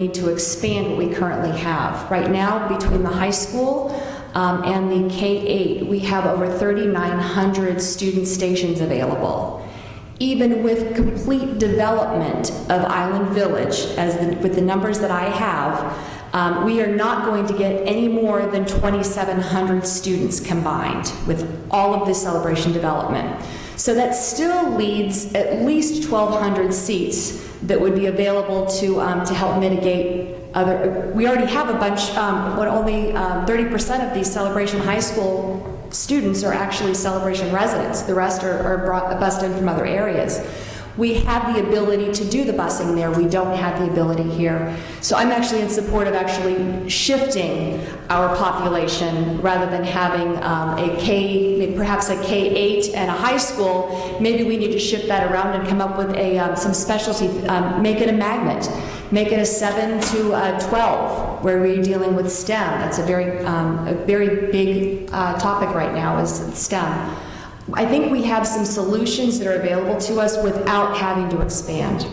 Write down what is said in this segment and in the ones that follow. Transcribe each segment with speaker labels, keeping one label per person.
Speaker 1: need to expand what we currently have. Right now, between the high school and the K-8, we have over 3,900 student stations available. Even with complete development of Island Village, with the numbers that I have, we are not going to get any more than 2,700 students combined with all of this celebration development. So that still leaves at least 1,200 seats that would be available to help mitigate other. We already have a bunch, but only 30% of these Celebration High School students are actually Celebration residents. The rest are bused in from other areas. We have the ability to do the busing there. We don't have the ability here. So I'm actually in support of actually shifting our population rather than having perhaps a K-8 and a high school. Maybe we need to shift that around and come up with some specialty, make it a magnet. Make it a 7 to 12, where we're dealing with STEM. That's a very big topic right now, is STEM. I think we have some solutions that are available to us without having to expand.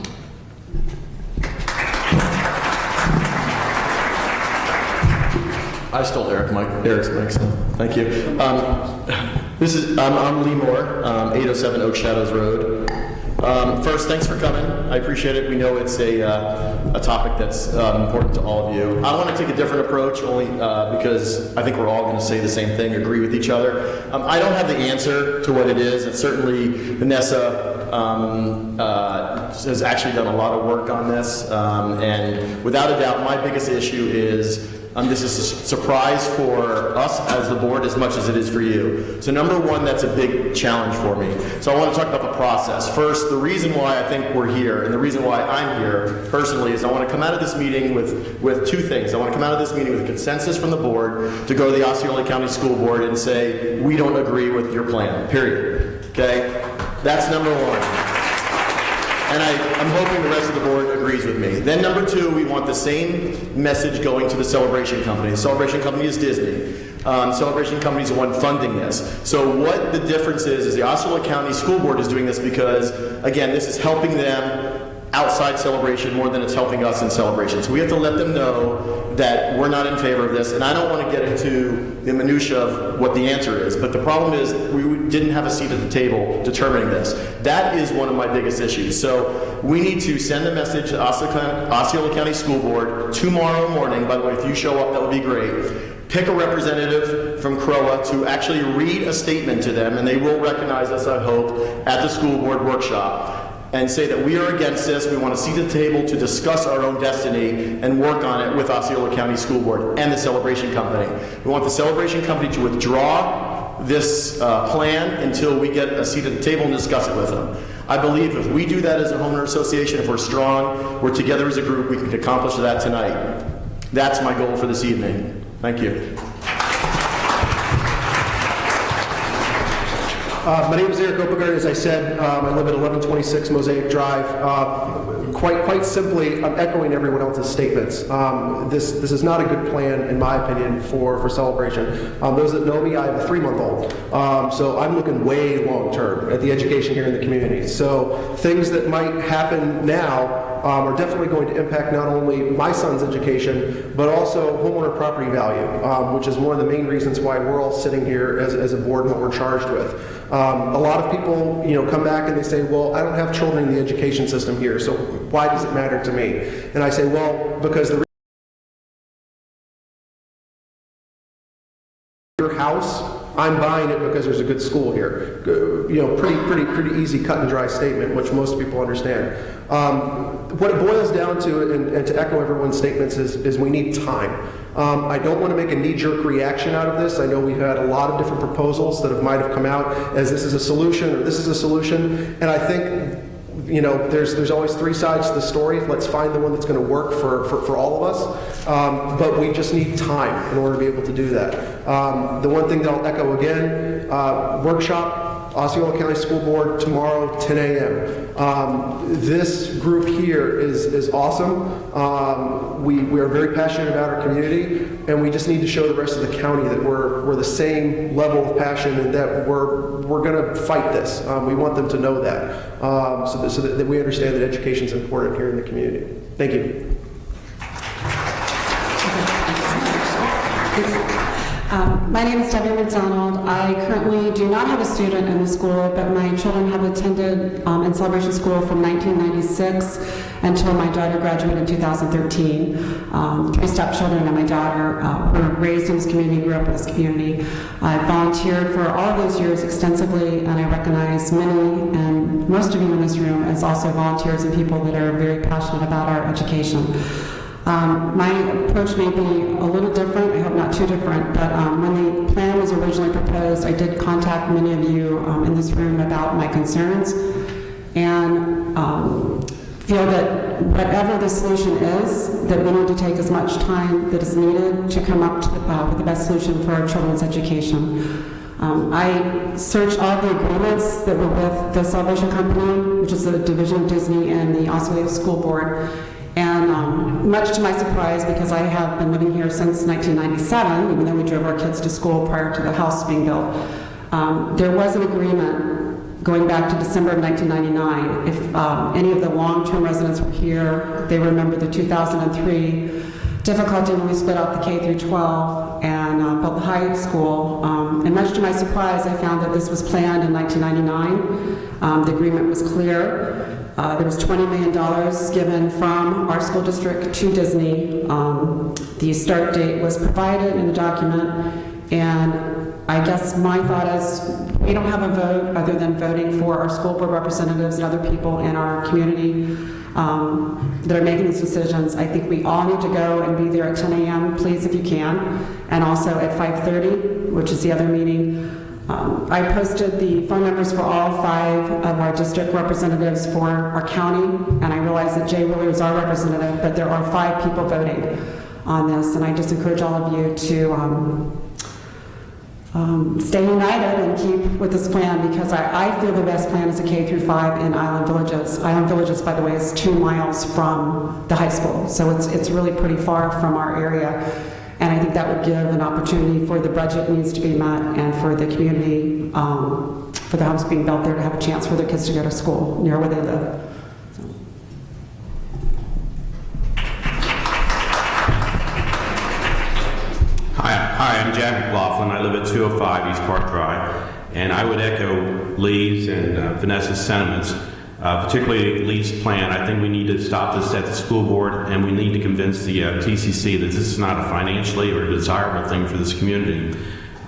Speaker 2: I stole Eric's mic, so thank you. I'm Lee Moore, 807 Oak Shadows Road. First, thanks for coming. I appreciate it. We know it's a topic that's important to all of you. I want to take a different approach, only because I think we're all going to say the same thing, agree with each other. I don't have the answer to what it is, and certainly Vanessa has actually done a lot of work on this, and without a doubt, my biggest issue is this is a surprise for us as the board as much as it is for you. So number one, that's a big challenge for me. So I want to talk about the process. First, the reason why I think we're here and the reason why I'm here personally is I want to come out of this meeting with two things. I want to come out of this meeting with a consensus from the board to go to the Osceola County School Board and say, we don't agree with your plan, period. Okay? That's number one. And I'm hoping the rest of the board agrees with me. Then number two, we want the same message going to the Celebration Company. The Celebration Company is Disney. Celebration Company is the one funding this. So what the difference is the Osceola County School Board is doing this because, again, this is helping them outside Celebration more than it's helping us in Celebration. So we have to let them know that we're not in favor of this, and I don't want to get into the minutia of what the answer is, but the problem is we didn't have a seat at the table determining this. That is one of my biggest issues. So we need to send a message to Osceola County School Board tomorrow morning. By the way, if you show up, that would be great. Pick a representative from CROA to actually read a statement to them, and they will recognize us, I hope, at the school board workshop, and say that we are against this. We want a seat at the table to discuss our own destiny and work on it with Osceola County School Board and the Celebration Company. We want the Celebration Company to withdraw this plan until we get a seat at the table and discuss it with them. I believe if we do that as a homeowner association, if we're strong, we're together as a group, we can accomplish that tonight. That's my goal for this evening. Thank you.
Speaker 3: My name is Eric Opegard. As I said, I live at 1126 Mosaic Drive. Quite simply, I'm echoing everyone else's statements. This is not a good plan, in my opinion, for Celebration. Those that know me, I have a 3-month-old. So I'm looking way long term at the education here in the community. So things that might happen now are definitely going to impact not only my son's education, but also homeowner property value, which is one of the main reasons why we're all sitting here as a board and what we're charged with. A lot of people, come back and they say, well, I don't have children in the education system here, so why does it matter to me? And I say, well, because your house, I'm buying it because there's a good school here. Pretty easy cut and dry statement, which most people understand. What it boils down to, and to echo everyone's statements, is we need time. I don't want to make a knee-jerk reaction out of this. I know we've had a lot of different proposals that might have come out as this is a solution or this is a solution, and I think there's always three sides to the story. Let's find the one that's going to work for all of us. But we just need time in order to be able to do that. The one thing that I'll echo again, workshop, Osceola County School Board tomorrow, 10 a.m. This group here is awesome. We are very passionate about our community, and we just need to show the rest of the county that we're the same level of passion and that we're going to fight this. We want them to know that, so that we understand that education is important here in the community. Thank you.
Speaker 4: My name is Debbie McDonald. I currently do not have a student in the school, but my children have attended in Celebration School from 1996 until my daughter graduated in 2013. Three stepchildren and my daughter were raised in this community, grew up in this community. I volunteered for all of those years extensively, and I recognize many and most of you in this room as also volunteers and people that are very passionate about our education. My approach may be a little different, I hope not too different, but when the plan was originally proposed, I did contact many of you in this room about my concerns and feel that whatever the solution is, that we need to take as much time that is needed to come up to with the best solution for our children's education. I searched all the agreements that were with the Celebration Company, which is a division of Disney, and the Oswego School Board. And much to my surprise, because I have been living here since 1997, even though we drove our kids to school prior to the house being built, there was an agreement going back to December of 1999. If any of the long-term residents were here, they remember the 2003 difficulty when we split out the K through 12 and built the high school. And much to my surprise, I found that this was planned in 1999. The agreement was clear. There was $20 million given from our school district to Disney. The start date was provided in the document, and I guess my thought is we don't have a vote other than voting for our school board representatives and other people in our community that are making these decisions. I think we all need to go and be there at 10 a.m., please, if you can, and also at 5:30, which is the other meeting. I posted the phone numbers for all 5 of our district representatives for our county, and I realize that Jay Wheeler is our representative, but there are 5 people voting on this, and I just encourage all of you to stay united and keep with this plan, because I feel the best plan is a K through 5 in Island Villages. Island Villages, by the way, is 2 miles from the high school, so it's really pretty far from our area. And I think that would give an opportunity for the budget needs to be met and for the community, for the homes being built there to have a chance for their kids to go to school near where they live.
Speaker 5: Hi, I'm Jack McLaughlin. I live at 205 East Park Drive, and I would echo Lee's and Vanessa's sentiments, particularly Lee's plan. I think we need to stop this at the school board, and we need to convince the TCC that this is not a financially or desirable thing for this community.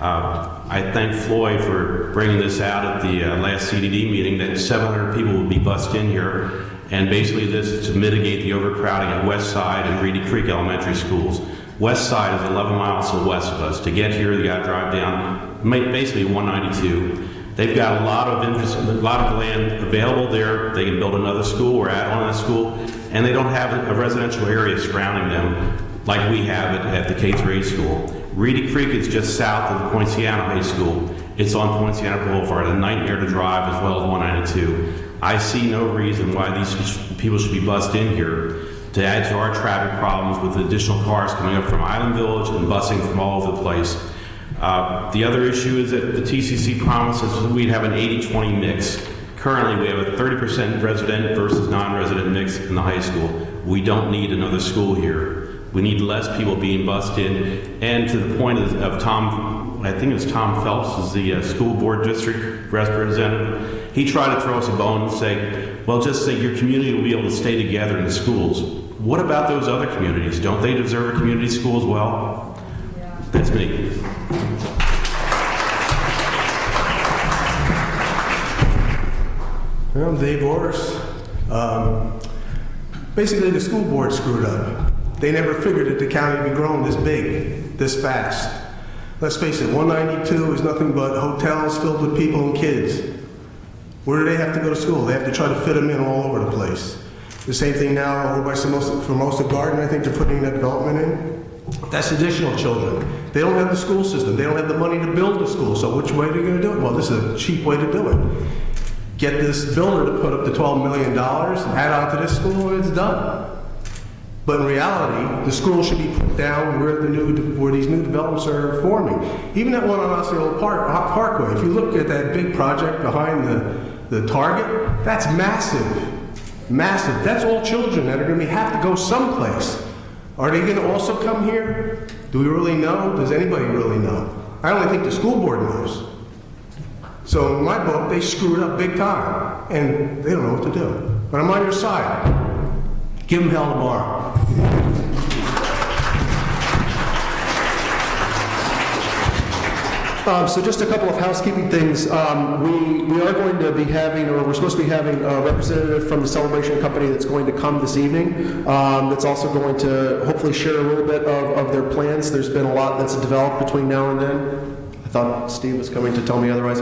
Speaker 5: I thank Floyd for bringing this out at the last CDD meeting, that 700 people would be bussed in here, and basically this is to mitigate the overcrowding at West Side and Reedy Creek Elementary Schools. West Side is 11 miles to the west of us. To get here, you got to drive down basically 192. They've got a lot of interest, a lot of land available there. They can build another school or add on to that school, and they don't have a residential area surrounding them like we have at the K-8 school. Reedy Creek is just south of the Poinciana High School. It's on Poinciana Boulevard, a nightmare to drive, as well as 192. I see no reason why these people should be bussed in here to add to our traffic problems with additional cars coming up from Island Village and busing from all over the place. The other issue is that the TCC promises that we'd have an 80-20 mix. Currently, we have a 30% resident versus non-resident mix in the high school. We don't need another school here. We need less people being bussed in. And to the point of Tom, I think it's Tom Phelps, is the school board district representative. He tried to throw us a bone and say, well, just say your community will be able to stay together in the schools. What about those other communities? Don't they deserve a community school as well? Yeah. That's me.
Speaker 6: I'm Dave Orris. Basically, the school board screwed up. They never figured that the county would be growing this big, this fast. Let's face it, 192 is nothing but hotels filled with people and kids. Where do they have to go to school? They have to try to fit them in all over the place. The same thing now over by Formosa Garden, I think they're putting that development in. That's additional children. They don't have the school system. They don't have the money to build a school. So which way are they going to do it? Well, this is a cheap way to do it. Get this builder to put up the $12 million, add on to this school, and it's done. But in reality, the school should be put down where these new developments are forming. Even that one on Osceola Parkway, if you look at that big project behind the Target, that's massive. Massive. That's all children that are going to have to go someplace. Are they going to also come here? Do we really know? Does anybody really know? I only think the school board knows. So in my book, they screwed up big time, and they don't know what to do. But I'm on your side. Give them hell tomorrow.
Speaker 3: So just a couple of housekeeping things. We are going to be having, or we're supposed to be having a representative from the Celebration Company that's going to come this evening. That's also going to hopefully share a little bit of their plans. There's been a lot that's developed between now and then. I thought Steve was coming to tell me otherwise.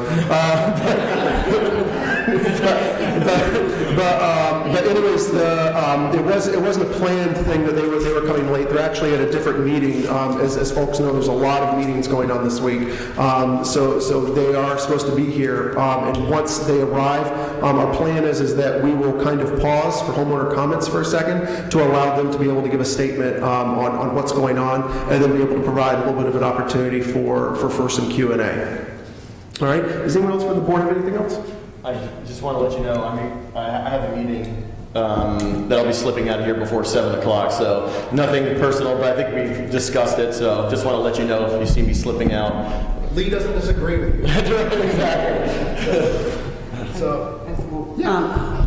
Speaker 3: But anyways, it wasn't a planned thing that they were coming late. They're actually at a different meeting. As folks know, there's a lot of meetings going on this week. So they are supposed to be here. And once they arrive, our plan is that we will kind of pause for homeowner comments for a second to allow them to be able to give a statement on what's going on, and then be able to provide a little bit of an opportunity for some Q&A. All right. Does anyone else from the board have anything else?
Speaker 2: I just want to let you know, I have a meeting that I'll be slipping out of here before 7 o'clock, so nothing personal, but I think we've discussed it, so just want to let you know if you see me slipping out.
Speaker 3: Lee doesn't disagree with you.
Speaker 2: Exactly.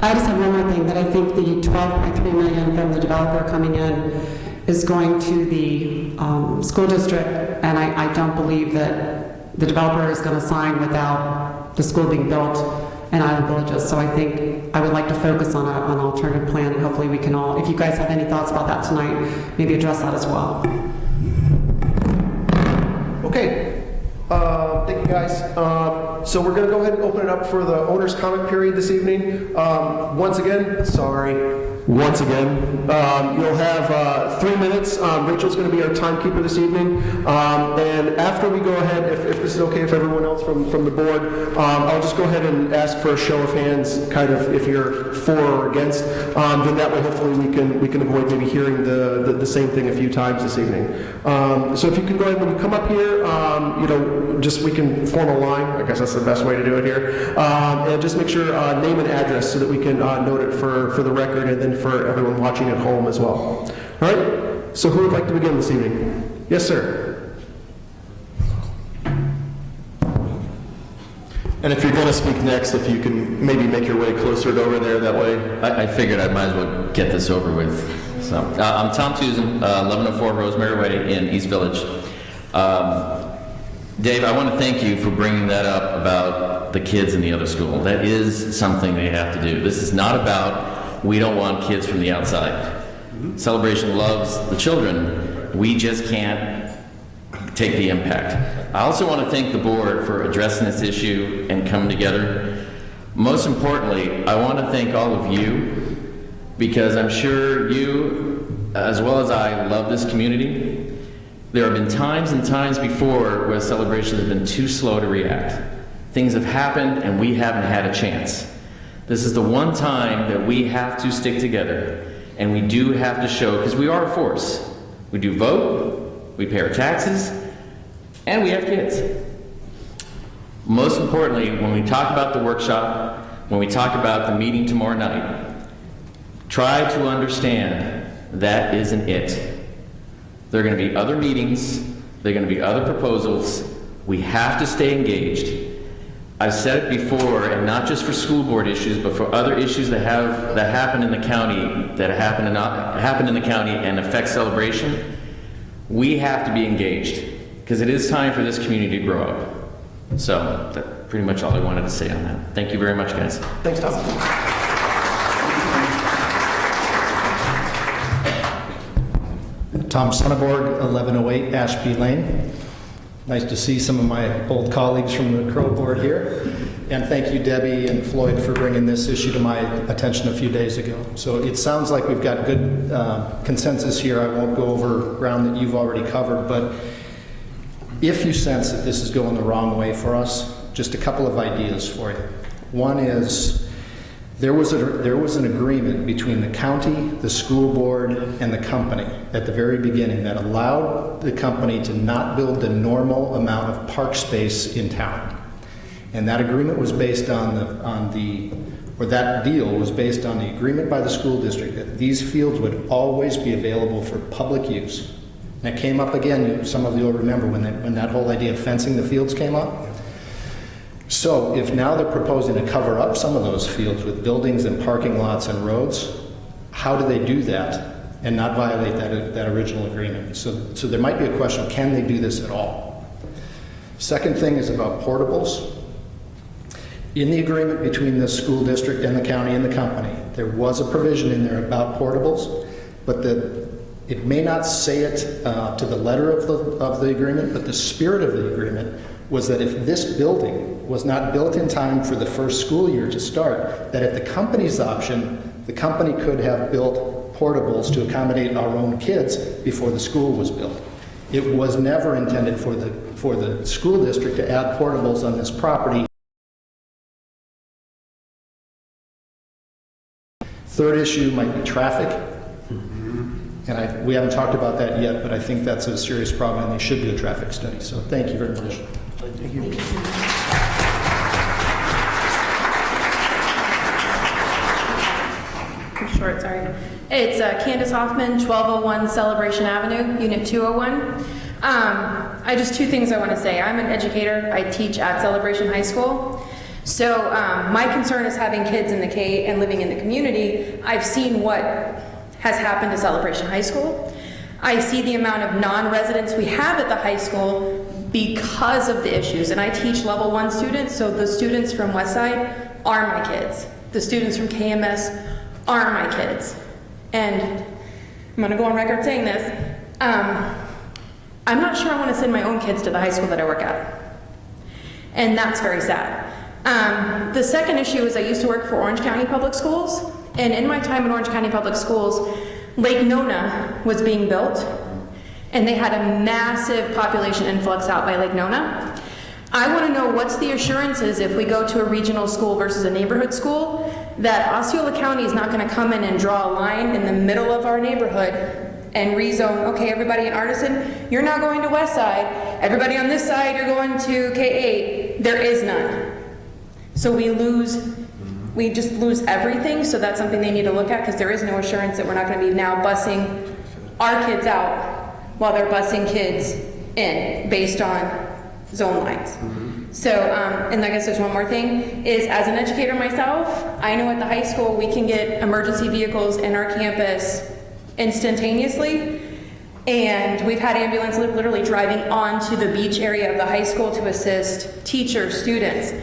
Speaker 4: I just have one more thing, that I think the $12.3 million from the developer coming in is going to the school district, and I don't believe that the developer is going to sign without the school being built in Island Villages. So I think I would like to focus on an alternative plan, and hopefully we can all, if you guys have any thoughts about that tonight, maybe address that as well.
Speaker 3: Okay. Thank you, guys. So we're going to go ahead and open it up for the owner's comment period this evening. Once again, you'll have 3 minutes. Rachel's going to be our timekeeper this evening. And after we go ahead, if this is okay with everyone else from the board, I'll just go ahead and ask for a show of hands, kind of if you're for or against. Then that way, hopefully, we can avoid maybe hearing the same thing a few times this evening. So if you can go ahead, when you come up here, just we can form a line. I guess that's the best way to do it here. And just make sure name and address so that we can note it for the record, and then for everyone watching at home as well. All right. So who would like to begin this evening? Yes, sir.
Speaker 2: And if you're going to speak next, if you can maybe make your way closer to over there, that way.
Speaker 7: I figured I might as well get this over with. So, I'm Tom Tusen, 1104 Rosemary Way in East Village. Dave, I want to thank you for bringing that up about the kids in the other school. That is something they have to do. This is not about, we don't want kids from the outside. Celebration loves the children. We just can't take the impact. I also want to thank the board for addressing this issue and coming together. Most importantly, I want to thank all of you, because I'm sure you, as well as I, love this community. There have been times and times before where Celebration has been too slow to react. Things have happened and we haven't had a chance. This is the one time that we have to stick together, and we do have to show, because we are a force. We do vote, we pay our taxes, and we have kids. Most importantly, when we talk about the workshop, when we talk about the meeting tomorrow night, try to understand that isn't it. There are going to be other meetings, there are going to be other proposals. We have to stay engaged. I've said it before, and not just for school board issues, but for other issues that happen in the county, that happen in the county and affect Celebration. We have to be engaged, because it is time for this community to grow up. So that's pretty much all I wanted to say on that. Thank you very much, guys.
Speaker 3: Thanks, Tom.
Speaker 8: Tom Sonneborg, 1108 Ashby Lane. Nice to see some of my old colleagues from the CROA board here. And thank you, Debbie and Floyd, for bringing this issue to my attention a few days ago. So it sounds like we've got good consensus here. I won't go over ground that you've already covered, but if you sense that this is going the wrong way for us, just a couple of ideas for you. One is, there was an agreement between the county, the school board, and the company at the very beginning that allowed the company to not build the normal amount of park space in town. And that agreement was based on the or that deal was based on the agreement by the school district that these fields would always be available for public use. And it came up again, some of you will remember when that whole idea of fencing the fields came up. So if now they're proposing to cover up some of those fields with buildings and parking lots and roads, how do they do that and not violate that original agreement? So there might be a question, can they do this at all? Second thing is about portables. In the agreement between the school district and the county and the company, there was a provision in there about portables, but it may not say it to the letter of the agreement, but the spirit of the agreement was that if this building was not built in time for the first school year to start, that at the company's option, the company could have built portables to accommodate our own kids before the school was built. It was never intended for the school district to add portables on this property. Third issue might be traffic. And we haven't talked about that yet, but I think that's a serious problem and they should do a traffic study. So thank you very much. Thank you.
Speaker 9: I'm short, sorry. It's Candace Hoffman, 1201 Celebration Avenue, Unit 201. Just two things I want to say. I'm an educator. I teach at Celebration High School. So my concern is having kids in the K and living in the community. I've seen what has happened to Celebration High School. I see the amount of non-residents we have at the high school because of the issues. And I teach level 1 students, so the students from Westside are my kids. The students from KMS are my kids. And I'm gonna go on record saying this. I'm not sure I wanna send my own kids to the high school that I work at. And that's very sad. The second issue is I used to work for Orange County Public Schools, and in my time in Orange County Public Schools, Lake Nona was being built, and they had a massive population influx out by Lake Nona. I want to know what's the assurances if we go to a regional school versus a neighborhood school that Osceola County is not going to come in and draw a line in the middle of our neighborhood and rezone, okay, everybody in Artisan, you're now going to West Side, everybody on this side, you're going to K8. There is none. So we just lose everything, so that's something they need to look at because there is no assurance that we're not going to be now busing our kids out while they're busing kids in based on zone lines. So, and I guess there's one more thing, is as an educator myself, I know at the high school we can get emergency vehicles in our campus instantaneously, and we've had ambulance literally driving onto the beach area of the high school to assist teachers, students.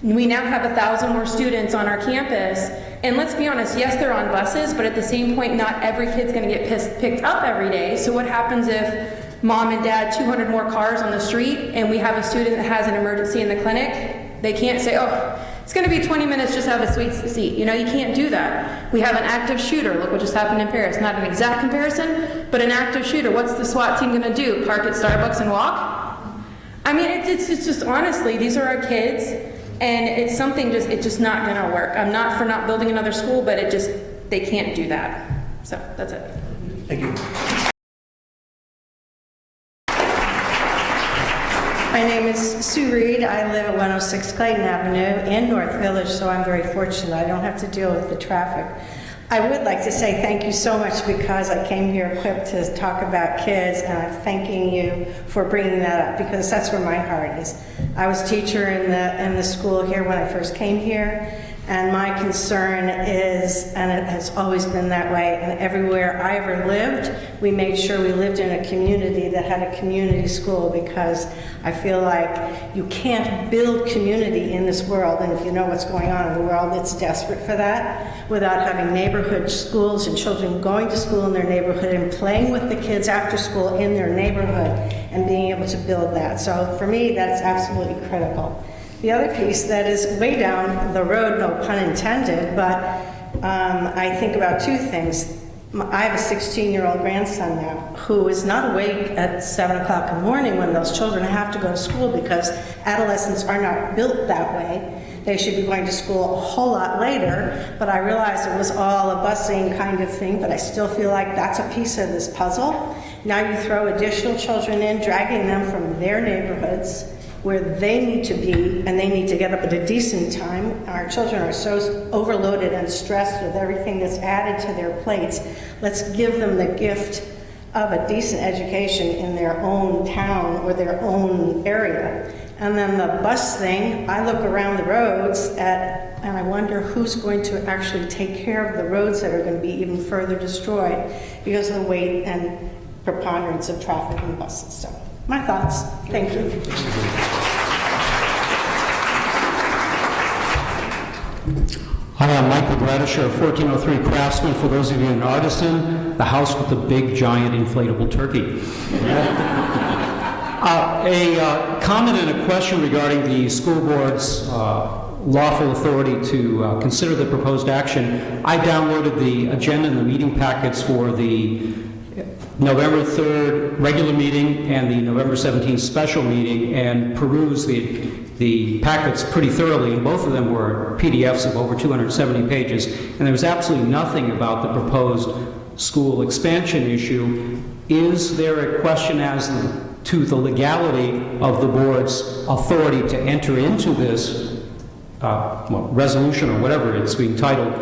Speaker 9: We now have 1,000 more students on our campus, and let's be honest, yes, they're on buses, but at the same point, not every kid's gonna get picked up every day. So what happens if mom and dad, 200 more cars on the street, and we have a student that has an emergency in the clinic? They can't say, oh, it's gonna be 20 minutes, just have a sweet seat. You know, you can't do that. We have an active shooter, look what just happened in Paris. Not an exact comparison, but an active shooter. What's the SWAT team gonna do? Park at Starbucks and walk? I mean, it's just honestly, these are our kids. And it's something it's just not gonna work. I'm not for not building another school, but they can't do that. So that's it.
Speaker 3: Thank you.
Speaker 10: My name is Sue Reed. I live at 106 Clayton Avenue in North Village, so I'm very fortunate. I don't have to deal with the traffic. I would like to say thank you so much because I came here equipped to talk about kids, and I'm thanking you for bringing that up because that's where my heart is. I was a teacher in the school here when I first came here, and my concern is, and it has always been that way, and everywhere I ever lived, we made sure we lived in a community that had a community school because I feel like you can't build community in this world, and if you know what's going on in the world, it's desperate for that, without having neighborhood schools and children going to school in their neighborhood and playing with the kids after school in their neighborhood and being able to build that. So for me, that's absolutely critical. The other piece that is way down the road, no pun intended, but I think about two things. I have a 16-year-old grandson now who is not awake at 7 o'clock in the morning when those children have to go to school because adolescents are not built that way. They should be going to school a whole lot later, but I realized it was all a busing kind of thing, but I still feel like that's a piece of this puzzle. Now you throw additional children in, dragging them from their neighborhoods where they need to be, and they need to get up at a decent time. Our children are so overloaded and stressed with everything that's added to their plates. Let's give them the gift of a decent education in their own town or their own area. And then the bus thing, I look around the roads and I wonder who's going to actually take care of the roads that are going to be even further destroyed because of the weight and preponderance of traffic and buses. So, my thoughts. Thank you.
Speaker 11: Hi, I'm Michael Gradisher of 1403 Craftsman, for those of you in Artisan, the house with the big, giant, inflatable turkey. A comment and a question regarding the school board's lawful authority to consider the proposed action. I downloaded the agenda and the meeting packets for the November 3rd regular meeting and the November 17th special meeting and perused the packets pretty thoroughly, and both of them were PDFs of over 270 pages, and there was absolutely nothing about the proposed school expansion issue. Is there a question as to the legality of the board's authority to enter into this resolution or whatever it's being titled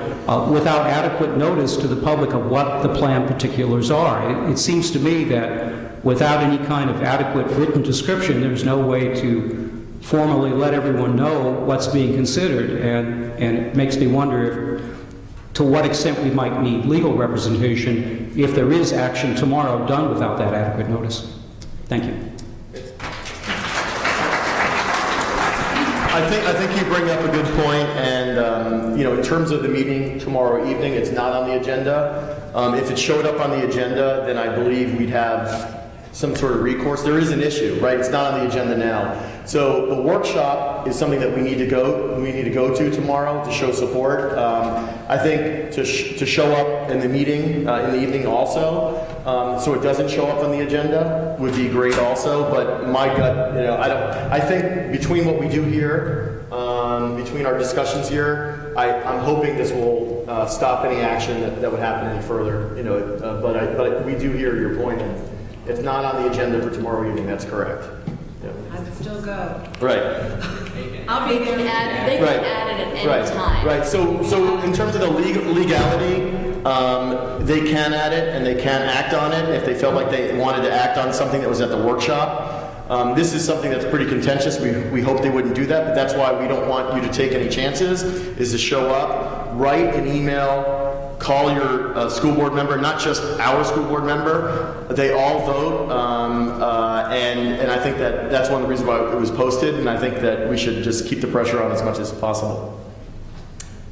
Speaker 11: without adequate notice to the public of what the plan particulars are? It seems to me that without any kind of adequate written description, there's no way to formally let everyone know what's being considered, and it makes me wonder to what extent we might need legal representation if there is action tomorrow done without that adequate notice. Thank you.
Speaker 2: I think you bring up a good point, and in terms of the meeting tomorrow evening, it's not on the agenda. If it showed up on the agenda, then I believe we'd have some sort of recourse. There is an issue, right? It's not on the agenda now. So the workshop is something that we need to go to tomorrow to show support. I think to show up in the meeting in the evening also, so it doesn't show up on the agenda would be great also. But my gut, I think between what we do here, between our discussions here, I'm hoping this will stop any action that would happen any further. But we do hear your point, and it's not on the agenda for tomorrow evening. That's correct.
Speaker 12: I would still go.
Speaker 2: Right.
Speaker 12: I'll be there.
Speaker 1: They can add it at any time.
Speaker 2: Right. So in terms of the legality, they can add it and they can act on it if they felt like they wanted to act on something that was at the workshop. This is something that's pretty contentious. We hope they wouldn't do that, but that's why we don't want you to take any chances, is to show up, write an email, call your school board member, not just our school board member. They all vote, and I think that's one of the reasons why it was posted, and I think that we should just keep the pressure on as much as possible.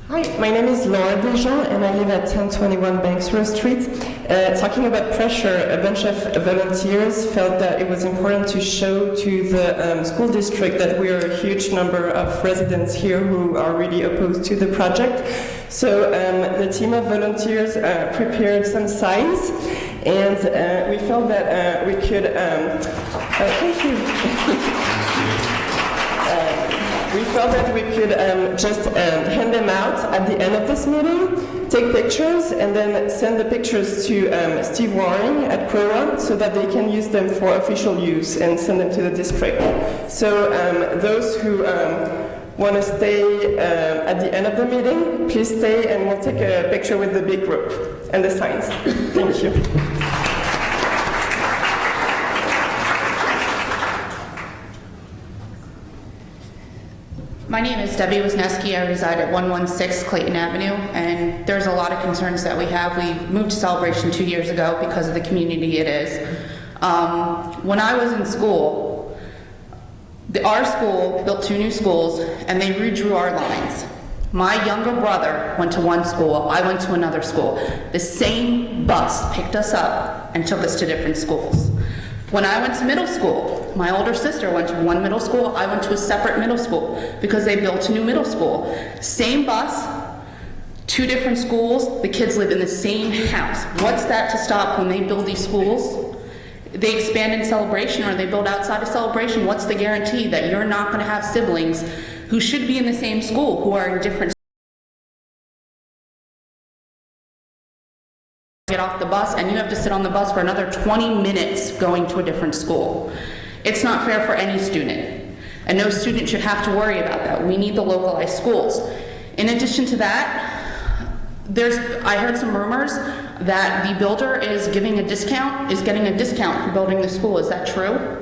Speaker 13: Hi, my name is Laura Desjans, and I live at 1021 Banksboro Street. Talking about pressure, a bunch of volunteers felt that it was important to show to the school district that we are a huge number of residents here who are really opposed to the project. So the team of volunteers prepared some signs, and we felt that we could... thank you. We felt that we could just hand them out at the end of this meeting, take pictures, and then send the pictures to Steve Waring at CROA so that they can use them for official use and send them to the district. So those who want to stay at the end of the meeting, please stay and we'll take a picture with the big group and the signs. Thank you.
Speaker 14: My name is Debbie Wisniewski. I reside at 116 Clayton Avenue, and there's a lot of concerns that we have. We moved to Celebration 2 years ago because of the community it is. When I was in school, our school built 2 new schools, and they redrew our lines. My younger brother went to one school, I went to another school. The same bus picked us up and took us to different schools. When I went to middle school, my older sister went to one middle school, I went to a separate middle school because they built a new middle school. Same bus, 2 different schools, the kids live in the same house. What's that to stop when they build these schools? They expand in Celebration or they build outside of Celebration. What's the guarantee that you're not going to have siblings who should be in the same school who are in different get off the bus and you have to sit on the bus for another 20 minutes going to a different school? It's not fair for any student. And no student should have to worry about that. We need the localized schools. In addition to that, I heard some rumors that the builder is getting a discount for building the school. Is that true?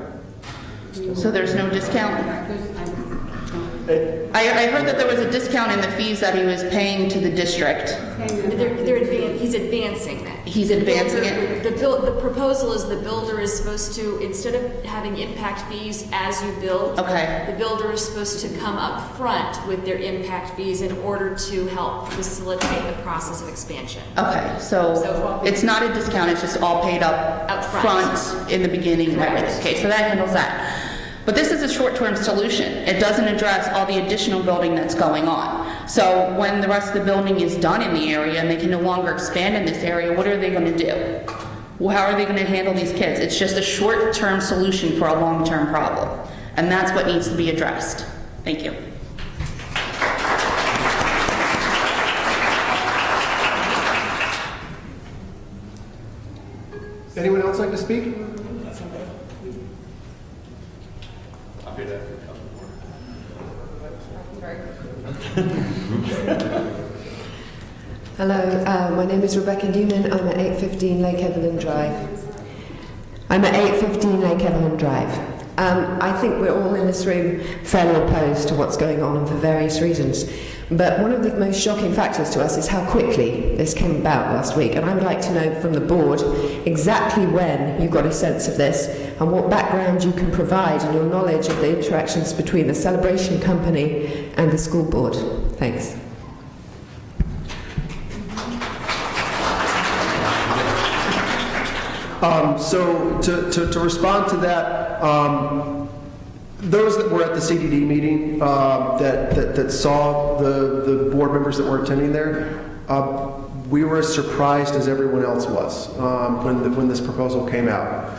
Speaker 14: So there's no discount? I heard that there was a discount in the fees that he was paying to the district.
Speaker 1: He's advancing that.
Speaker 14: He's advancing it?
Speaker 1: The proposal is the builder is supposed to, instead of having impact fees as you build,
Speaker 14: Okay.
Speaker 1: the builder is supposed to come up front with their impact fees in order to help facilitate the process of expansion.
Speaker 14: Okay, so it's not a discount, it's just all paid up front in the beginning and everything. Okay, so that handles that. But this is a short-term solution. It doesn't address all the additional building that's going on. So when the rest of the building is done in the area and they can no longer expand in this area, what are they going to do? Well, how are they going to handle these kids? It's just a short-term solution for a long-term problem. And that's what needs to be addressed. Thank you.
Speaker 3: Anyone else like to speak?
Speaker 15: Hello, my name is Rebecca Newman. I'm at 815 Lake Evelyn Drive. I think we're all in this room fairly opposed to what's going on and for various reasons. But one of the most shocking factors to us is how quickly this came about last week. And I would like to know from the board exactly when you got a sense of this and what background you can provide and your knowledge of the interactions between the celebration company and the school board. Thanks.
Speaker 3: So to respond to that, those that were at the CDD meeting that saw the board members that were attending there, we were as surprised as everyone else was when this proposal came out.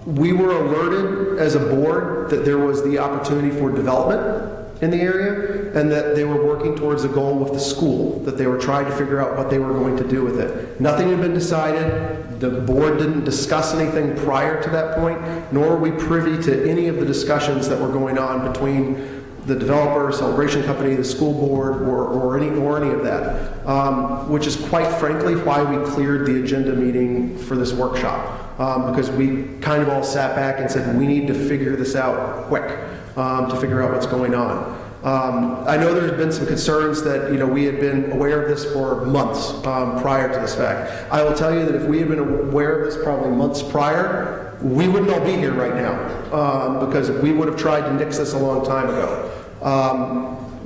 Speaker 3: We were alerted as a board that there was the opportunity for development in the area and that they were working towards a goal with the school, that they were trying to figure out what they were going to do with it. Nothing had been decided. The board didn't discuss anything prior to that point, nor were we privy to any of the discussions that were going on between the developer, celebration company, the school board, or any of that, which is quite frankly why we cleared the agenda meeting for this workshop, because we kind of all sat back and said, we need to figure this out quick to figure out what's going on. I know there's been some concerns that we had been aware of this for months prior to this fact. I will tell you that if we had been aware of this probably months prior, we wouldn't all be here right now because we would have tried to nix this a long time ago.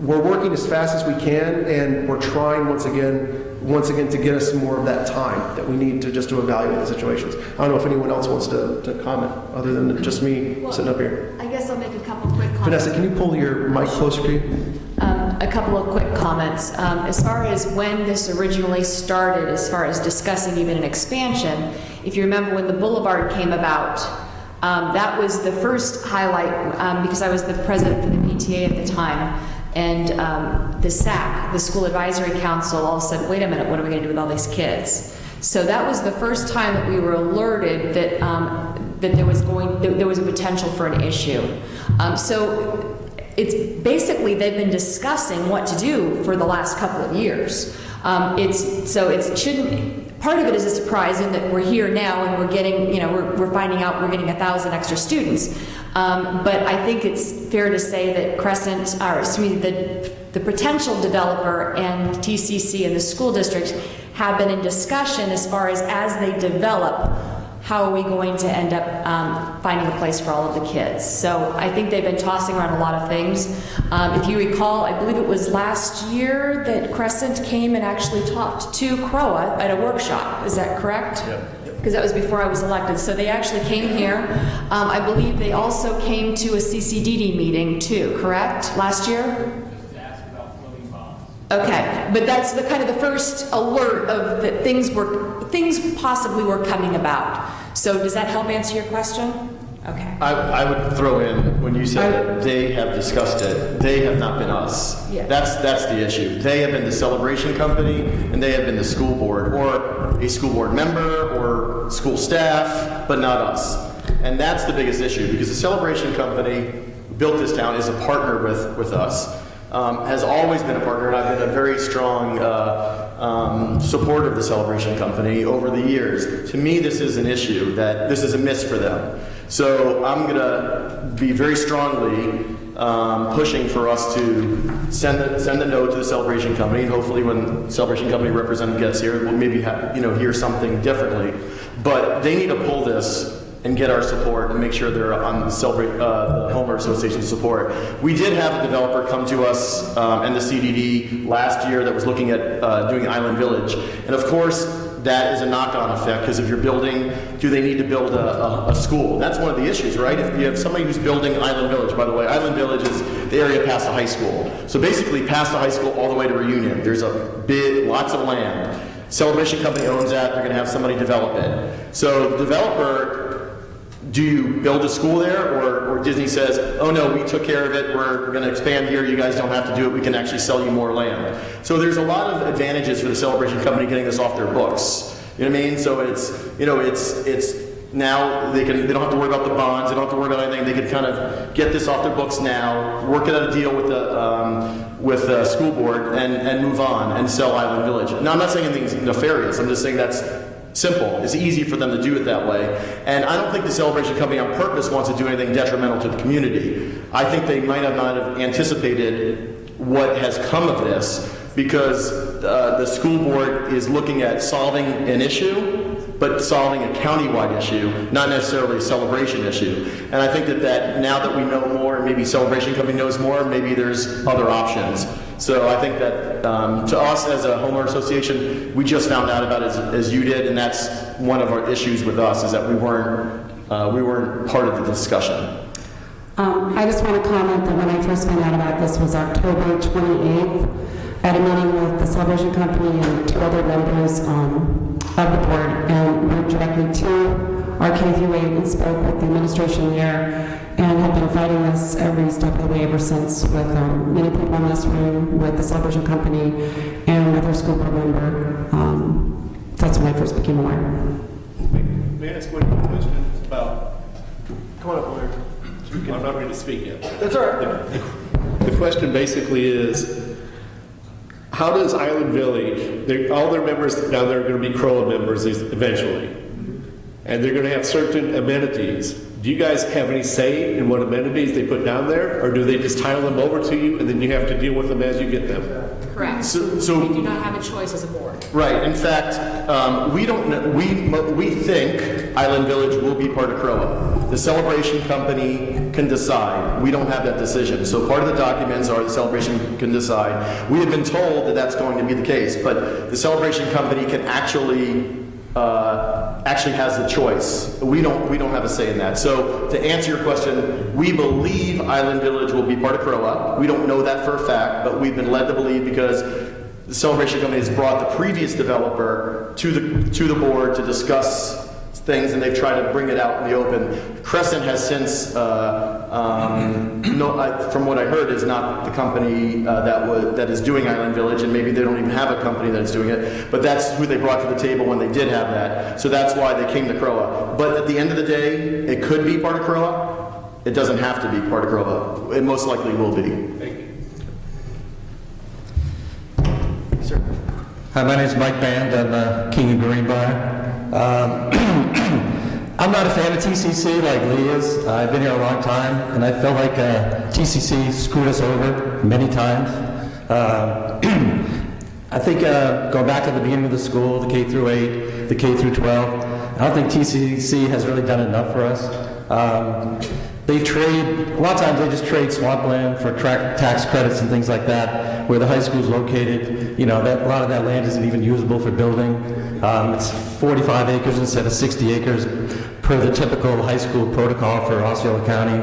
Speaker 3: We're working as fast as we can, and we're trying once again to get us more of that time that we need to just to evaluate the situations. I don't know if anyone else wants to comment other than just me sitting up here.
Speaker 1: I guess I'll make a couple quick comments.
Speaker 3: Vanessa, can you pull your mic closer to you?
Speaker 1: A couple of quick comments. As far as when this originally started, as far as discussing even an expansion, if you remember when the Boulevard came about, that was the first highlight because I was the president for the PTA at the time. And the SAC, the School Advisory Council, all said, wait a minute, what are we going to do with all these kids? So that was the first time that we were alerted that, that there was a potential for an issue. So it's basically they've been discussing what to do for the last couple of years. It shouldn't. Part of it is a surprise in that we're here now and we're getting, we're finding out we're getting 1,000 extra students. But I think it's fair to say that the potential developer and TCC and the school district have been in discussion as far as they develop, how are we going to end up finding a place for all of the kids. So I think they've been tossing around a lot of things. If you recall, I believe it was last year that Crescent came and actually talked to CROA at a workshop. Is that correct?
Speaker 2: Yeah.
Speaker 1: Because that was before I was elected. So they actually came here. I believe they also came to a CCDD meeting too, correct? Last year? Okay, but that's the kind of the first alert of that things possibly were coming about. So does that help answer your question? Okay.
Speaker 2: I would throw in, when you said they have discussed it, they have not been us.
Speaker 1: Yeah.
Speaker 2: That's the issue. They have been the celebration company, and they have been the school board, or a school board member, or school staff, but not us. And that's the biggest issue, because the celebration company, built this town, is a partner with us, has always been a partner, and I've been a very strong supporter of the Celebration Company over the years. To me, this is an issue, that this is a miss for them. So I'm going to be very strongly pushing for us to send the note to the Celebration Company, and hopefully when Celebration Company representative gets here, we'll maybe hear something differently. But they need to pull this and get our support and make sure they're on the Homeowner Association support. We did have a developer come to us and the CDD last year that was looking at doing Island Village. And of course, that is a knock-on effect, because if you're building, do they need to build a school? That's one of the issues, right? If you have somebody who's building Island Village, by the way, Island Village is the area past the high school. So basically past the high school all the way to Reunion. There's lots of land. Celebration Company owns that, they're gonna have somebody develop it. So the developer, do you build a school there, or Disney says, oh no, we took care of it, we're going to expand here, you guys don't have to do it, we can actually sell you more land. So there's a lot of advantages for the Celebration Company getting this off their books. You know what I mean? So it's now they don't have to worry about the bonds, they don't have to worry about anything, they can kind of get this off their books now, work out a deal with the school board and move on and sell Island Village. Now I'm not saying anything's nefarious, I'm just saying that's simple. It's easy for them to do it that way. And I don't think the Celebration Company on purpose wants to do anything detrimental to the community. I think they might have not have anticipated what has come of this, because the school board is looking at solving an issue, but solving a countywide issue, not necessarily a Celebration issue. And I think that now that we know more, and maybe Celebration Company knows more, maybe there's other options. So I think that to us as a homeowner association, we just found out about it as you did, and that's one of our issues with us, is that we weren't part of the discussion.
Speaker 4: I just want to comment that when I first found out about this was October 28th at a meeting with the Celebration Company and 2 other members of the board, and went directly to our K-8 and spoke with the administration there, and have been fighting this every step of the way ever since, with many people in this room, with the Celebration Company, and with our school board member. That's when I first became aware.
Speaker 16: May I ask one question about... Come on up, Blair. I'm not ready to speak yet.
Speaker 3: That's all right.
Speaker 16: The question basically is, how does Island Village, all their members down there are going to be CROA members eventually, and they're going to have certain amenities. Do you guys have any say in what amenities they put down there, or do they just title them over to you and then you have to deal with them as you get them?
Speaker 12: Correct.
Speaker 2: So
Speaker 12: we do not have a choice as a board.
Speaker 2: Right. In fact, we don't know, we think Island Village will be part of CROA. The Celebration Company can decide. We don't have that decision. So part of the documents are the Celebration can decide. We have been told that that's going to be the case, but the Celebration Company can actually has the choice. We don't have a say in that. So to answer your question, we believe Island Village will be part of CROA. We don't know that for a fact, but we've been led to believe because the Celebration Company has brought the previous developer to the board to discuss things, and they've tried to bring it out in the open. Crescent has since, from what I heard, is not the company that is doing Island Village, and maybe they don't even have a company that is doing it, but that's who they brought to the table when they did have that. So that's why they came to CROA. But at the end of the day, it could be part of CROA. It doesn't have to be part of CROA. It most likely will be.
Speaker 16: Thank you.
Speaker 2: Sir.
Speaker 17: Hi, my name is Mike Band. I'm King of Greenbrier. I'm not a fan of TCC like Lee is. I've been here a long time, and I felt like TCC screwed us over many times. I think going back to the beginning of the school, the K through 8, the K through 12, I don't think TCC has really done enough for us. A lot of times they just trade swampland for tax credits and things like that, where the high school is located. You know, a lot of that land isn't even usable for building. It's 45 acres instead of 60 acres per the typical high school protocol for Osceola County.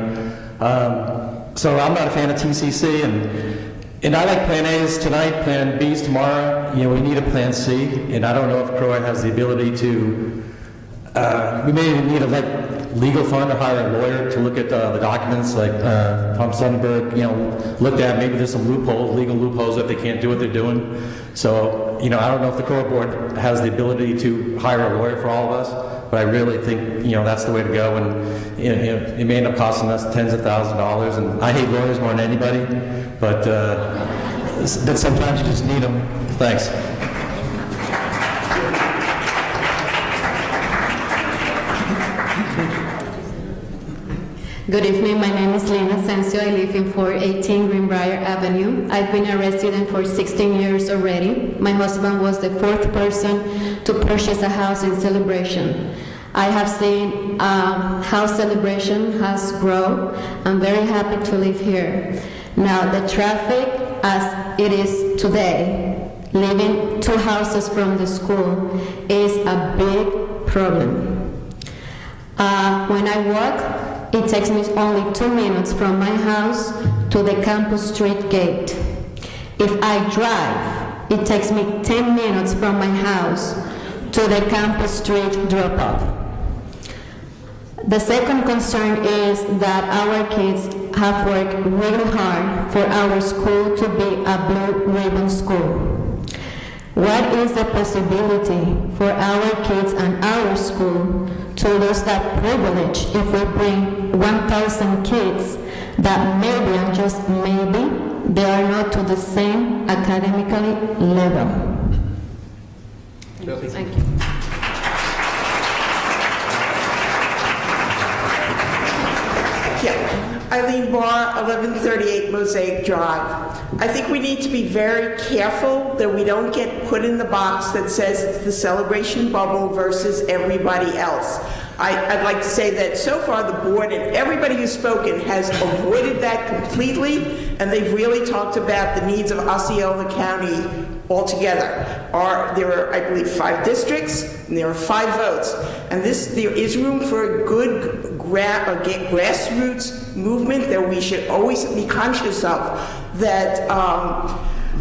Speaker 17: So I'm not a fan of TCC, and I like Plan A's tonight, Plan B's tomorrow. You know, we need a Plan C, and I don't know if CROA has the ability to. We may even need a legal fund or hire a lawyer to look at the documents, like Tom Sonnenberg, looked at. Maybe there's some loopholes, legal loopholes, if they can't do what they're doing. So, I don't know if the CROA board has the ability to hire a lawyer for all of us. but I really think, that's the way to go, and it may end up costing us tens of thousands of dollars, and I hate lawyers more than anybody, but that sometimes you just need them. Thanks.
Speaker 18: Good evening, my name is Lena Asensio. I live in 418 Greenbrier Avenue. I've been a resident for 16 years already. My husband was the fourth person to purchase a house in Celebration. I have seen how Celebration has grown. I'm very happy to live here. Now, the traffic as it is today, living 2 houses from the school, is a big problem. When I walk, it takes me only 2 minutes from my house to the campus street gate. If I drive, it takes me 10 minutes from my house to the campus street drop-off. The second concern is that our kids have worked really hard for our school to be a blue ribbon school. What is the possibility for our kids and our school to lose that privilege if we bring 1,000 kids that maybe and just maybe they are not to the same academically level?
Speaker 12: Thank you.
Speaker 19: Eileen Barr, 1138 Mosaic Drive. I think we need to be very careful that we don't get put in the box that says it's the Celebration bubble versus everybody else. I'd like to say that so far the board and everybody who's spoken has avoided that completely, and they've really talked about the needs of Osceola County altogether. There are, I believe, 5 districts, and there are 5 votes. And there is room for a good grassroots movement that we should always be conscious of. That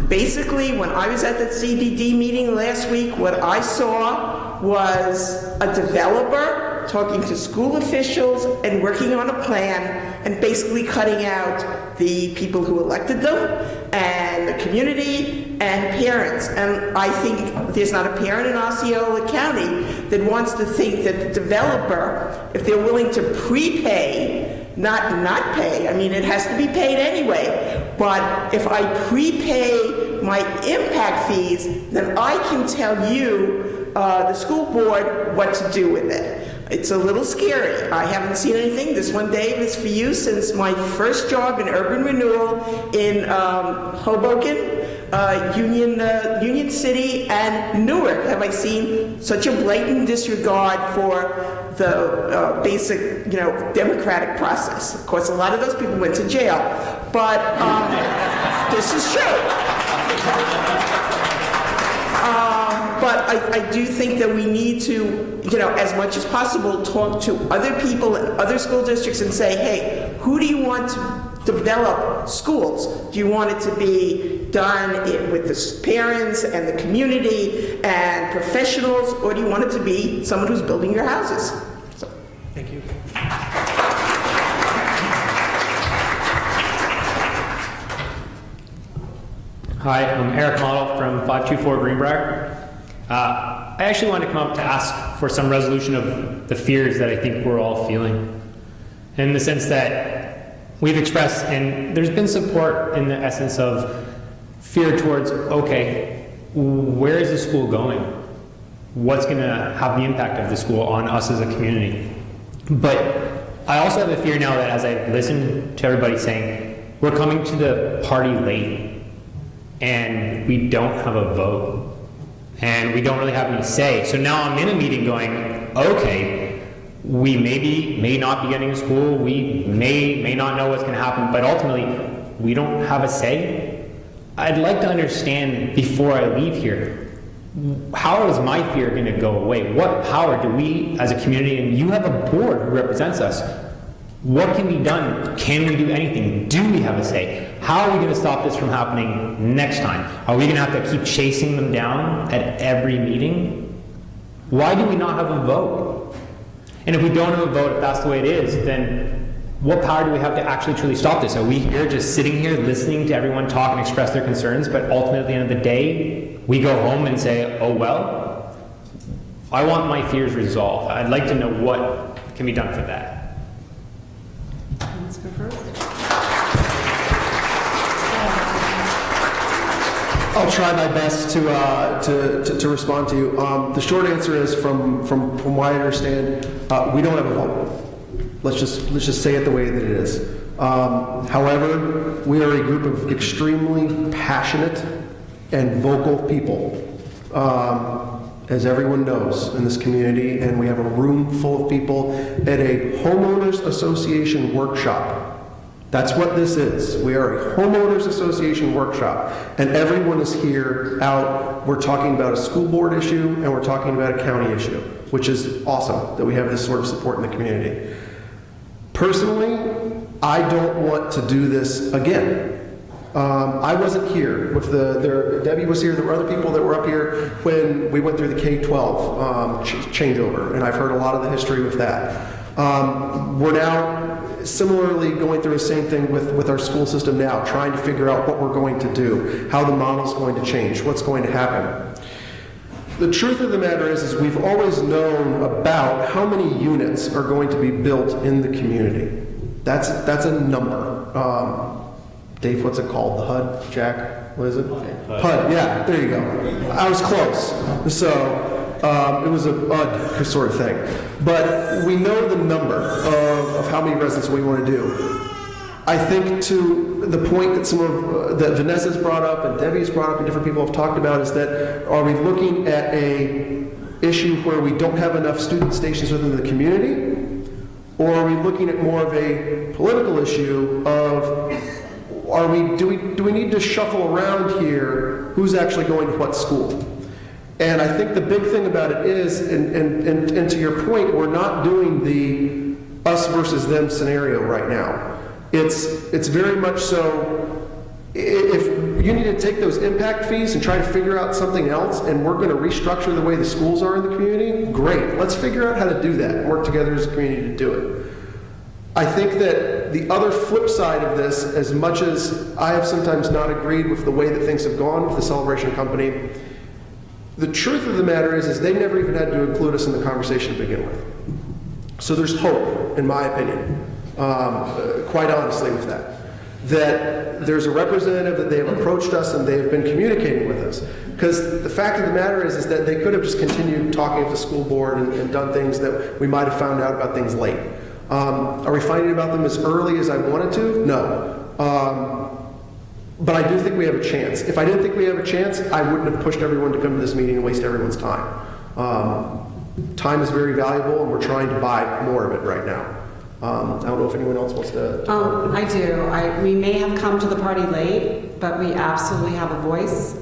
Speaker 19: basically, when I was at the CDD meeting last week, what I saw was a developer talking to school officials and working on a plan and basically cutting out the people who elected them and the community and parents. And I think there's not a parent in Osceola County that wants to think that the developer, if they're willing to prepay, not pay, I mean, it has to be paid anyway, but if I prepay my impact fees, then I can tell you, the school board, what to do with it. It's a little scary. I haven't seen anything. This one, Dave, is for you. Since my first job in urban renewal in Hoboken, Union City, and Newark, have I seen such a blatant disregard for the basic, democratic process. Of course, a lot of those people went to jail, but this is true. But I do think that we need to, as much as possible, talk to other people in other school districts and say, hey, who do you want to develop schools? Do you want it to be done with the parents and the community and professionals, or do you want it to be someone who's building your houses? So,
Speaker 3: thank you.
Speaker 20: Hi, I'm Eric Model from 524 Greenbrier. I actually wanted to come up to ask for some resolution of the fears that I think we're all feeling. In the sense that we've expressed, and there's been support in the essence of fear towards, okay, where is the school going? What's going to have the impact of the school on us as a community? But I also have a fear now that as I listen to everybody saying, we're coming to the party late, and we don't have a vote. And we don't really have any say. So now I'm in a meeting going, okay, we may not be getting a school, we may not know what's going to happen, but ultimately, we don't have a say. I'd like to understand before I leave here, how is my fear going to go away? What power do we as a community, and you have a board who represents us, what can be done? Can we do anything? Do we have a say? How are we going to stop this from happening next time? Are we going to have to keep chasing them down at every meeting? Why do we not have a vote? And if we don't have a vote, if that's the way it is, then what power do we have to actually truly stop this? Are we here just sitting here listening to everyone talk and express their concerns, but ultimately at the end of the day, we go home and say, oh well? I want my fears resolved. I'd like to know what can be done for that.
Speaker 4: Let's go first.
Speaker 3: I'll try my best to respond to you. The short answer is, from what I understand, we don't have a vote. Let's just say it the way that it is. However, we are a group of extremely passionate and vocal people, as everyone knows in this community, and we have a room full of people at a homeowners association workshop. That's what this is. We are a homeowners association workshop, and everyone is here out. We're talking about a school board issue, and we're talking about a county issue, which is awesome that we have this sort of support in the community. Personally, I don't want to do this again. I wasn't here with Debbie was here. There were other people that were up here when we went through the K-12 changeover, and I've heard a lot of the history with that. We're now similarly going through the same thing with our school system now, trying to figure out what we're going to do, how the model's going to change, what's going to happen. The truth of the matter is we've always known about how many units are going to be built in the community. That's a number. Dave, what's it called? The HUD? Jack? What is it? HUD, yeah, there you go. I was close. So it was a HUD sort of thing. But we know the number of how many residents we want to do. I think to the point that that Vanessa's brought up and Debbie's brought up and different people have talked about is that, are we looking at a issue where we don't have enough student stations within the community? Or are we looking at more of a political issue of, do we need to shuffle around here who's actually going to what school? And I think the big thing about it is, and to your point, we're not doing the us versus them scenario right now. It's very much so, if you need to take those impact fees and try to figure out something else, and we're going to restructure the way the schools are in the community, great. Let's figure out how to do that and work together as a community to do it. I think that the other flip side of this, as much as I have sometimes not agreed with the way that things have gone with the Celebration Company, the truth of the matter is they never even had to include us in the conversation to begin with. So there's hope, in my opinion, quite honestly with that there's a representative that they have approached us and they have been communicating with us. Because the fact of the matter is that they could have just continued talking with the school board and done things that we might have found out about things late. Are we finding about them as early as I wanted to? No. But I do think we have a chance. If I didn't think we have a chance, I wouldn't have pushed everyone to come to this meeting and waste everyone's time. Time is very valuable, and we're trying to buy more of it right now. I don't know if anyone else wants to
Speaker 4: I do. We may have come to the party late, but we absolutely have a voice.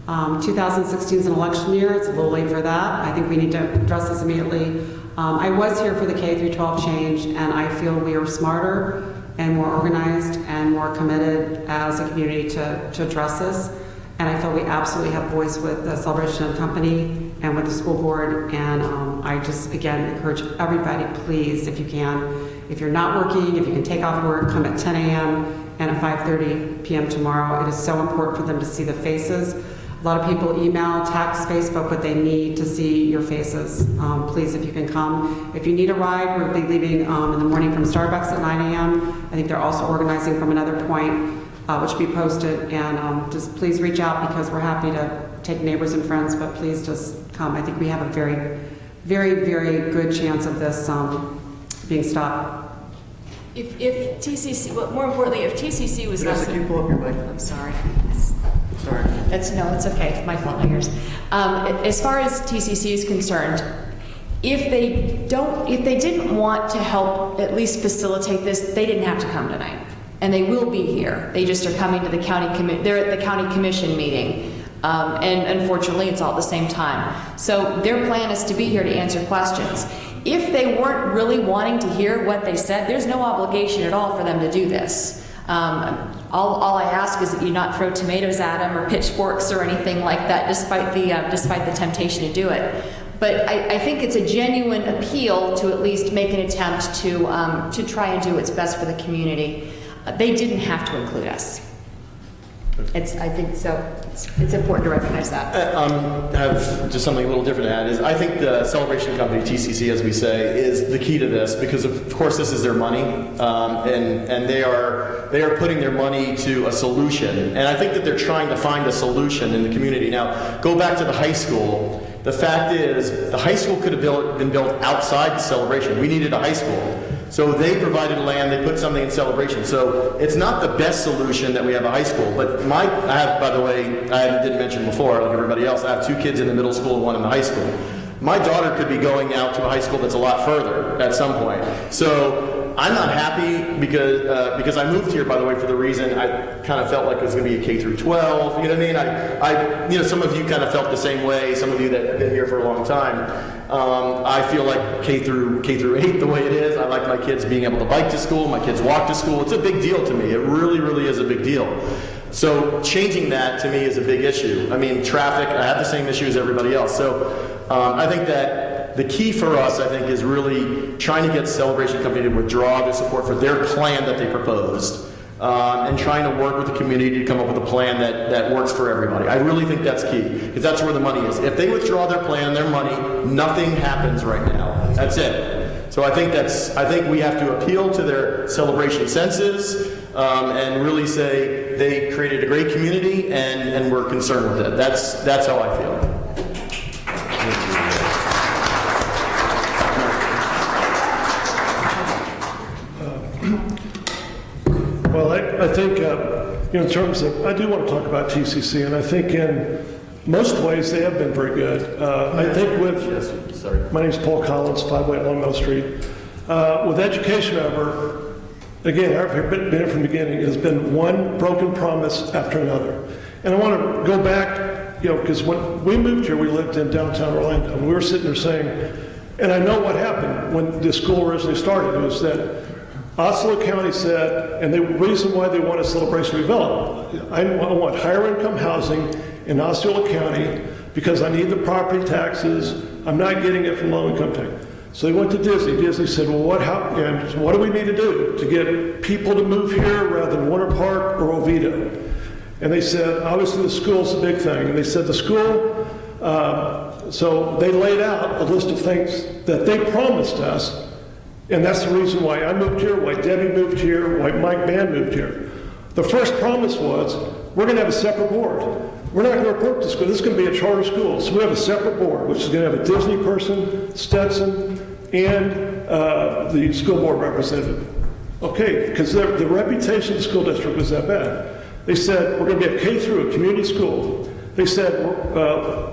Speaker 4: 2016 is an election year. It's a little late for that. I think we need to address this immediately. I was here for the K through 12 change, and I feel we are smarter and more organized and more committed as a community to address this. And I feel we absolutely have voice with the Celebration Company and with the school board. And I just, again, encourage everybody, please, if you can, if you're not working, if you can take off work, come at 10 a.m. and at 5:30 p.m. tomorrow. It is so important for them to see the faces. A lot of people email, text, Facebook, but they need to see your faces. Please, if you can come. If you need a ride, we'll be leaving in the morning from Starbucks at 9 a.m. I think they're also organizing from another point, which will be posted. And just please reach out, because we're happy to take neighbors and friends, but please just come. I think we have a very, very, very good chance of this being stopped.
Speaker 12: If TCC, but more importantly, if TCC was
Speaker 3: Vanessa, can you pull up your mic?
Speaker 12: I'm sorry.
Speaker 3: Sorry.
Speaker 12: It's okay. My fault, my ears. As far as TCC is concerned, if they didn't want to help at least facilitate this, they didn't have to come tonight, and they will be here. They just are coming to the county they're at the county commission meeting, and unfortunately, it's all at the same time. So their plan is to be here to answer questions. If they weren't really wanting to hear what they said, there's no obligation at all for them to do this. All I ask is that you not throw tomatoes at them or pitchforks or anything like that, despite the temptation to do it. But I think it's a genuine appeal to at least make an attempt to try and do what's best for the community. They didn't have to include us. I think so. It's important to recognize that.
Speaker 2: I have just something a little different to add. Is I think the celebration company, TCC, as we say, is the key to this because, of course, this is their money, and they are putting their money to a solution. And I think that they're trying to find a solution in the community. Now, go back to the high school. The fact is, the high school could have been built outside the celebration. We needed a high school. So they provided land, they put something in celebration. So it's not the best solution that we have a high school, but I have, by the way, I didn't mention before, like everybody else, I have 2 kids in the middle school and 1 in the high school. My daughter could be going out to a high school that's a lot further at some point. So I'm not happy because I moved here, by the way, for the reason I kind of felt like it was going to be a K through 12. You know what I mean? Some of you kind of felt the same way. Some of you that have been here for a long time. I feel like K through 8 the way it is. I like my kids being able to bike to school. My kids walk to school. It's a big deal to me. It really, really is a big deal. So changing that to me is a big issue. I mean, traffic. I have the same issue as everybody else. So I think that the key for us, I think, is really trying to get Celebration Company to withdraw their support for their plan that they proposed, and trying to work with the community to come up with a plan that works for everybody. I really think that's key, because that's where the money is. If they withdraw their plan and their money, nothing happens right now. That's it. So I think we have to appeal to their celebration senses, and really say they created a great community and we're concerned with it. That's how I feel.
Speaker 21: Well, I think, in terms of, I do want to talk about TCC, and I think in most ways they have been very good. I think with, my name is Paul Collins, 508 Long Mill Street. With Education, however, again, I've been here from the beginning, it has been one broken promise after another. And I want to go back, because when we moved here, we lived in downtown Orlando, and we were sitting there saying, and I know what happened when the school originally started, was that Osceola County said, and the reason why they wanted Celebration to develop, I want higher income housing in Osceola County because I need the property taxes. I'm not getting it from low income tax. So they went to Disney. Disney said, well, what do we need to do to get people to move here rather than Winter Park or Oviedo? And they said, obviously the school's a big thing. And they said the school, so they laid out a list of things that they promised us. And that's the reason why I moved here, why Debbie moved here, why Mike Mann moved here. The first promise was, we're going to have a separate board. We're not going to report to school. This is going to be a charter school. So we have a separate board, which is going to have a Disney person, Stetson, and the school board representative. Okay, because the reputation of the school district was that bad. They said, we're going to be a K through, a community school. They said,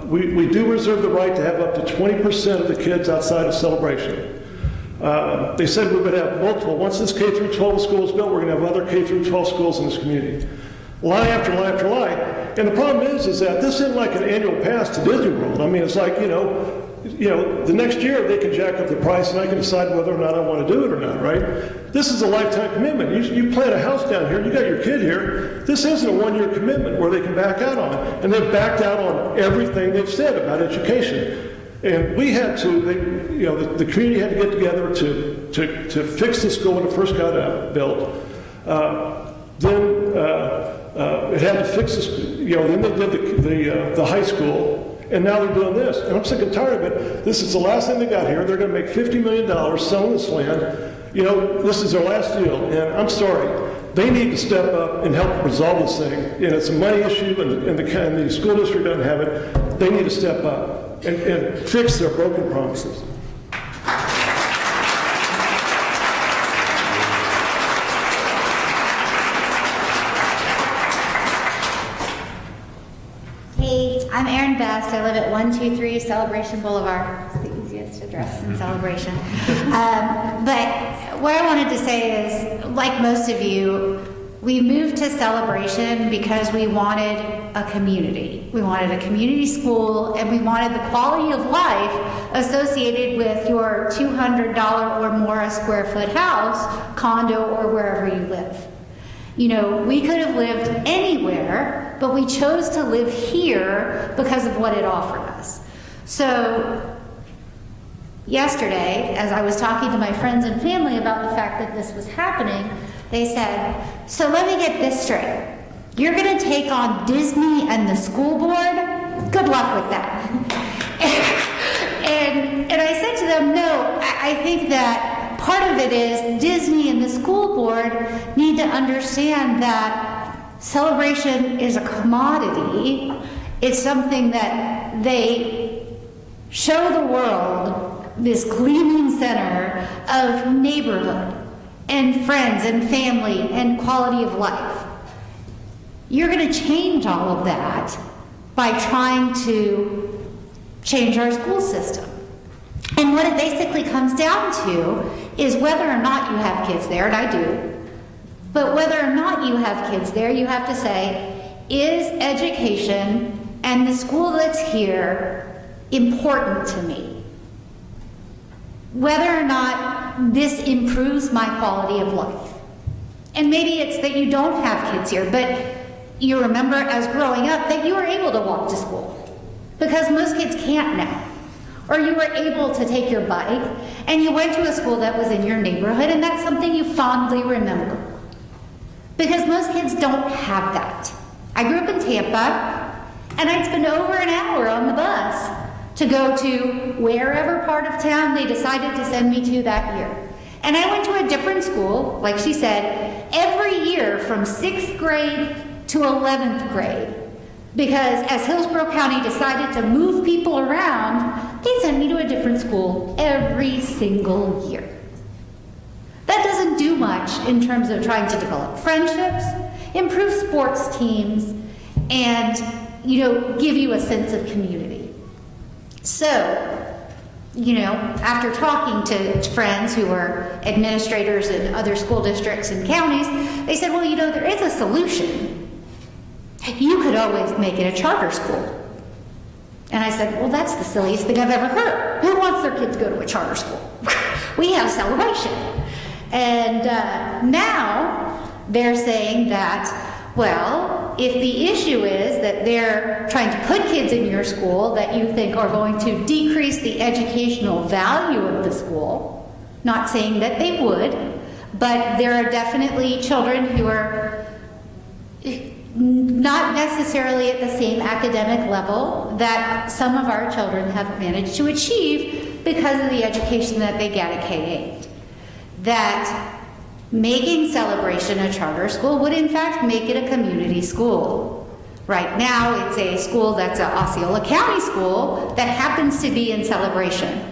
Speaker 21: we do reserve the right to have up to 20% of the kids outside of Celebration. They said we're going to have multiple. Once this K through 12 school is built, we're going to have other K through 12 schools in this community. Lie after lie after lie. And the problem is that this isn't like an annual pass to Disney World. I mean, it's like, the next year they can jack up the price and I can decide whether or not I want to do it or not, right? This is a lifetime commitment. You plant a house down here, you got your kid here. This isn't a one-year commitment where they can back out on. And they've backed out on everything they've said about education. And we had to, the community had to get together to fix the school when it first got built. Then it had to fix the school. Then they did the high school, and now they're doing this. And I'm sick and tired of it. This is the last thing they got here. They're going to make $50 million selling this land. This is their last deal. And I'm sorry. They need to step up and help resolve this thing. It's a money issue, and the school district doesn't have it. They need to step up and fix their broken promises.
Speaker 22: Hey, I'm Erin Best. I live at 123 Celebration Boulevard. It's the easiest address in Celebration. But what I wanted to say is, like most of you, we moved to Celebration because we wanted a community. We wanted a community school, and we wanted the quality of life associated with your $200 or more a square foot house, condo, or wherever you live. We could have lived anywhere, but we chose to live here because of what it offered us. So yesterday, as I was talking to my friends and family about the fact that this was happening, they said, so let me get this straight. You're going to take on Disney and the school board? Good luck with that. And I said to them, no, I think that part of it is Disney and the school board need to understand that celebration is a commodity. It's something that they show the world, this gleaming center of neighborhood and friends and family and quality of life. You're going to change all of that by trying to change our school system. And what it basically comes down to is whether or not you have kids there, and I do, but whether or not you have kids there, you have to say, is education and the school that's here important to me? Whether or not this improves my quality of life. And maybe it's that you don't have kids here, but you remember as growing up that you were able to walk to school because most kids can't now. Or you were able to take your bike and you went to a school that was in your neighborhood and that's something you fondly remember. Because most kids don't have that. I grew up in Tampa and I'd spend over an hour on the bus to go to wherever part of town they decided to send me to that year. And I went to a different school, like she said, every year from 6th grade to 11th grade. Because as Hillsborough County decided to move people around, they sent me to a different school every single year. That doesn't do much in terms of trying to develop friendships, improve sports teams, and give you a sense of community. So, after talking to friends who are administrators in other school districts and counties, they said, well, there is a solution. You could always make it a charter school. And I said, well, that's the silliest thing I've ever heard. Who wants their kid to go to a charter school? We have celebration. And now they're saying that, well, if the issue is that they're trying to put kids in your school that you think are going to decrease the educational value of the school, not saying that they would, but there are definitely children who are not necessarily at the same academic level that some of our children have managed to achieve because of the education that they get at K-8. That making Celebration a charter school would in fact make it a community school. Right now it's a school that's an Osceola County school that happens to be in Celebration.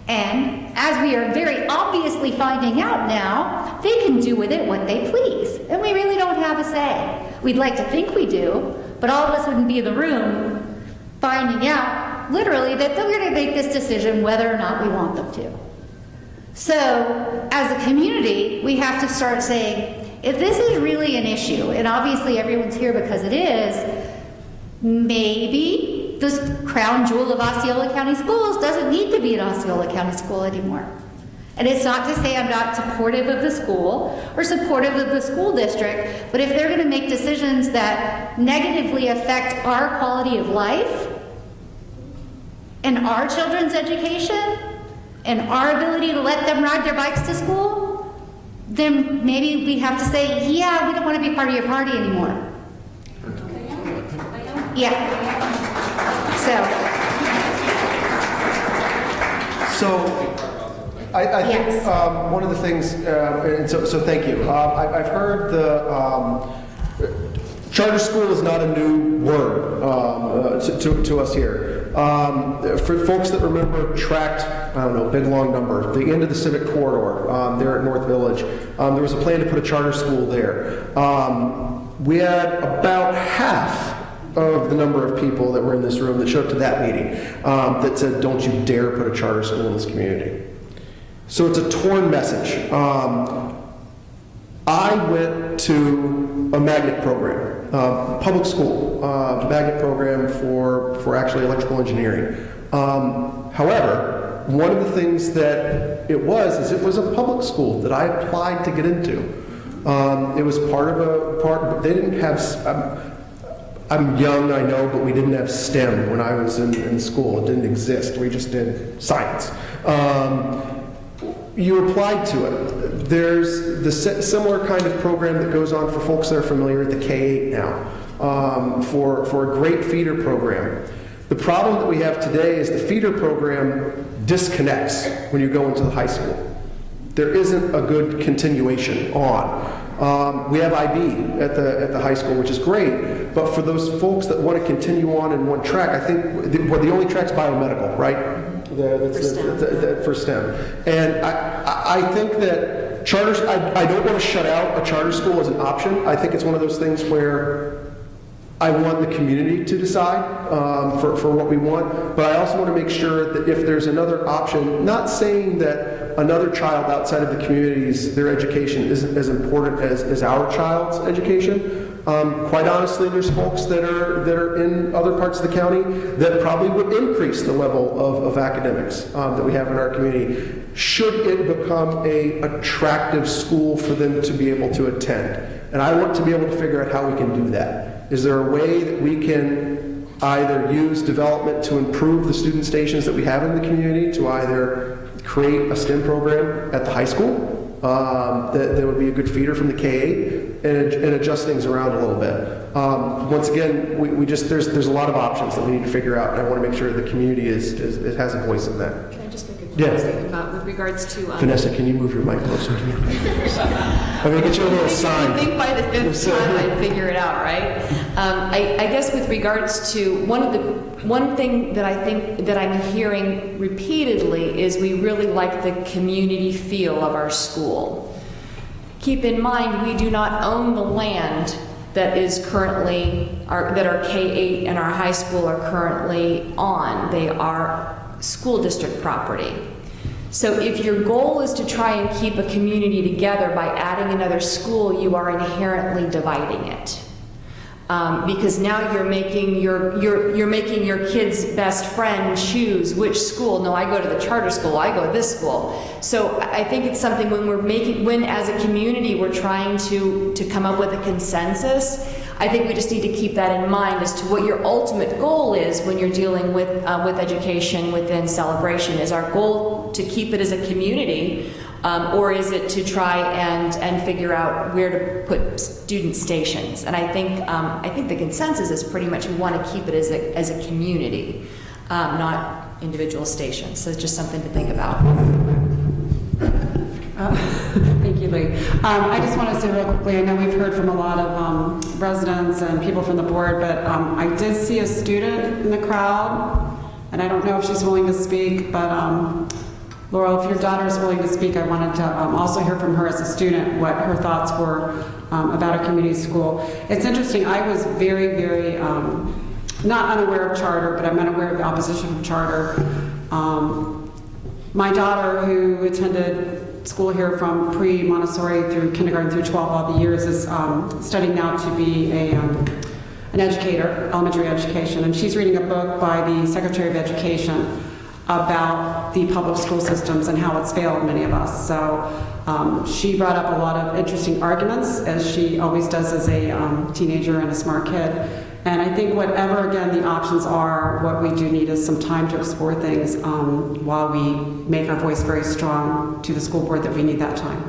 Speaker 22: And as we are very obviously finding out now, they can do with it what they please. And we really don't have a say. We'd like to think we do, but all of us wouldn't be in the room finding out, literally, that they're going to make this decision whether or not we want them to. So, as a community, we have to start saying, if this is really an issue, and obviously everyone's here because it is, maybe this crown jewel of Osceola County Schools doesn't need to be an Osceola County school anymore. And it's not to say I'm not supportive of the school or supportive of the school district, but if they're going to make decisions that negatively affect our quality of life and our children's education and our ability to let them ride their bikes to school, then maybe we have to say, yeah, we don't want to be part of your party anymore. Yeah.
Speaker 3: So I think
Speaker 22: Yes.
Speaker 3: one of the things, and so thank you. I've heard the charter school is not a new word to us here. For folks that remember tract, I don't know, big long number, the end of the Civic Corridor there at North Village, there was a plan to put a charter school there. We had about half of the number of people that were in this room that showed up to that meeting that said, don't you dare put a charter school in this community. So it's a torn message. I went to a magnet program, public school, magnet program for actually electrical engineering. However, one of the things that it was a public school that I applied to get into. It was they didn't have, I'm young, I know, but we didn't have STEM when I was in school. It didn't exist. We just did science. You applied to it. There's the similar kind of program that goes on for folks that are familiar at the K-8 now, for a great feeder program. The problem that we have today is the feeder program disconnects when you go into the high school. There isn't a good continuation on. We have IB at the high school, which is great, but for those folks that want to continue on in one track, I think the only track's biomedical, right? For STEM. And I think that charters, I don't want to shut out a charter school as an option. I think it's one of those things where I want the community to decide for what we want, but I also want to make sure that if there's another option, not saying that another child outside of the communities, their education isn't as important as our child's education. Quite honestly, there's folks that are in other parts of the county that probably would increase the level of academics that we have in our community, should it become an attractive school for them to be able to attend. And I want to be able to figure out how we can do that. Is there a way that we can either use development to improve the student stations that we have in the community, to either create a STEM program at the high school that would be a good feeder from the K-8 and adjust things around a little bit. Once again, we just there's a lot of options that we need to figure out, and I want to make sure the community has a voice in that.
Speaker 12: Can I just make a quick statement about with regards to
Speaker 3: Vanessa, can you move your mic closer to me? I'm gonna get you a little sign.
Speaker 12: I think by the fifth time I'd figure it out, right? I guess with regards to one thing that I think that I'm hearing repeatedly is we really like the community feel of our school. Keep in mind, we do not own the land that is currently that our K-8 and our high school are currently on. They are school district property. So if your goal is to try and keep a community together by adding another school, you are inherently dividing it. Because now you're making your kid's best friend choose which school. No, I go to the charter school, I go to this school. So I think it's something when as a community we're trying to come up with a consensus, I think we just need to keep that in mind as to what your ultimate goal is when you're dealing with education within Celebration. Is our goal to keep it as a community, or is it to try and figure out where to put student stations? And I think the consensus is pretty much we want to keep it as a community, not individual stations. So it's just something to think about.
Speaker 4: Thank you, Lee. I just want to say real quickly, I know we've heard from a lot of residents and people from the board, but I did see a student in the crowd, and I don't know if she's willing to speak, but Laurel, if your daughter is willing to speak, I wanted to also hear from her as a student what her thoughts were about a community school. It's interesting, I was very, very, not unaware of charter, but I'm unaware of the opposition from charter. My daughter, who attended school here from pre-Montessori through kindergarten through 12 all the years, is studying now to be an educator, elementary education, and she's reading a book by the Secretary of Education about the public school systems and how it's failed many of us. So she brought up a lot of interesting arguments, as she always does as a teenager and a smart kid. And I think whatever, again, the options are, what we do need is some time to explore things while we make our voice very strong to the school board that we need that time.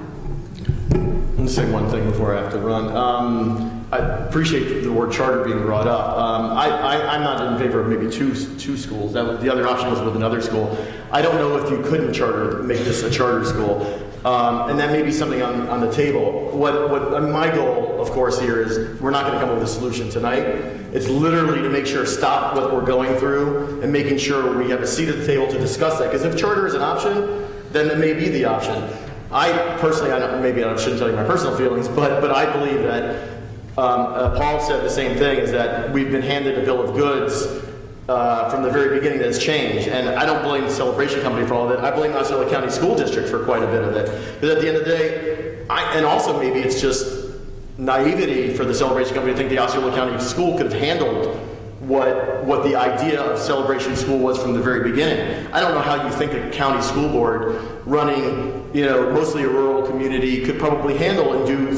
Speaker 2: I'm going to say one thing before I have to run. I appreciate the word charter being brought up. I'm not in favor of maybe two schools. The other option was with another school. I don't know if you couldn't make this a charter school. And that may be something on the table. My goal, of course, here is we're not going to come up with a solution tonight. It's literally to make sure stop what we're going through and making sure we have a seat at the table to discuss that. Because if charter is an option, then it may be the option. I personally, maybe I shouldn't tell you my personal feelings, but I believe that Paul said the same thing, is that we've been handed a bill of goods from the very beginning that's changed. And I don't blame the Celebration Company for all of it. I blame the Osceola County School District for quite a bit of it. Because at the end of the day, and also maybe it's just naivety for the Celebration Company to think the Osceola County School could have handled what the idea of Celebration School was from the very beginning. I don't know how you think a county school board running, mostly a rural community could probably handle and do,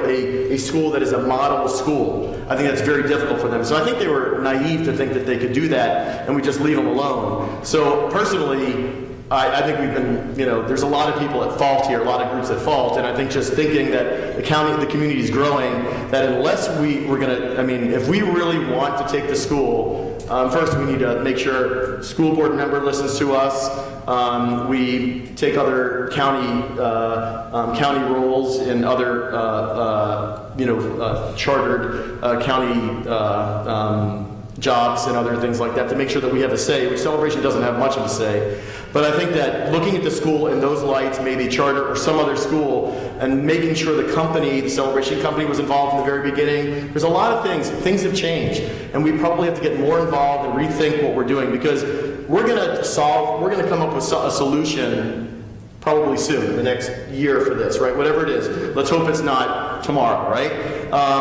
Speaker 2: a school that is a model school. I think that's very difficult for them. So I think they were naive to think that they could do that and we just leave them alone. So personally, I think we've been, there's a lot of people at fault here, a lot of groups at fault, and I think just thinking that the community is growing, that unless if we really want to take the school, first we need to make sure school board member listens to us, we take other county rules and other, chartered county jobs and other things like that to make sure that we have a say, which Celebration doesn't have much of a say. But I think that looking at the school in those lights, maybe charter or some other school, and making sure the Celebration company was involved in the very beginning, there's a lot of things have changed, and we probably have to get more involved and rethink what we're doing, because we're going to come up with a solution probably soon, in the next year for this, right? Whatever it is. Let's hope it's not tomorrow, right?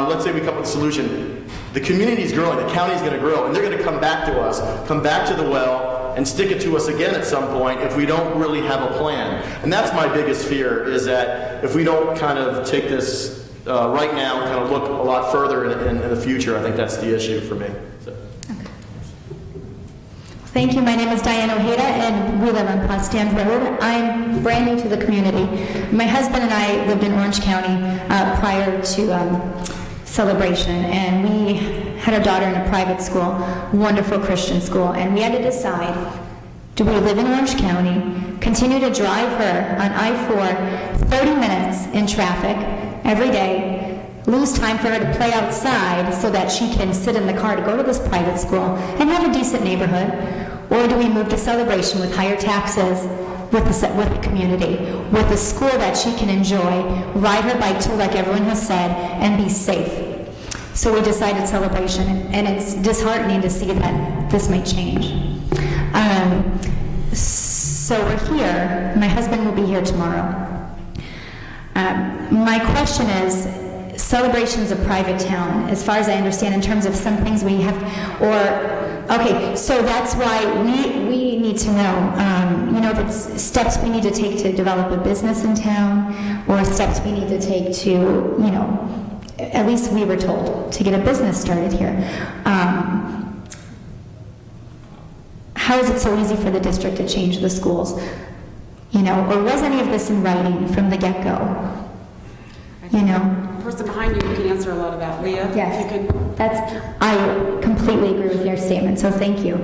Speaker 2: Let's say we come up with a solution. The community's growing, the county's going to grow, and they're going to come back to us, come back to the well, and stick it to us again at some point if we don't really have a plan. And that's my biggest fear, is that if we don't kind of take this right now and kind of look a lot further in the future, I think that's the issue for me. So.
Speaker 5: Thank you. My name is Diane Ojeda, and we live on Potsdam Road. I'm brand new to the community. My husband and I lived in Orange County prior to Celebration, and we had a daughter in a private school, wonderful Christian school, and we had to decide, do we live in Orange County, continue to drive her on I-4 30 minutes in traffic every day, lose time for her to play outside so that she can sit in the car to go to this private school and have a decent neighborhood, or do we move to Celebration with higher taxes, with the community, with a school that she can enjoy, ride her bike to, like everyone has said, and be safe. So we decided Celebration, and it's disheartening to see that this may change. So we're here. My husband will be here tomorrow. My question is, Celebration is a private town, as far as I understand, in terms of some things we have, okay, so that's why we need to know, if it's steps we need to take to develop a business in town, or steps we need to take to, at least we were told, to get a business started here. How is it so easy for the district to change the schools? Or was any of this in writing from the get-go?
Speaker 4: The person behind you can answer a lot of that. Leah?
Speaker 5: Yes.
Speaker 4: You could...
Speaker 5: I completely agree with your statement, so thank you.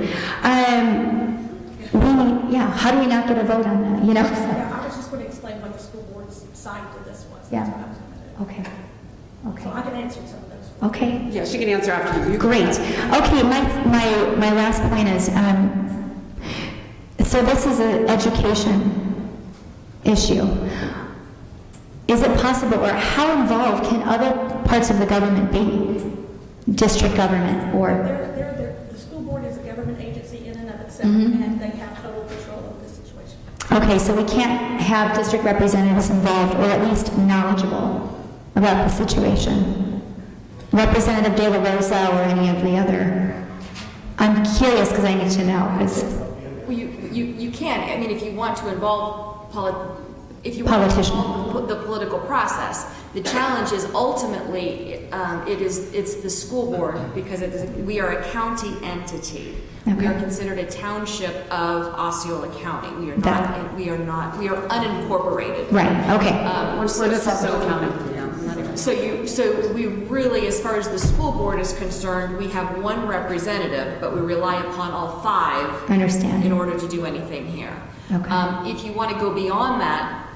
Speaker 5: How do we not get a vote on that,
Speaker 6: Yeah, I was just going to explain what the school board's side to this was.
Speaker 5: Yeah.
Speaker 6: That's what I was going to do.
Speaker 5: Okay.
Speaker 6: So I can answer some of those.
Speaker 5: Okay.
Speaker 4: Yeah, she can answer after you.
Speaker 5: Great. Okay, my last point is, so this is an education issue. Is it possible, or how involved can other parts of the government be? District government, or?
Speaker 6: The school board is a government agency in and of itself,
Speaker 5: Mm-hmm.
Speaker 6: and they have total control of the situation.
Speaker 5: Okay, so we can't have district representatives involved, or at least knowledgeable about the situation. Representative De La Rosa or any of the other. I'm curious because I need to know.
Speaker 12: Well, you can. I mean, if you want to involve the political process, the challenge is ultimately it's the school board, because we are a county entity.
Speaker 5: Okay.
Speaker 12: We are considered a township of Osceola County. We are unincorporated.
Speaker 5: Right. Okay.
Speaker 4: We're Osceola County.
Speaker 12: So we really, as far as the school board is concerned, we have one representative, but we rely upon all five.
Speaker 5: Understand.
Speaker 12: In order to do anything here.
Speaker 5: Okay.
Speaker 12: If you want to go beyond that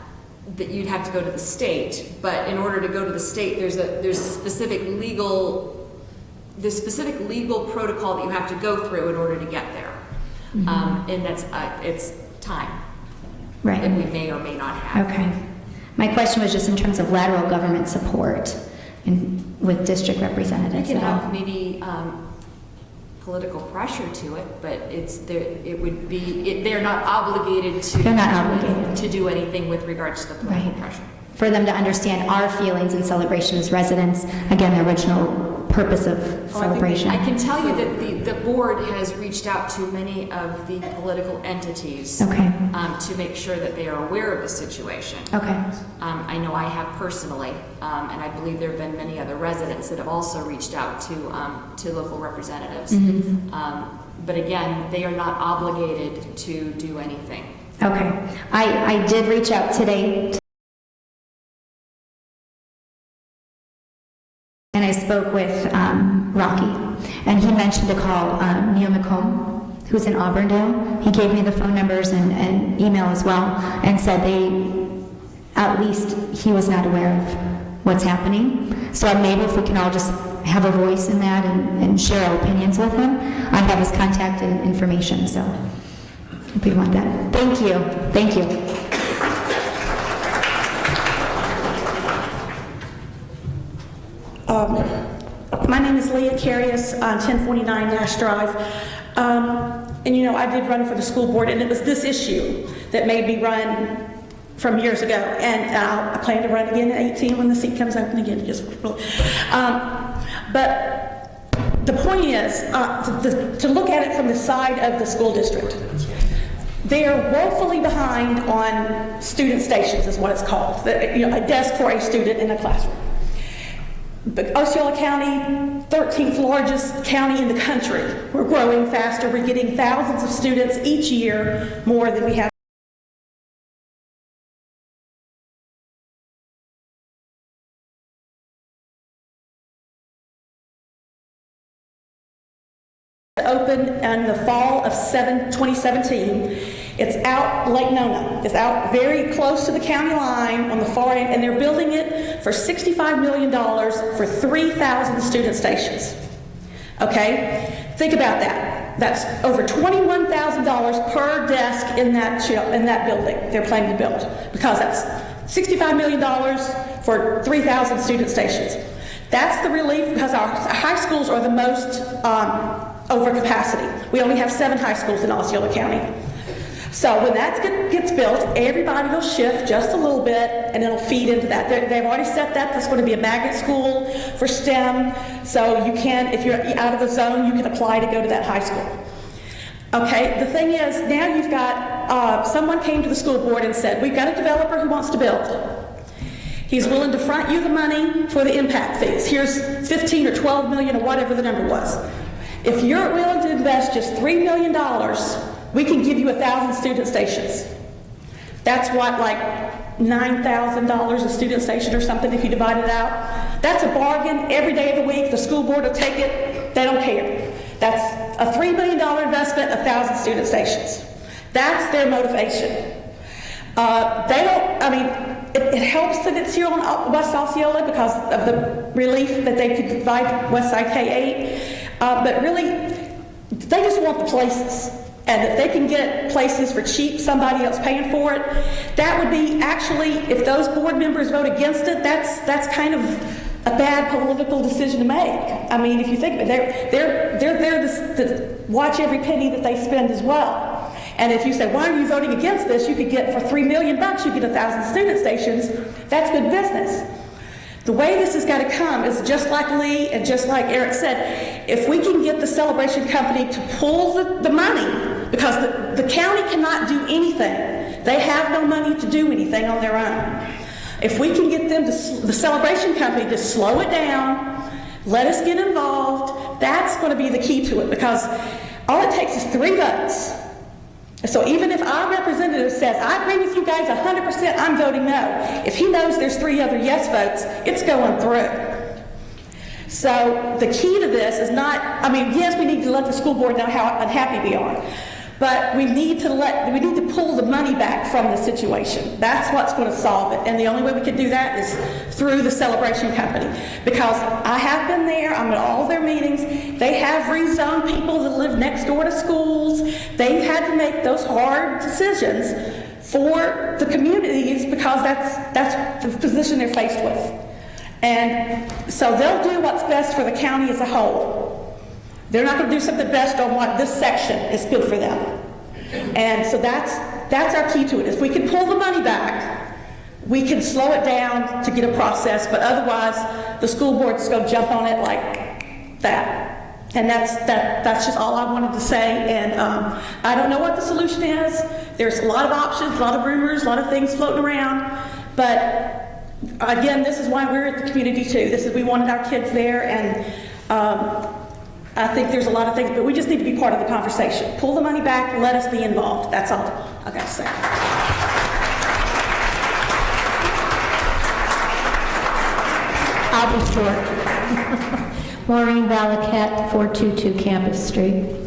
Speaker 12: you'd have to go to the state. But in order to go to the state, there's specific legal protocol that you have to go through in order to get there.
Speaker 5: Mm-hmm.
Speaker 12: And that's it's time.
Speaker 5: Right.
Speaker 12: That we may or may not have.
Speaker 5: Okay. My question was just in terms of lateral government support with district representatives.
Speaker 12: You can have maybe political pressure to it, but they're not obligated to do anything with regards to the political pressure.
Speaker 5: For them to understand our feelings and Celebration as residents, again, the original purpose of Celebration.
Speaker 12: I can tell you that the board has reached out to many of the political entities to make sure that they are aware of the situation.
Speaker 5: Okay.
Speaker 12: I know I have personally, and I believe there have been many other residents that have also reached out to local representatives.
Speaker 5: Mm-hmm.
Speaker 12: But again, they are not obligated to do anything.
Speaker 5: Okay. I did reach out today, and I spoke with Rocky, and he mentioned to call Neil McComb, who's in Auburndale. He gave me the phone numbers and email as well, and said at least he was not aware of what's happening. So maybe if we can all just have a voice in that and share our opinions with him. I have his contact and information, so if you want that. Thank you. Thank you.
Speaker 6: My name is Leah Carius on 1049 Nash Drive. And you know, I did run for the school board, and it was this issue that made me run from years ago. And I plan to run again in 18 when the seat comes open again. But the point is to look at it from the side of the school district. They are woefully behind on student stations, is what it's called. You know, a desk for a student in a classroom. But Osceola County, 13th largest county in the country. We're growing faster. We're getting thousands of students each year more than we have. Opened in the fall of 2017. It's out Lake Nona. It's out very close to the county line on the far end, and they're building it for $65 million for 3,000 student stations. Okay? Think about that. That's over $21,000 per desk in that building they're planning to build, because that's $65 million for 3,000 student stations. That's the relief, because our high schools are the most over capacity. We only have 7 high schools in Osceola County. So when that gets built, everybody will shift just a little bit, and it'll feed into that. They've already set that. That's going to be a magnet school for STEM. So you can, if you're out of the zone, you can apply to go to that high school. Okay, the thing is, now you've got, someone came to the school board and said, we've got a developer who wants to build. He's willing to front you the money for the impact fees. Here's 15 or 12 million or whatever the number was. If you're willing to invest just $3 million, we can give you 1,000 student stations. That's what, like $9,000 a student station or something if you divide it out. That's a bargain every day of the week. The school board will take it. They don't care. That's a $3 million investment, 1,000 student stations. That's their motivation. They don't, I mean, it helps that it's here on West Osceola because of the relief that they could provide Westside K-8. But really, they just want the places. And if they can get places for cheap, somebody else paying for it, that would be actually, if those board members vote against it, that's kind of a bad political decision to make. I mean, if you think of it, they're there to watch every penny that they spend as well. And if you say, why are you voting against this? You could get, for $3 million, you get 1,000 student stations. That's good business. The way this has got to come is just like Lee and just like Eric said, if we can get the celebration company to pull the money, because the county cannot do anything. They have no money to do anything on their own. If we can get them, the celebration company, to slow it down, let us get involved, that's going to be the key to it, because all it takes is 3 votes. So even if our representative says, I agree with you guys 100%, I'm voting no. If he knows there's 3 other yes votes, it's going through. So the key to this is not, I mean, yes, we need to let the school board know how unhappy we are, but we need to pull the money back from the situation. That's what's going to solve it. And the only way we can do that is through the celebration company. Because I have been there, I'm at all their meetings. They have rezoned people that live next door to schools. They've had to make those hard decisions for the communities because that's the position they're faced with. And so they'll do what's best for the county as a whole. They're not going to do something best on what this section is good for them. And so that's our key to it. If we can pull the money back, we can slow it down to get a process, but otherwise the school board's going to jump on it like that. And that's just all I wanted to say. And I don't know what the solution is. There's a lot of options, a lot of rumors, a lot of things floating around. But again, this is why we're at the community too. We wanted our kids there, and I think there's a lot of things, but we just need to be part of the conversation. Pull the money back, let us be involved. That's all. I got to say.
Speaker 7: I'll be short. Maureen Valaket, 422 Campus Street.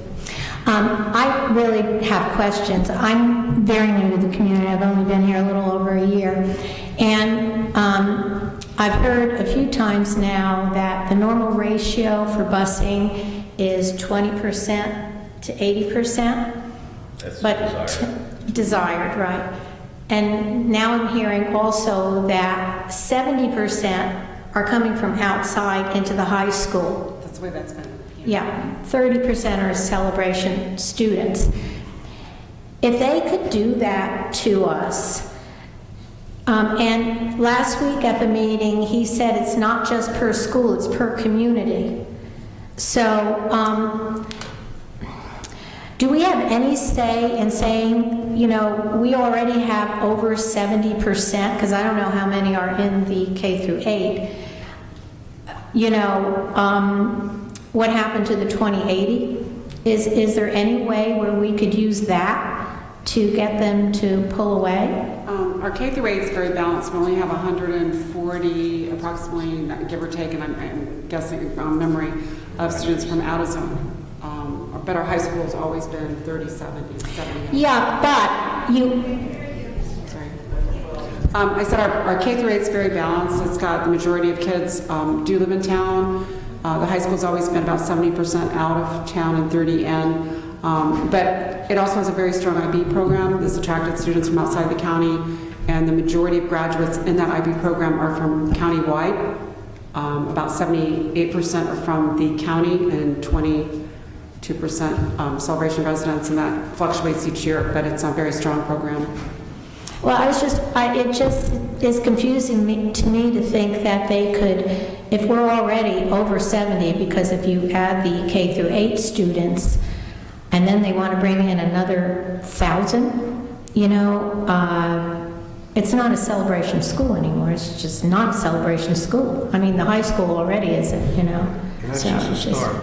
Speaker 7: I really have questions. I'm very new to the community. I've only been here a little over a year. And I've heard a few times now that the normal ratio for busing is 20% to 80%.
Speaker 16: That's
Speaker 7: But desired, right. And now I'm hearing also that 70% are coming from outside into the high school.
Speaker 4: That's the way that's been.
Speaker 7: Yeah, 30% are celebration students. If they could do that to us, and last week at the meeting, he said it's not just per school, it's per community. So, do we have any say in saying, you know, we already have over 70%, because I don't know how many are in the K through 8, you know, what happened to the 2080? Is there any way where we could use that to get them to pull away?
Speaker 4: Our K through 8 is very balanced. We only have 140, approximately, give or take, and I'm guessing from memory, of students from out of zone. But our high school has always been 30, 70, 70.
Speaker 7: Yeah, but you...
Speaker 4: Sorry. I said our K through 8 is very balanced. It's got the majority of kids do live in town. The high school's always been about 70% out of town and 30 in. But it also has a very strong IB program that's attracted students from outside the county, and the majority of graduates in that IB program are from county-wide. About 78% are from the county and 22% celebration residents, and that fluctuates each year, but it's a very strong program.
Speaker 7: Well, it just is confusing to me to think that they could, if we're already over 70, because if you add the K through 8 students, and then they want to bring in another 1,000, you know, it's not a celebration school anymore. It's just not a celebration school. I mean, the high school already isn't, you know.
Speaker 21: And that's just a start.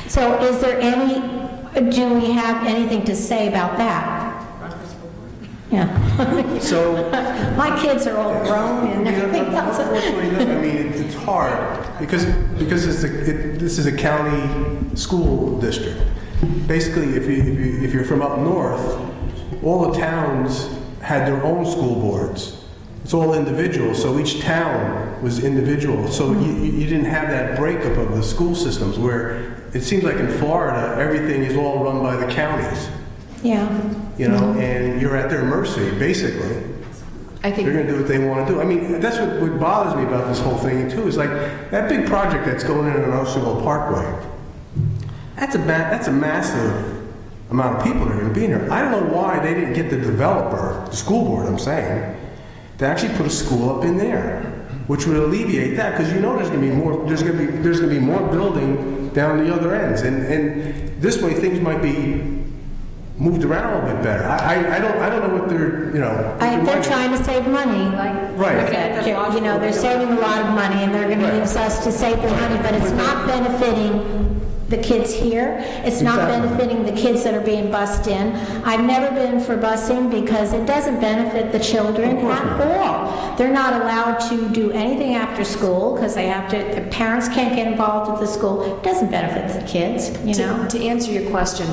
Speaker 7: So is there do we have anything to say about that? Yeah.
Speaker 3: So
Speaker 7: my kids are all grown and everything else.
Speaker 3: Unfortunately, I mean, it's hard because this is a county school district. Basically, if you're from up north, all the towns had their own school boards. It's all individual, so each town was individual. So you didn't have that breakup of the school systems where it seems like in Florida, everything is all run by the counties.
Speaker 7: Yeah.
Speaker 3: You know, and you're at their mercy, basically.
Speaker 12: I think
Speaker 3: they're going to do what they want to do. I mean, that's what bothers me about this whole thing, too, is like that big project that's going in on Oceanville Parkway. That's a massive amount of people that are going to be in here. I don't know why they didn't get the developer, the school board, I'm saying, to actually put a school up in there, which would alleviate that, because you know there's going to be more. There's going to be more building down the other ends, and this way things might be moved around a little bit better. I don't know what they're, you know.
Speaker 7: They're trying to save money, like
Speaker 3: right.
Speaker 7: You know, they're saving a lot of money, and they're going to use us to save the money, but it's not benefiting the kids here. It's not benefiting the kids that are being bused in. I've never been for busing because it doesn't benefit the children at all. They're not allowed to do anything after school because the parents can't get involved with the school. It doesn't benefit the kids, you know.
Speaker 12: To answer your question,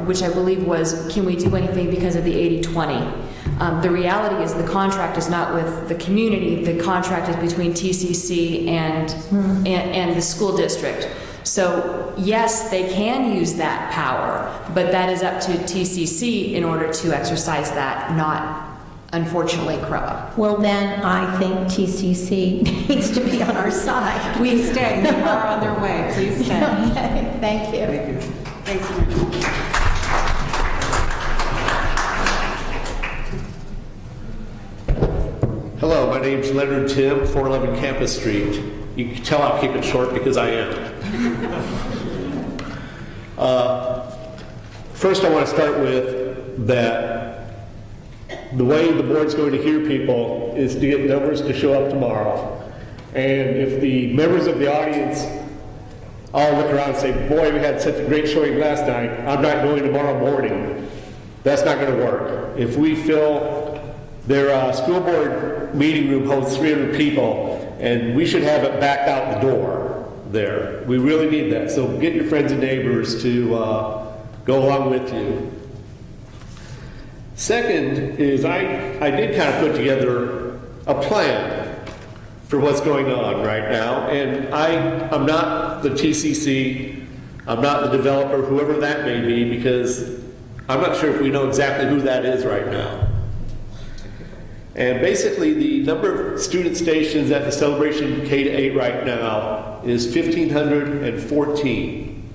Speaker 12: which I believe was, can we do anything because of the 80-20? The reality is the contract is not with the community. The contract is between TCC and the school district. So yes, they can use that power, but that is up to TCC in order to exercise that, not, unfortunately, CROA.
Speaker 7: Well, then I think TCC needs to be on our side.
Speaker 4: Please stay. They are on their way. Please stay.
Speaker 7: Okay, thank you.
Speaker 3: Thank you.
Speaker 4: Thanks so much.
Speaker 16: Hello, my name's Leonard Tim, 411 Campus Street. You can tell I'll keep it short because I am. First, I want to start with that the way the board's going to hear people is to get numbers to show up tomorrow. And if the members of the audience all look around and say, boy, we had such a great showing last night, I'm not going tomorrow morning, That's not going to work. If we fill their school board meeting room holds 300 people, and we should have it backed out the door there. We really need that. So get your friends and neighbors to go along with you. Second is I did kind of put together a plan for what's going on right now, and I'm not the TCC, I'm not the developer, whoever that may be, because I'm not sure if we know exactly who that is right now. And basically the number of student stations at the Celebration K-8 right now is 1,514.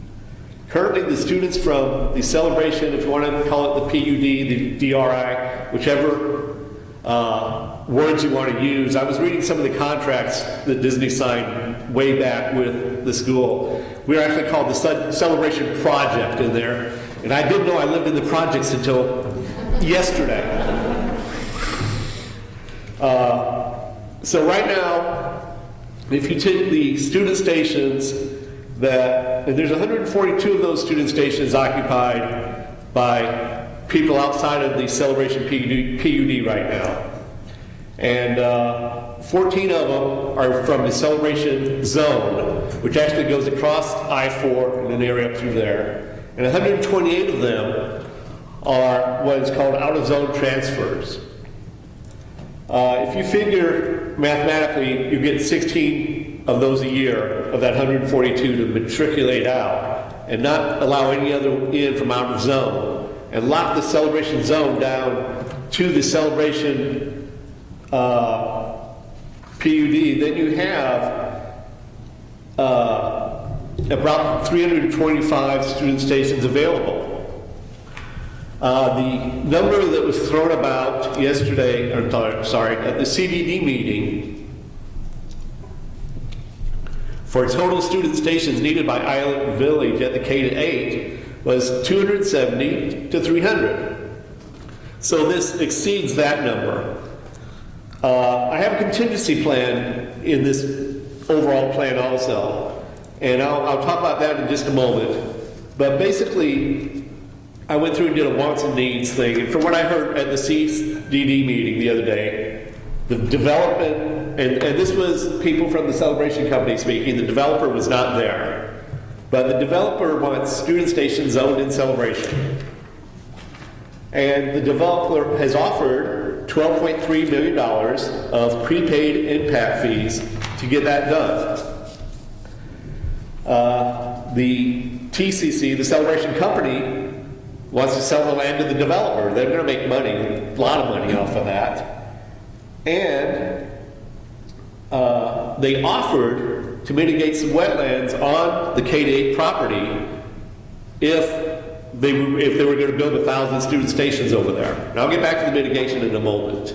Speaker 16: Currently, the students from the Celebration, if you want to call it the PUD, the DRI, whichever words you want to use. I was reading some of the contracts that Disney signed way back with the school. We were actually called the Celebration Project in there. And I didn't know I lived in the projects until yesterday. So right now, if you take the student stations and there's 142 of those student stations occupied by people outside of the Celebration PUD right now. And 14 of them are from the Celebration Zone, which actually goes across I-4 in an area up through there. And 128 of them are what is called out-of-zone transfers. If you figure mathematically, you get 16 of those a year of that 142 to matriculate out and not allow any other in from out of zone and lock the Celebration Zone down to the Celebration PUD, then you have about 325 student stations available. The number that was thrown about yesterday, at the CDD meeting for total student stations needed by Island Village at the K-8 was 270 to 300. So this exceeds that number. I have a contingency plan in this overall plan also, and I'll talk about that in just a moment. But basically, I went through and did a wants and needs thing, and from what I heard at the CDD meeting the other day, the development, and this was people from the Celebration Company speaking, the developer was not there. But the developer wants student stations zoned in Celebration. And the developer has offered $12.3 million of prepaid impact fees to get that done. The TCC, the Celebration Company, wants to sell the land to the developer. They're going to make money, a lot of money off of that. And they offered to mitigate some wetlands on the K-8 property if they were going to build 1,000 student stations over there. And I'll get back to the mitigation in a moment.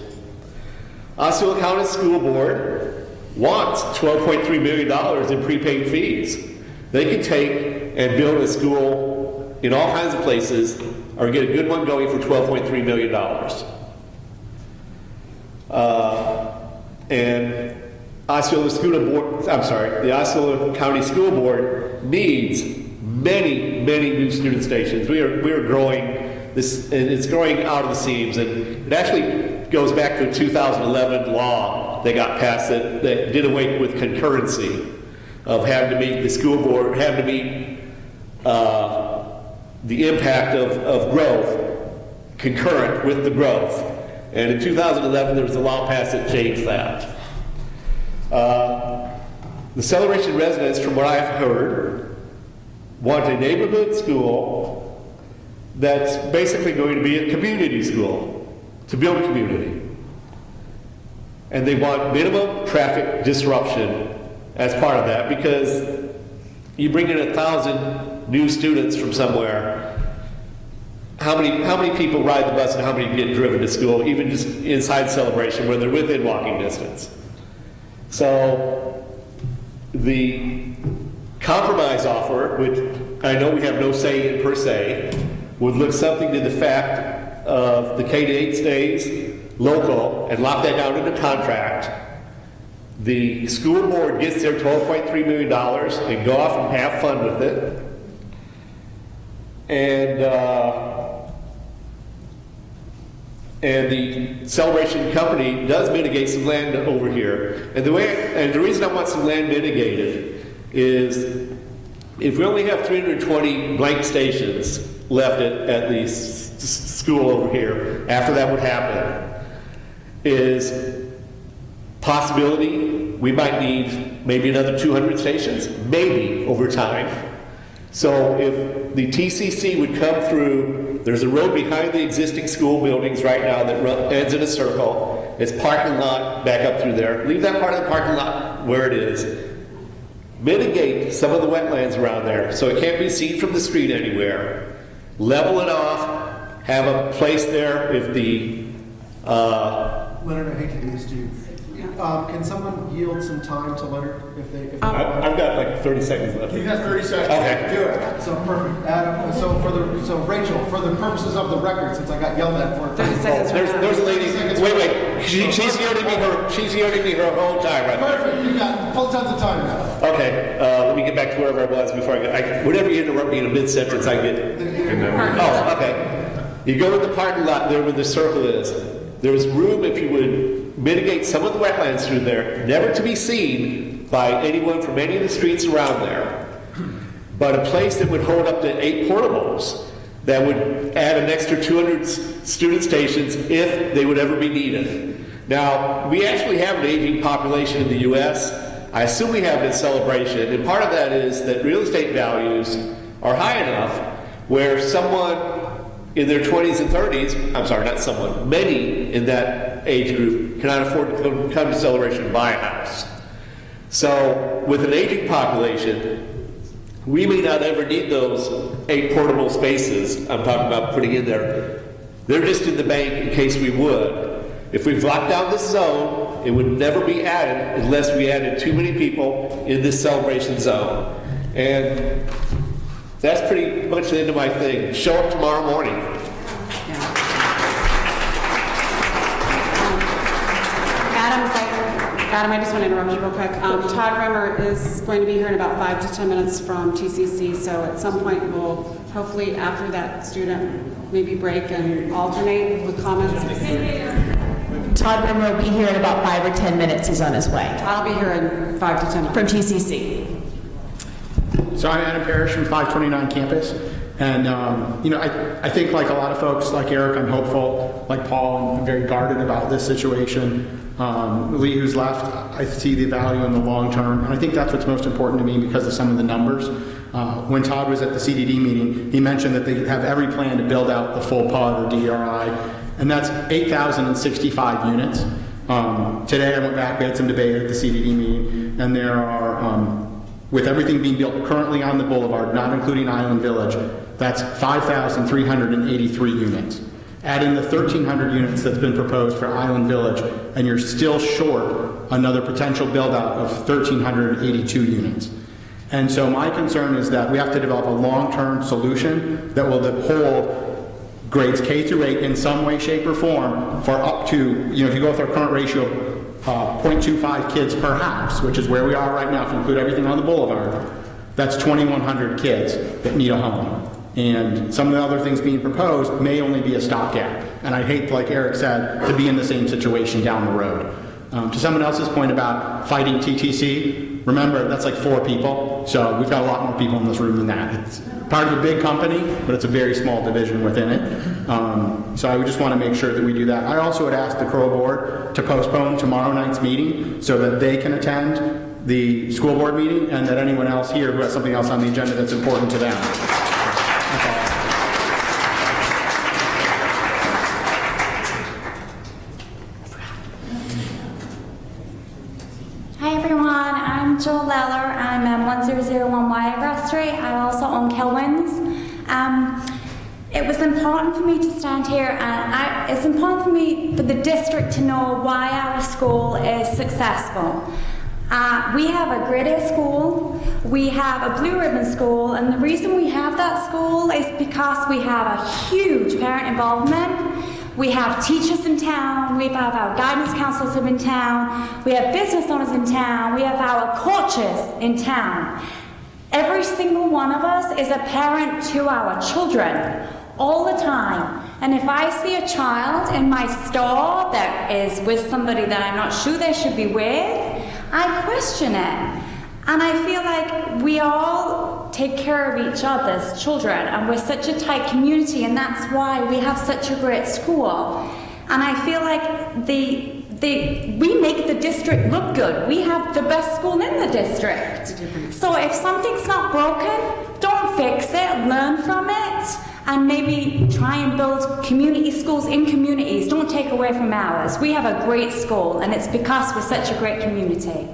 Speaker 16: Osceola County School Board wants $12.3 million in prepaid fees. They can take and build a school in all kinds of places or get a good one going for $12.3 million. And the Osceola County School Board needs many new student stations. We are growing this, and it's growing out of the seams. And it actually goes back to a 2011 law that got passed that did away with concurrency of having to meet the school board, having to meet the impact of growth concurrent with the growth. And in 2011, there was a law passed that changed that. The Celebration residents, from what I've heard, want a neighborhood school that's basically going to be a community school, to build community. And they want minimum traffic disruption as part of that, because you bring in 1,000 new students from somewhere, how many people ride the bus and how many get driven to school, even just inside Celebration where they're within walking distance? So the compromise offer, which I know we have no say in per se, would look something to the fact of the K-8 stays local and lock that down in a contract. The school board gets their $12.3 million and go off and have fun with it. And And the Celebration Company does mitigate some land over here. And the reason I want some land mitigated is if we only have 320 blank stations left at the school over here, after that would happen, is possibility we might need maybe another 200 stations, maybe over time. So if the TCC would come through, there's a road behind the existing school buildings right now that ends in a circle. It's parking lot back up through there. Leave that part of the parking lot where it is. Mitigate some of the wetlands around there so it can't be seen from the street anywhere. Level it off. Have a place there if the...
Speaker 3: Leonard, I hate to do this to you. Can someone yield some time to Leonard if they?
Speaker 16: I've got like 30 seconds left.
Speaker 3: You have 30 seconds.
Speaker 16: Okay.
Speaker 3: Do it. So perfect. Adam, so Rachel, for the purposes of the record, since I got yelled at for 30 seconds.
Speaker 16: There's a lady. Wait. She's yielding me her whole time right now.
Speaker 3: Perfect. You got full tons of time now.
Speaker 16: Okay. Let me get back to wherever I was before I get. Whenever you interrupt me in a mid-sentence, I get. Oh, okay. You go to the parking lot there where the circle is. There's room if you would mitigate some of the wetlands through there, never to be seen by anyone from any of the streets around there, but a place that would hold up to 8 portables that would add an extra 200 student stations if they would ever be needed. Now, we actually have an aging population in the U.S. I assume we have it in Celebration, and part of that is that real estate values are high enough where someone in their 20s and 30s, I'm sorry, not someone, many in that age group cannot afford to come to Celebration and buy a house. So with an aging population, we may not ever need those 8 portable spaces I'm talking about putting in there. They're just in the bank in case we would. If we've locked down this zone, it would never be added unless we added too many people in this Celebration zone. And that's pretty much the end of my thing. Show up tomorrow morning.
Speaker 4: Adam, I just want to interrupt you real quick. Todd Rimmer is going to be here in about 5 to 10 minutes from TCC, so at some point we'll, hopefully after that student, maybe break and alternate with comments.
Speaker 12: Todd Rimmer will be here in about 5 or 10 minutes. He's on his way.
Speaker 4: I'll be here in 5 to 10 minutes.
Speaker 12: From TCC.
Speaker 8: So I'm Adam Parrish from 529 campus, and I think like a lot of folks, like Eric, I'm hopeful, like Paul, I'm very guarded about this situation. Lee, who's left, I see the value in the long term, and I think that's what's most important to me because of some of the numbers. When Todd was at the CDD meeting, he mentioned that they have every plan to build out the full PUD or DRI, and that's 8,065 units. Today I went back, we had some debate at the CDD meeting, and there are, with everything being built currently on the boulevard, not including Island Village, that's 5,383 units. Add in the 1,300 units that's been proposed for Island Village, and you're still short another potential build-out of 1,382 units. And so my concern is that we have to develop a long-term solution that will hold grades K through 8 in some way, shape, or form for up to, if you go with our current ratio of 0.25 kids per house, which is where we are right now, if you include everything on the boulevard, that's 2,100 kids that need a home. And some of the other things being proposed may only be a stopgap. And I hate, like Eric said, to be in the same situation down the road. To someone else's point about fighting TTC, remember, that's like 4 people. So we've got a lot more people in this room than that. It's part of a big company, but it's a very small division within it. So I would just want to make sure that we do that. I also would ask the CROA board to postpone tomorrow night's meeting so that they can attend the school board meeting and that anyone else here who has something else on the agenda that's important to them.
Speaker 9: Hi everyone, I'm Jill Leller. I'm at 1001 Wiregrass Street. I also own Kilwins. It was important for me to stand here, and it's important for me, for the district to know why our school is successful. We have a grade A school, we have a blue ribbon school, and the reason we have that school is because we have a huge parent involvement. We have teachers in town, we have our guidance counselors in town, we have business owners in town, we have our coaches in town. Every single one of us is a parent to our children all the time. And if I see a child in my store that is with somebody that I'm not sure they should be with, I question it. And I feel like we all take care of each other's children, and we're such a tight community, and that's why we have such a great school. And I feel like we make the district look good. We have the best school in the district. So if something's not broken, don't fix it, learn from it, and maybe try and build community schools in communities. Don't take away from ours. We have a great school, and it's because we're such a great community.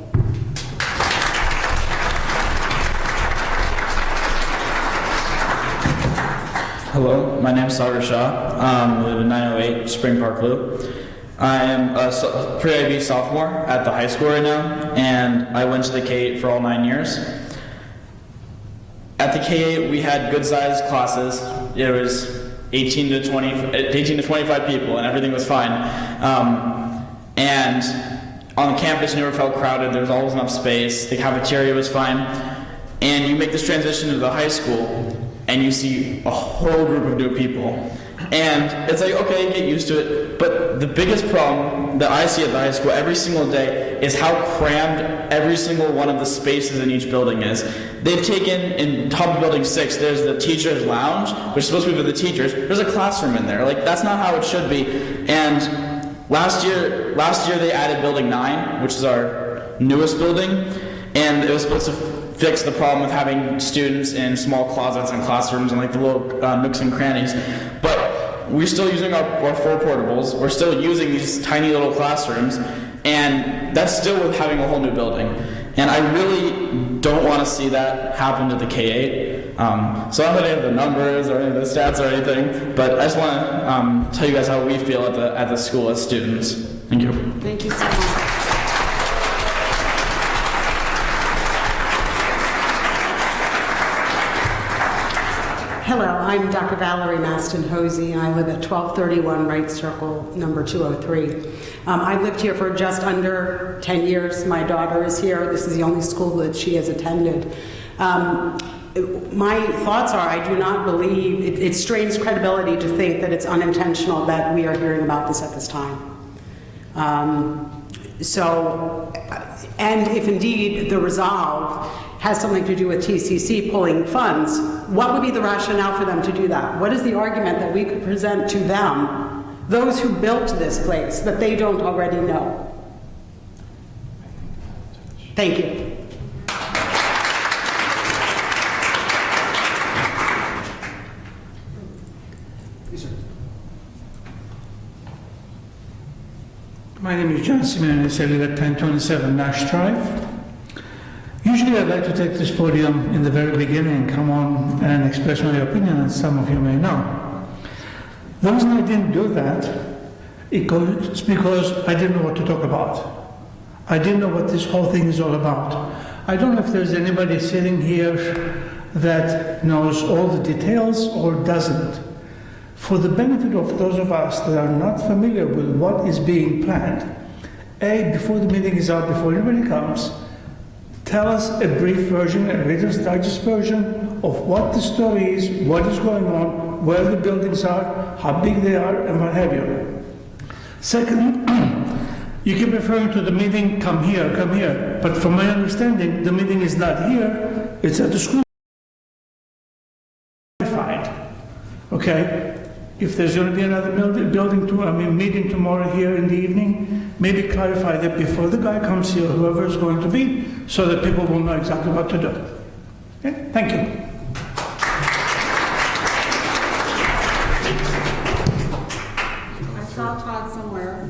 Speaker 10: Hello, my name is Sagar Shah. I live in 908 Spring Park Loop. I am a pre-IB sophomore at the high school right now, and I went to the K-8 for all 9 years. At the K-8, we had good-sized classes. It was 18 to 25 people, and everything was fine. And on campus, you never felt crowded. There was always enough space. The cafeteria was fine. And you make this transition to the high school, and you see a whole group of new people. And it's like, okay, get used to it. But the biggest problem that I see at the high school every single day is how crammed every single one of the spaces in each building is. They've taken, in top of building 6, there's the teacher's lounge, which is supposed to be for the teachers. There's a classroom in there. Like, that's not how it should be. And last year they added building 9, which is our newest building. And it was supposed to fix the problem with having students in small closets and classrooms and like the little nooks and crannies. But we're still using our 4 portables. We're still using these tiny little classrooms, and that's still with having a whole new building. And I really don't want to see that happen to the K-8. So I don't have the numbers or any of the stats or anything, but I just want to tell you guys how we feel at the school as students. Thank you.
Speaker 4: Thank you so much.
Speaker 11: Hello, I'm Dr. Valerie Maston-Hosey, and I live at 1231 Wright Circle, number 203. I've lived here for just under 10 years. My daughter is here. This is the only school that she has attended. My thoughts are, I do not believe, it strains credibility to think that it's unintentional that we are hearing about this at this time. And if indeed the resolve has something to do with TCC pulling funds, what would be the rationale for them to do that? What is the argument that we could present to them, those who built this place, that they don't already know? Thank you.
Speaker 23: My name is John Simeonis. I live at 1027 Nash Drive. Usually I'd like to take this podium in the very beginning and come on and express my opinion, as some of you may know. The reason I didn't do that is because I didn't know what to talk about. I didn't know what this whole thing is all about. I don't know if there's anybody sitting here that knows all the details or doesn't. For the benefit of those of us that are not familiar with what is being planned, before the meeting is out, before anybody comes, tell us a brief version, a Reader's Digest version of what the story is, what is going on, where the buildings are, how big they are, and what have you. Second, you keep referring to the meeting, come here, but from my understanding, the meeting is not here, it's at the school. Okay? If there's going to be another meeting tomorrow here in the evening, maybe clarify that before the guy comes here, whoever is going to be, so that people will know exactly what to do. Okay? Thank you.
Speaker 4: I saw Todd somewhere.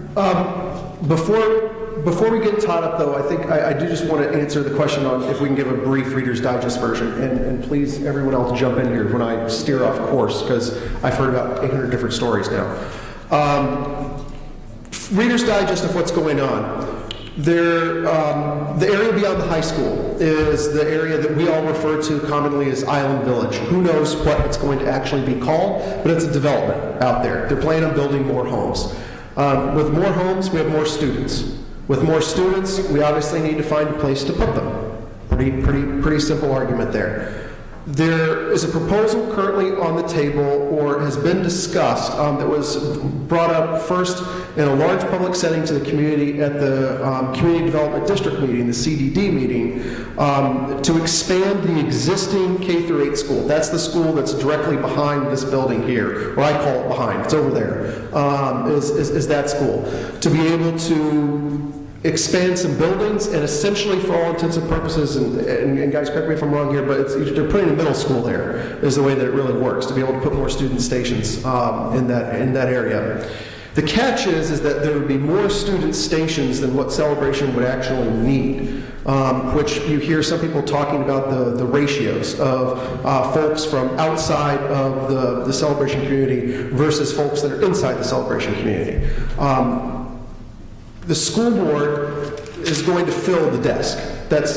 Speaker 3: Before we get Todd up, though, I think I do just want to answer the question on if we can give a brief Reader's Digest version. And please, everyone else, jump in here when I steer off course, because I've heard about 800 different stories now. Reader's Digest of what's going on. The area beyond the high school is the area that we all refer to commonly as Island Village. Who knows what it's going to actually be called, but it's a development out there. They're planning on building more homes. With more homes, we have more students. With more students, we obviously need to find a place to put them. Pretty simple argument there. There is a proposal currently on the table, or has been discussed, that was brought up first in a large public setting to the community at the Community Development District meeting, the CDD meeting, to expand the existing K through 8 school. That's the school that's directly behind this building here, or I call it behind, it's over there, is that school. To be able to expand some buildings, and essentially for all intents and purposes, and guys, correct me if I'm wrong here, but they're putting a middle school there, is the way that it really works, to be able to put more student stations in that area. The catch is that there would be more student stations than what Celebration would actually need, which you hear some people talking about the ratios of folks from outside of the Celebration community versus folks that are inside the Celebration community. The school board is going to fill the desk. That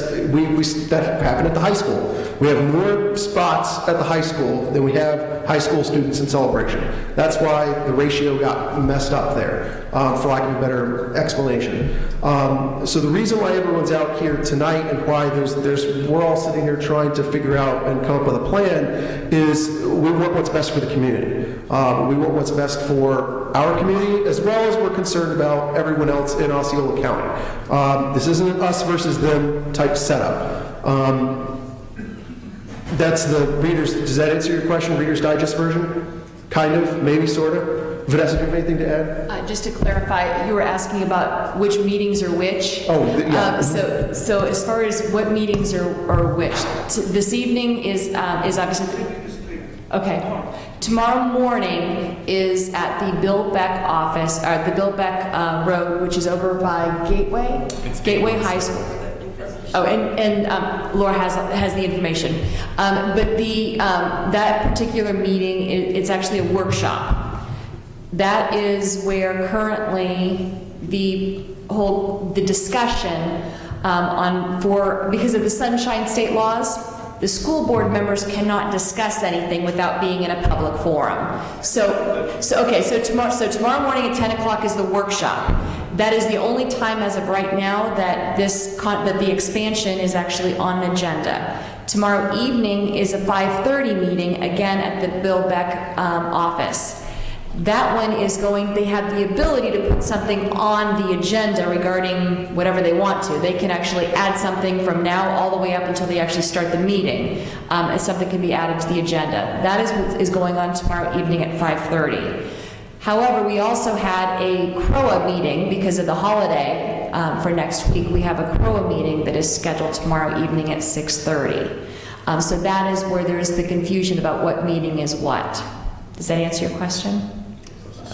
Speaker 3: happened at the high school. We have more spots at the high school than we have high school students in Celebration. That's why the ratio got messed up there, for lack of a better explanation. So the reason why everyone's out here tonight and why we're all sitting here trying to figure out and come up with a plan is we want what's best for the community. We want what's best for our community, as well as we're concerned about everyone else in Osceola County. This isn't an us versus them type setup. That's the Reader's, does that answer your question, Reader's Digest version? Kind of, maybe, sort of? Vanessa, do you have anything to add?
Speaker 12: Just to clarify, you were asking about which meetings are which.
Speaker 3: Oh, yeah.
Speaker 12: So as far as what meetings are which, this evening is obviously... Okay. Tomorrow morning is at the Bill Beck office, the Bill Beck Road, which is over by Gateway? It's Gateway High School. Oh, and Laura has the information. But that particular meeting, it's actually a workshop. That is where currently the discussion because of the Sunshine State laws, the school board members cannot discuss anything without being in a public forum. So tomorrow morning at 10 o'clock is the workshop. That is the only time as of right now that the expansion is actually on the agenda. Tomorrow evening is a 5:30 meeting, again at the Bill Beck office. That one is they have the ability to put something on the agenda regarding whatever they want to. They can actually add something from now all the way up until they actually start the meeting, and something can be added to the agenda. That is what is going on tomorrow evening at 5:30. However, we also had a CROA meeting because of the holiday for next week. We have a CROA meeting that is scheduled tomorrow evening at 6:30. So that is where there is the confusion about what meeting is what. Does that answer your question?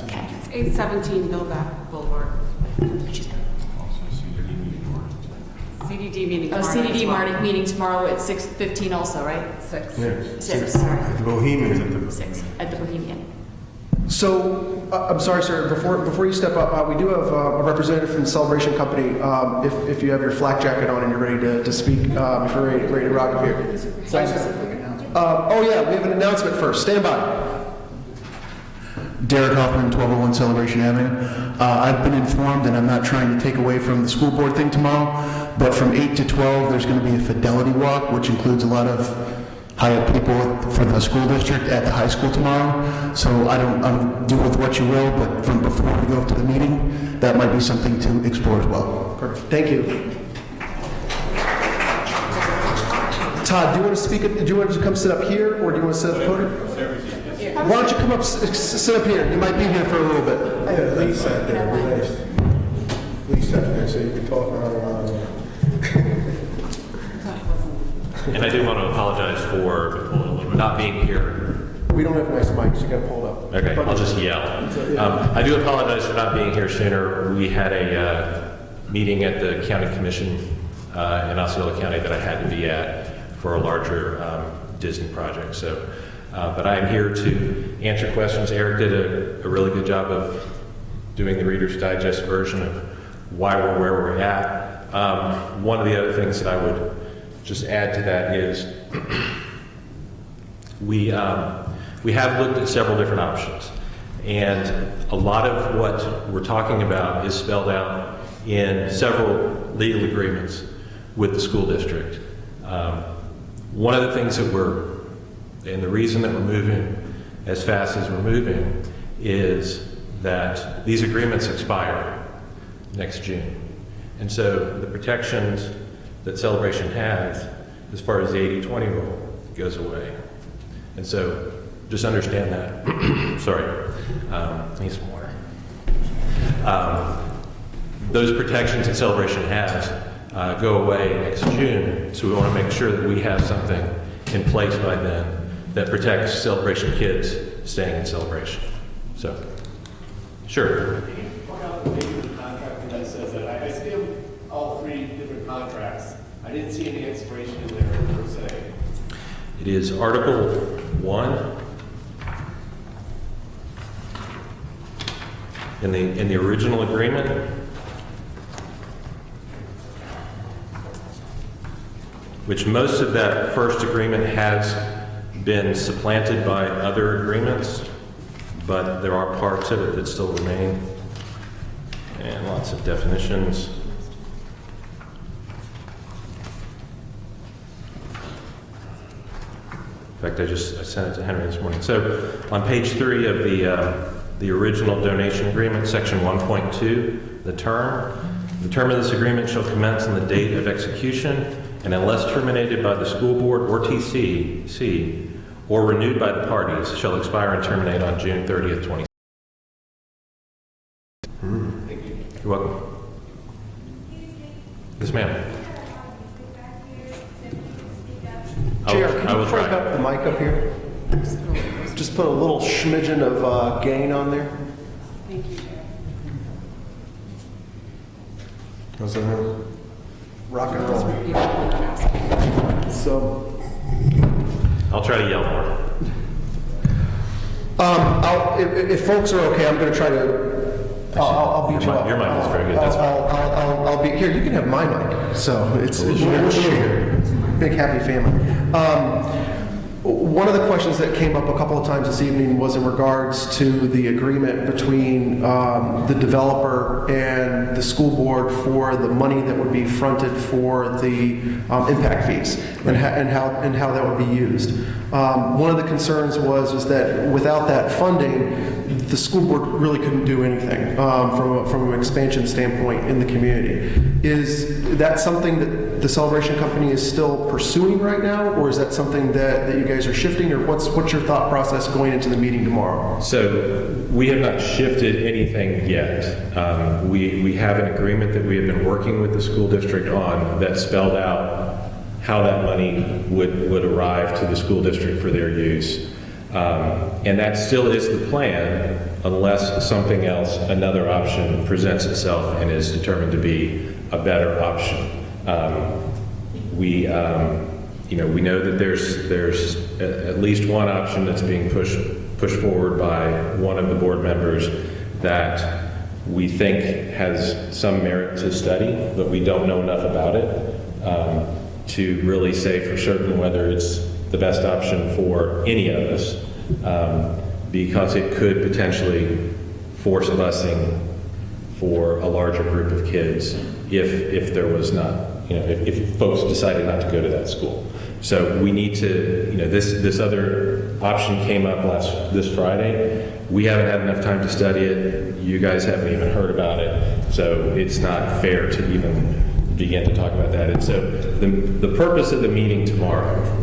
Speaker 12: Okay.
Speaker 4: It's 817 Billback Boulevard. CDD meeting tomorrow.
Speaker 12: CDD meeting tomorrow at 6:15 also, right? 6.
Speaker 21: Yeah.
Speaker 12: 6, sorry.
Speaker 21: At the Bohemians at the...
Speaker 12: 6, at the Bohemian.
Speaker 3: So, I'm sorry, sir, before you step up, we do have a representative from the Celebration Company, if you have your flak jacket on and you're ready to speak, if you're ready to rock it here. Oh yeah, we have an announcement first. Stand by.
Speaker 13: Derek Hoffman, 1201 Celebration Avenue. I've been informed, and I'm not trying to take away from the school board thing tomorrow, but from 8 to 12, there's going to be a fidelity walk, which includes a lot of high-up people for the school district at the high school tomorrow. So I'm do with what you will, but from before we go to the meeting, that might be something to explore as well.
Speaker 3: Perfect. Thank you. Todd, do you want to speak? Do you want to come sit up here, or do you want to sit at the podium? Why don't you come up, sit up here? You might be here for a little bit.
Speaker 21: Yeah, Lee sat there. Lee sat there so you can talk around.
Speaker 14: And I do want to apologize for not being here.
Speaker 3: We don't have nice mics. You got to pull it up.
Speaker 14: Okay, I'll just yell. I do apologize for not being here sooner. We had a meeting at the county commission in Osceola County that I had to be at for a larger Disney project. So, but I am here to answer questions. Eric did a really good job of doing the Reader's Digest version of why we're where we're at. One of the other things that I would just add to that is we have looked at several different options, and a lot of what we're talking about is spelled out in several legal agreements with the school district. One of the things that we're And the reason that we're moving as fast as we're moving is that these agreements expire next June. And so the protections that Celebration has as far as the 80-20 rule goes away. And so just understand that. Sorry, need some water. Those protections that Celebration has go away next June, so we want to make sure that we have something in place by then that protects Celebration kids staying in Celebration. So, sure.
Speaker 16: Point out the page of the contract that says that. I skimmed all 3 different contracts. I didn't see any expiration in there per se.
Speaker 14: It is Article 1 in the original agreement. Which most of that first agreement has been supplanted by other agreements, but there are parts of it that still remain, and lots of definitions. In fact, I sent it to Henry this morning. So on page 3 of the original donation agreement, section 1.2, the term of this agreement shall commence on the date of execution, and unless terminated by the school board or TCC, or renewed by the parties, shall expire and terminate on June 30th, 20.
Speaker 16: Thank you.
Speaker 14: You're welcome. Yes, ma'am.
Speaker 3: Chair, can
Speaker 14: I
Speaker 3: you
Speaker 14: will
Speaker 3: crank
Speaker 14: try.
Speaker 3: up the mic up here? Just put a little smidgen of gain on there.
Speaker 11: Thank you, Chair.
Speaker 3: How's that? Rock and roll. So,
Speaker 14: I'll try to yell more.
Speaker 3: if folks are okay, I'm going to try to. I'll beat you up.
Speaker 14: Your mic is very good. That's fine.
Speaker 3: I'll be here. You can have my mic. So it's big happy family. One of the questions that came up a couple of times this evening was in regards to the agreement between the developer and the school board for the money that would be fronted for the impact fees and how that would be used. One of the concerns was that without that funding, the school board really couldn't do anything from an expansion standpoint in the community. Is that something that the Celebration Company is still pursuing right now, or is that something that you guys are shifting, or what's your thought process going into the meeting tomorrow?
Speaker 14: So we have not shifted anything yet. We have an agreement that we have been working with the school district on that spelled out how that money would arrive to the school district for their use. And that still is the plan unless something else, another option presents itself and is determined to be a better option. We know that there's at least one option that's being pushed forward by one of the board members that we think has some merit to study, but we don't know enough about it to really say for certain whether it's the best option for any of us, because it could potentially force a busing for a larger group of kids if there was not, if folks decided not to go to that school. So we need to, this other option came up this Friday. We haven't had enough time to study it. You guys haven't even heard about it. So it's not fair to even begin to talk about that. And so the purpose of the meeting tomorrow,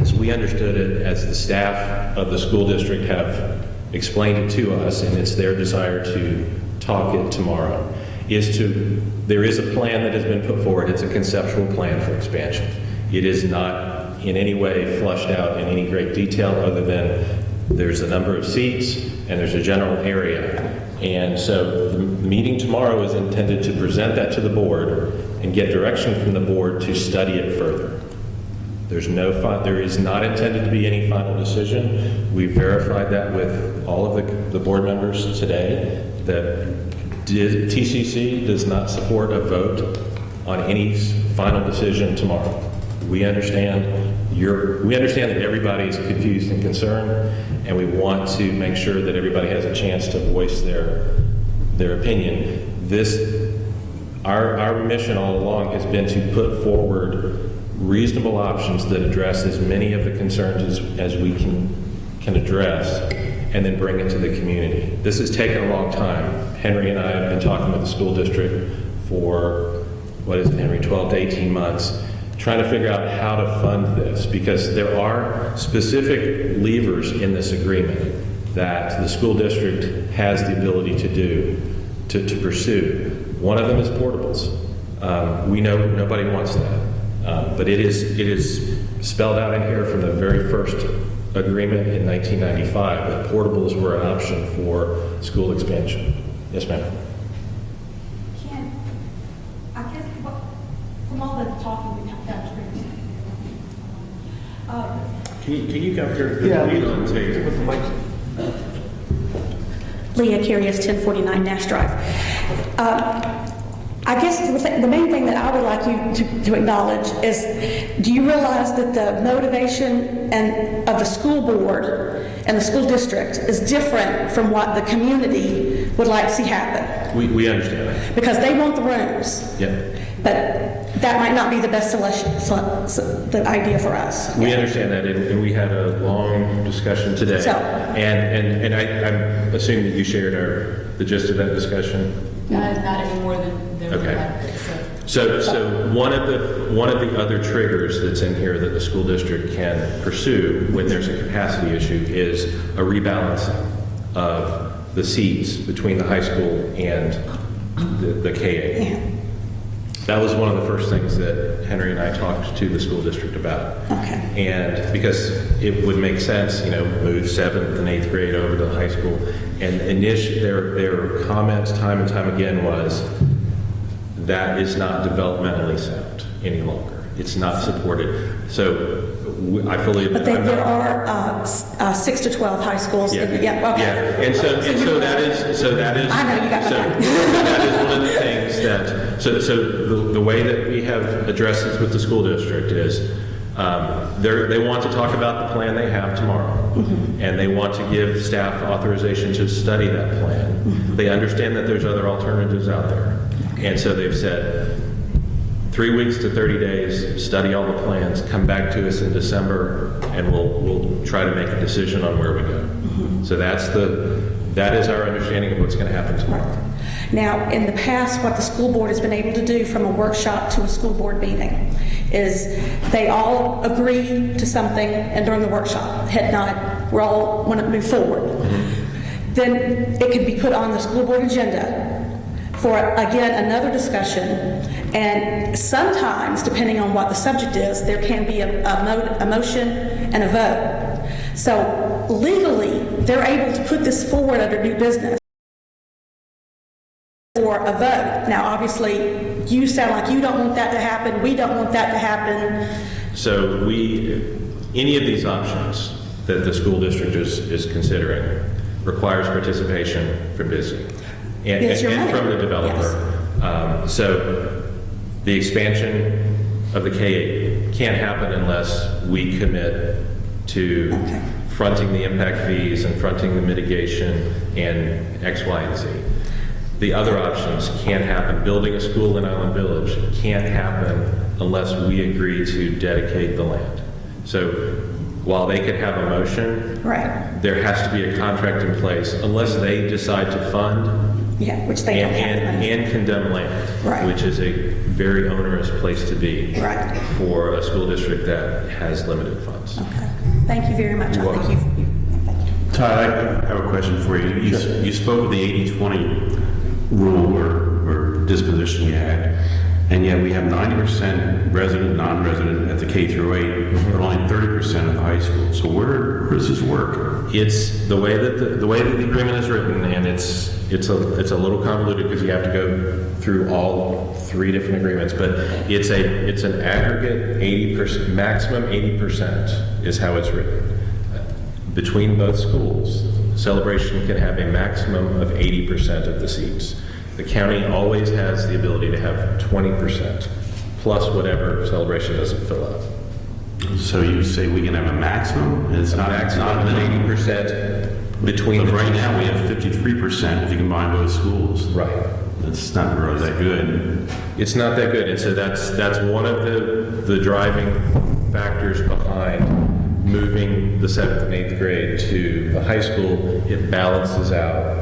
Speaker 14: as we understood it, as the staff of the school district have explained it to us, and it's their desire to talk it tomorrow, there is a plan that has been put forward. It's a conceptual plan for expansion. It is not in any way flushed out in any great detail other than there's a number of seats and there's a general area. And so the meeting tomorrow is intended to present that to the board and get direction from the board to study it further. There is not intended to be any final decision. We verified that with all of the board members today that TCC does not support a vote on any final decision tomorrow. We understand that everybody is confused and concerned, and we want to make sure that everybody has a chance to voice their opinion. Our mission all along has been to put forward reasonable options that address as many of the concerns as we can address, and then bring it to the community. This has taken a long time. Henry and I have been talking with the school district for, what is it, Henry, 12 to 18 months, trying to figure out how to fund this, because there are specific levers in this agreement that the school district has the ability to pursue. One of them is portables. We know nobody wants that, but it is spelled out in here from the very first agreement in 1995 that portables were an option for school expansion. Yes, ma'am.
Speaker 6: I guess from all the talking we've done,
Speaker 16: Can you come here? Yeah. With the mic.
Speaker 6: Leah Curious, 1049 Nash Drive. I guess the main thing that I would like you to acknowledge is, do you realize that the motivation of the school board and the school district is different from what the community would like to see happen?
Speaker 14: We understand that.
Speaker 6: Because they want the rooms.
Speaker 14: Yeah.
Speaker 6: But that might not be the best the idea for us.
Speaker 14: We understand that, and we had a long discussion today.
Speaker 6: So,
Speaker 14: and I'm assuming that you shared the gist of that discussion.
Speaker 12: Not any more than they
Speaker 14: Okay.
Speaker 12: had.
Speaker 14: So one of the other triggers that's in here that the school district can pursue when there's a capacity issue is a rebalancing of the seats between the high school and the K-8.
Speaker 6: Yeah.
Speaker 14: That was one of the first things that Henry and I talked to the school district about.
Speaker 6: Okay.
Speaker 14: And because it would make sense, move 7th and 8th grade over to the high school. And their comments time and time again was, that is not developmentally sound any longer. It's not supported. So I fully.
Speaker 6: But there are 6 to 12 high schools.
Speaker 14: Yeah.
Speaker 6: Okay.
Speaker 14: Yeah. And so that is. I know you got that is one of the things that. So the way that we have addressed this with the school district is, they want to talk about the plan they have tomorrow, and they want to give staff authorization to study that plan. They understand that there's other alternatives out there, and so they've said 3 weeks to 30 days, study all the plans, come back to us in December, and we'll try to make a decision on where we go. So that is our understanding of what's going to happen tomorrow.
Speaker 6: Now, in the past, what the school board has been able to do from a workshop to a school board meeting is they all agree to something, and during the workshop, head nod, we all want to move forward. Then it could be put on the school board agenda for, again, another discussion, and sometimes, depending on what the subject is, there can be a motion and a vote. So legally, they're able to put this forward under new business for a vote. Now, obviously, you sound like you don't want that to happen. We don't want that to happen.
Speaker 14: So any of these options that the school district is considering requires participation from Disney and from the developer. Yes. So the expansion of the K-8 can't happen unless we commit to fronting the impact fees and fronting the mitigation and X, Y, and Z. The other options can't happen. Building a school in Island Village can't happen unless we agree to dedicate the land. So while they could have a motion, there has to be a contract in place unless they decide to fund
Speaker 6: which they don't have
Speaker 14: and condemn land, which is a very onerous place to be for a school district that has limited funds.
Speaker 6: Okay. Thank you very much.
Speaker 14: You're
Speaker 6: Thank you.
Speaker 1: Todd, I have a question for you. You spoke of the 80-20 rule or disposition you had, and yet we have 90% resident, non-resident at the K through 8, but only 30% at the high school. So where does this work?
Speaker 14: It's the way that the agreement is written, and it's a little convoluted because you have to go through all 3 different agreements. But it's an aggregate 80%, maximum 80% is how it's written. Between both schools, Celebration can have a maximum of 80% of the seats. The county always has the ability to have 20% plus whatever Celebration doesn't fill up.
Speaker 1: So you say we can have a maximum? It's not
Speaker 14: maximum than 80% between.
Speaker 1: But right now we have 53% if you combine both schools.
Speaker 14: Right.
Speaker 1: It's not really that good.
Speaker 14: It's not that good, and so that's one of the driving factors behind moving the 7th and 8th grade to the high school. It balances out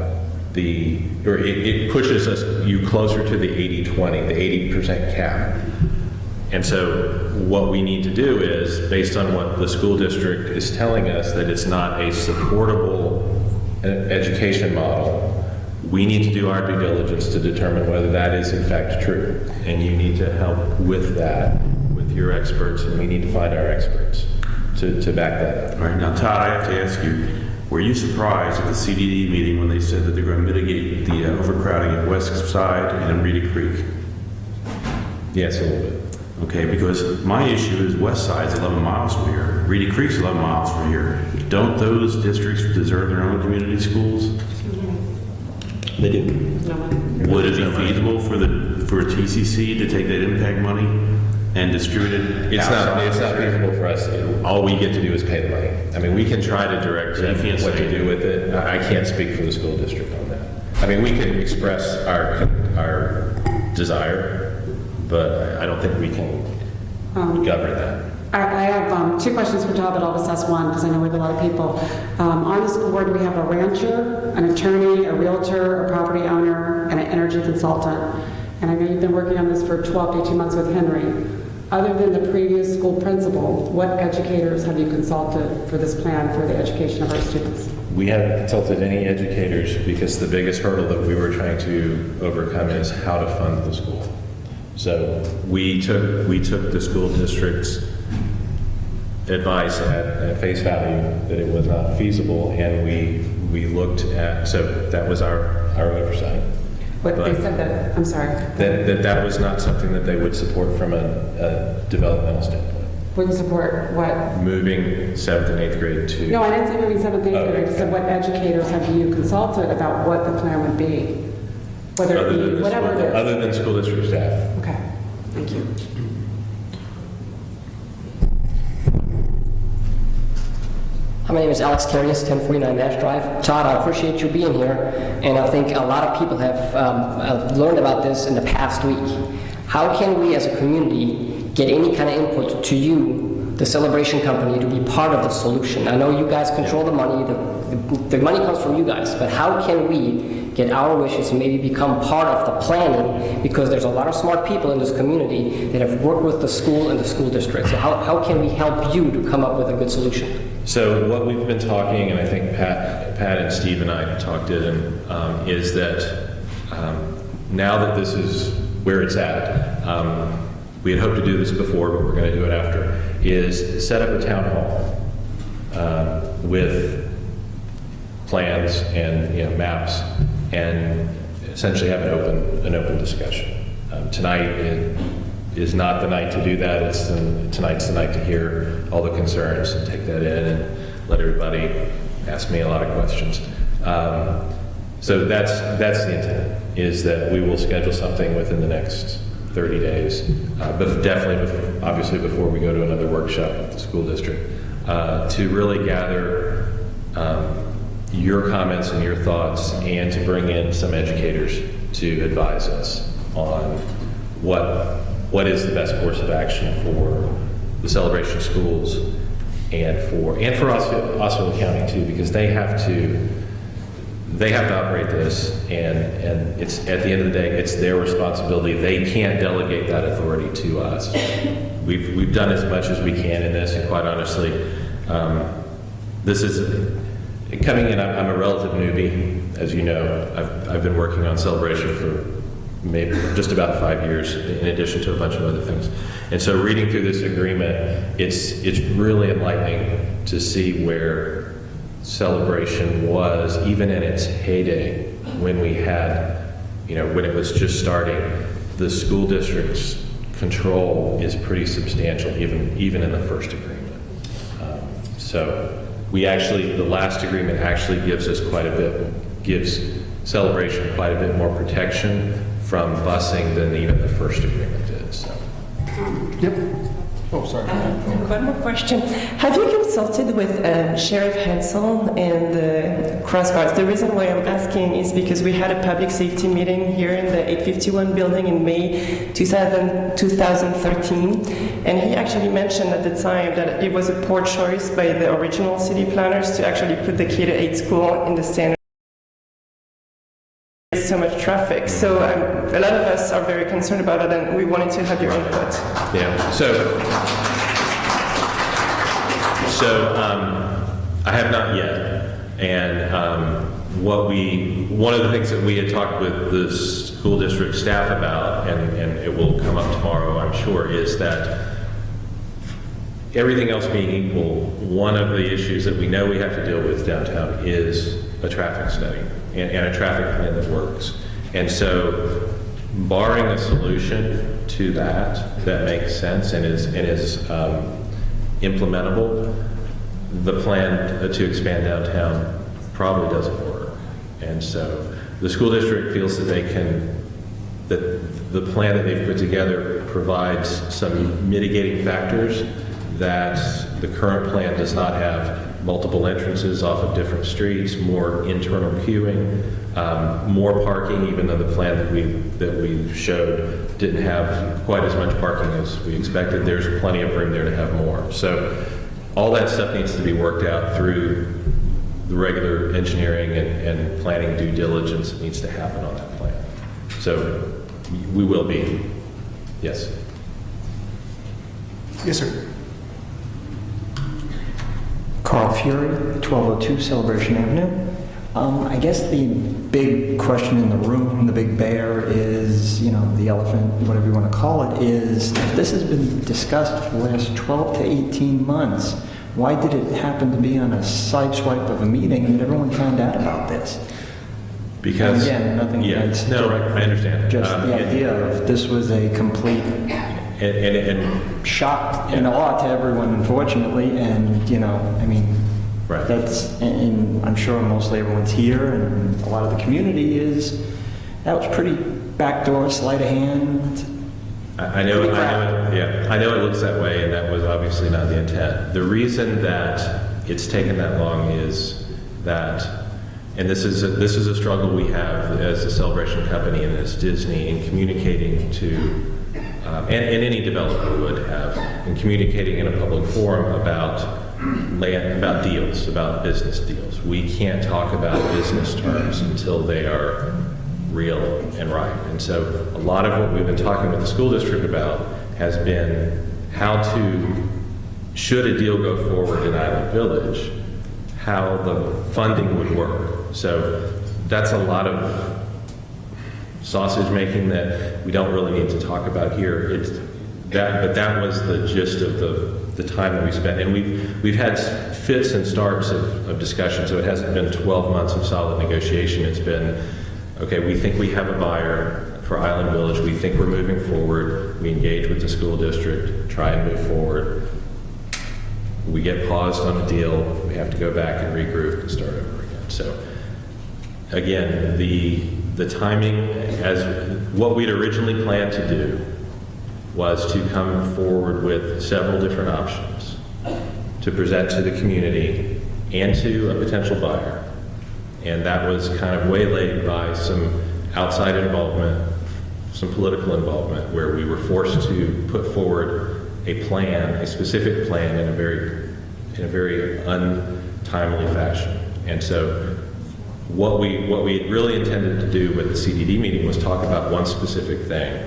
Speaker 14: it pushes you closer to the 80-20, the 80% cap. And so what we need to do is, based on what the school district is telling us, that it's not a supportable education model, we need to do our due diligence to determine whether that is in fact true. And you need to help with that, with your experts, and we need to find our experts to back that up.
Speaker 1: All right, now Todd, I have to ask you, were you surprised at the CDD meeting when they said that they're going to mitigate the overcrowding at West Side and Reedy Creek?
Speaker 14: Yes, a little bit.
Speaker 1: Okay, because my issue is West Side's 11 miles from here. Reedy Creek's 11 miles from here. Don't those districts deserve their own community schools?
Speaker 14: They do.
Speaker 1: Would it be feasible for TCC to take that impact money and distribute it?
Speaker 14: It's not feasible for us. All we get to do is pay the money. I mean, we can try to direct them what to do with it. I can't speak for the school district on that. I mean, we can express our desire, but I don't think we can govern that.
Speaker 4: I have 2 questions for Todd, but I'll just ask one because I know we have a lot of people. On the school board, we have a rancher, an attorney, a realtor, a property owner, and an energy consultant. And I know you've been working on this for 12 to 18 months with Henry. Other than the previous school principal, what educators have you consulted for this plan for the education of our students?
Speaker 14: We haven't consulted any educators because the biggest hurdle that we were trying to overcome is how to fund the school. So we took the school district's advice at face value that it was not feasible, and we looked at, so that was our oversight.
Speaker 4: But they said that, I'm sorry.
Speaker 14: That was not something that they would support from a developmental standpoint.
Speaker 4: Wouldn't support what?
Speaker 14: Moving 7th and 8th grade to...
Speaker 4: No, I didn't say moving 7th and 8th grade. I just said what educators have you consulted about what the plan would be? Whether it be whatever it is.
Speaker 14: Other than school district staff.
Speaker 4: Okay, thank you.
Speaker 15: My name is Alex Terrius, 1049 Nash Drive. Todd, I appreciate you being here, and I think a lot of people have learned about this in the past week. How can we as a community get any kind of input to you, the celebration company, to be part of the solution? I know you guys control the money, the money comes from you guys, but how can we get our wishes and maybe become part of the planning, because there's a lot of smart people in this community that have worked with the school and the school district. So how can we help you to come up with a good solution?
Speaker 14: So what we've been talking, and I think Pat and Steve and I talked it, and is that now that this is where it's at, we had hoped to do this before, but we're going to do it after, is set up a town hall with plans and maps, and essentially have an open discussion. Tonight is not the night to do that. Tonight's the night to hear all the concerns and take that in and let everybody ask me a lot of questions. So that's the intent, is that we will schedule something within the next 30 days, but definitely, obviously before we go to another workshop with the school district, to really gather your comments and your thoughts, and to bring in some educators to advise us on what is the best course of action for the celebration schools and for Osceola County too, because they have to operate this, and it's at the end of the day, it's their responsibility. They can't delegate that authority to us. We've done as much as we can in this, and quite honestly, this is coming in. I'm a relative newbie, as you know. I've been working on celebration for maybe just about 5 years, in addition to a bunch of other things. And so reading through this agreement, it's really enlightening to see where celebration was, even in its heyday, when we had, when it was just starting. The school district's control is pretty substantial, even in the first agreement. So the last agreement actually gives celebration quite a bit more protection from busing than even the first agreement did. So.
Speaker 3: Yep. Oh, sorry.
Speaker 17: One more question. Have you consulted with Sheriff Hansel and the Cross Guards? The reason why I'm asking is because we had a public safety meeting here in the 851 building in May 2013, and he actually mentioned at the time that it was a poor choice by the original city planners to actually put the K-8 school in the center. There's so much traffic, so a lot of us are very concerned about it, and we wanted to have your input.
Speaker 14: Yeah. So I have not yet, and one of the things that we had talked with the school district staff about, and it will come up tomorrow, I'm sure, is that everything else being equal, one of the issues that we know we have to deal with downtown is a traffic study and a traffic plan that works. And so, barring a solution to that makes sense and is implementable, the plan to expand downtown probably doesn't work. And so, the school district feels that that the plan that they've put together provides some mitigating factors that the current plan does not have. Multiple entrances off of different streets, more internal queuing, more parking, even though the plan that we showed didn't have quite as much parking as we expected. There's plenty of room there to have more. So all that stuff needs to be worked out through the regular engineering and planning due diligence that needs to happen on that plan. So we will be, yes.
Speaker 3: Yes, sir.
Speaker 18: Carl Fury, 1202 Celebration Avenue. I guess the big question in the room, the big bear is, the elephant, whatever you want to call it, is if this has been discussed for the last 12 to 18 months, why did it happen to be on a side swipe of a meeting and everyone found out about this?
Speaker 14: Because,
Speaker 18: and again, nothing against
Speaker 14: I understand.
Speaker 18: Just the idea of this was a complete
Speaker 14: and
Speaker 18: shock and awe to everyone, unfortunately, and
Speaker 14: right.
Speaker 18: That's, and I'm sure mostly everyone's here, and a lot of the community that was pretty backdoor, sleight of hand.
Speaker 14: I know it looks that way, and that was obviously not the intent. The reason that it's taken that long is that, and this is a struggle we have as a celebration company and as Disney in communicating to. And any developer would have, in communicating in a public forum about land, about deals, about business deals. We can't talk about business terms until they are real and right. And so a lot of what we've been talking with the school district about has been how to, should a deal go forward in Island Village, how the funding would work. So that's a lot of sausage making that we don't really need to talk about here. But that was the gist of the time that we spent, and we've had fits and starts of discussion. So it hasn't been 12 months of solid negotiation. It's been, okay, we think we have a buyer for Island Village. We think we're moving forward. We engage with the school district, try and move forward. We get paused on a deal. We have to go back and regroup and start over again. So again, the timing, as what we'd originally planned to do, was to come forward with several different options to present to the community and to a potential buyer. And that was kind of waylaid by some outside involvement, some political involvement, where we were forced to put forward a plan, a specific plan in a very untimely fashion. And so what we really intended to do with the CDD meeting was talk about one specific thing,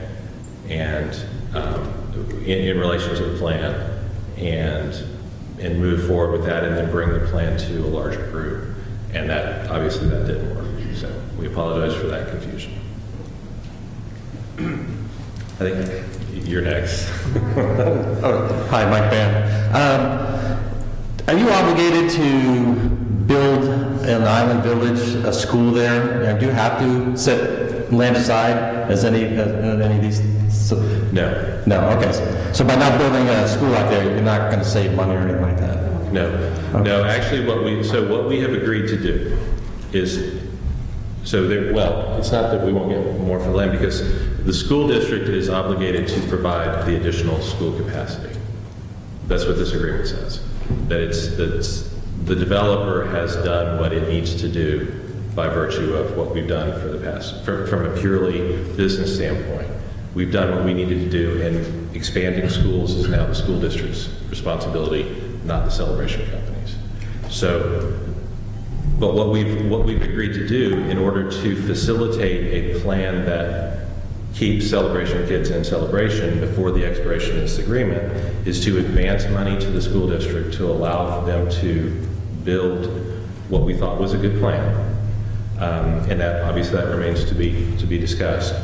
Speaker 14: and in relation to the plan, and move forward with that, and then bring the plan to a larger group. And that obviously that didn't work. So we apologize for that confusion. I think you're next.
Speaker 19: Hi, Mike Ban. Are you obligated to build in Island Village a school there? Do you have to set land aside as any of these?
Speaker 14: No.
Speaker 19: No. Okay. So by not building a school out there, you're not going to save money or anything like that.
Speaker 14: No.
Speaker 19: Okay.
Speaker 14: No. Actually, what we have agreed to do is it's not that we won't get more for land, because the school district is obligated to provide the additional school capacity. That's what this agreement says. That the developer has done what it needs to do by virtue of what we've done for the past, from a purely business standpoint. We've done what we needed to do, and expanding schools is now the school district's responsibility, not the celebration companies. So, but what we've agreed to do in order to facilitate a plan that keeps celebration kids in celebration before the expiration of this agreement is to advance money to the school district to allow them to build what we thought was a good plan. And that obviously that remains to be discussed.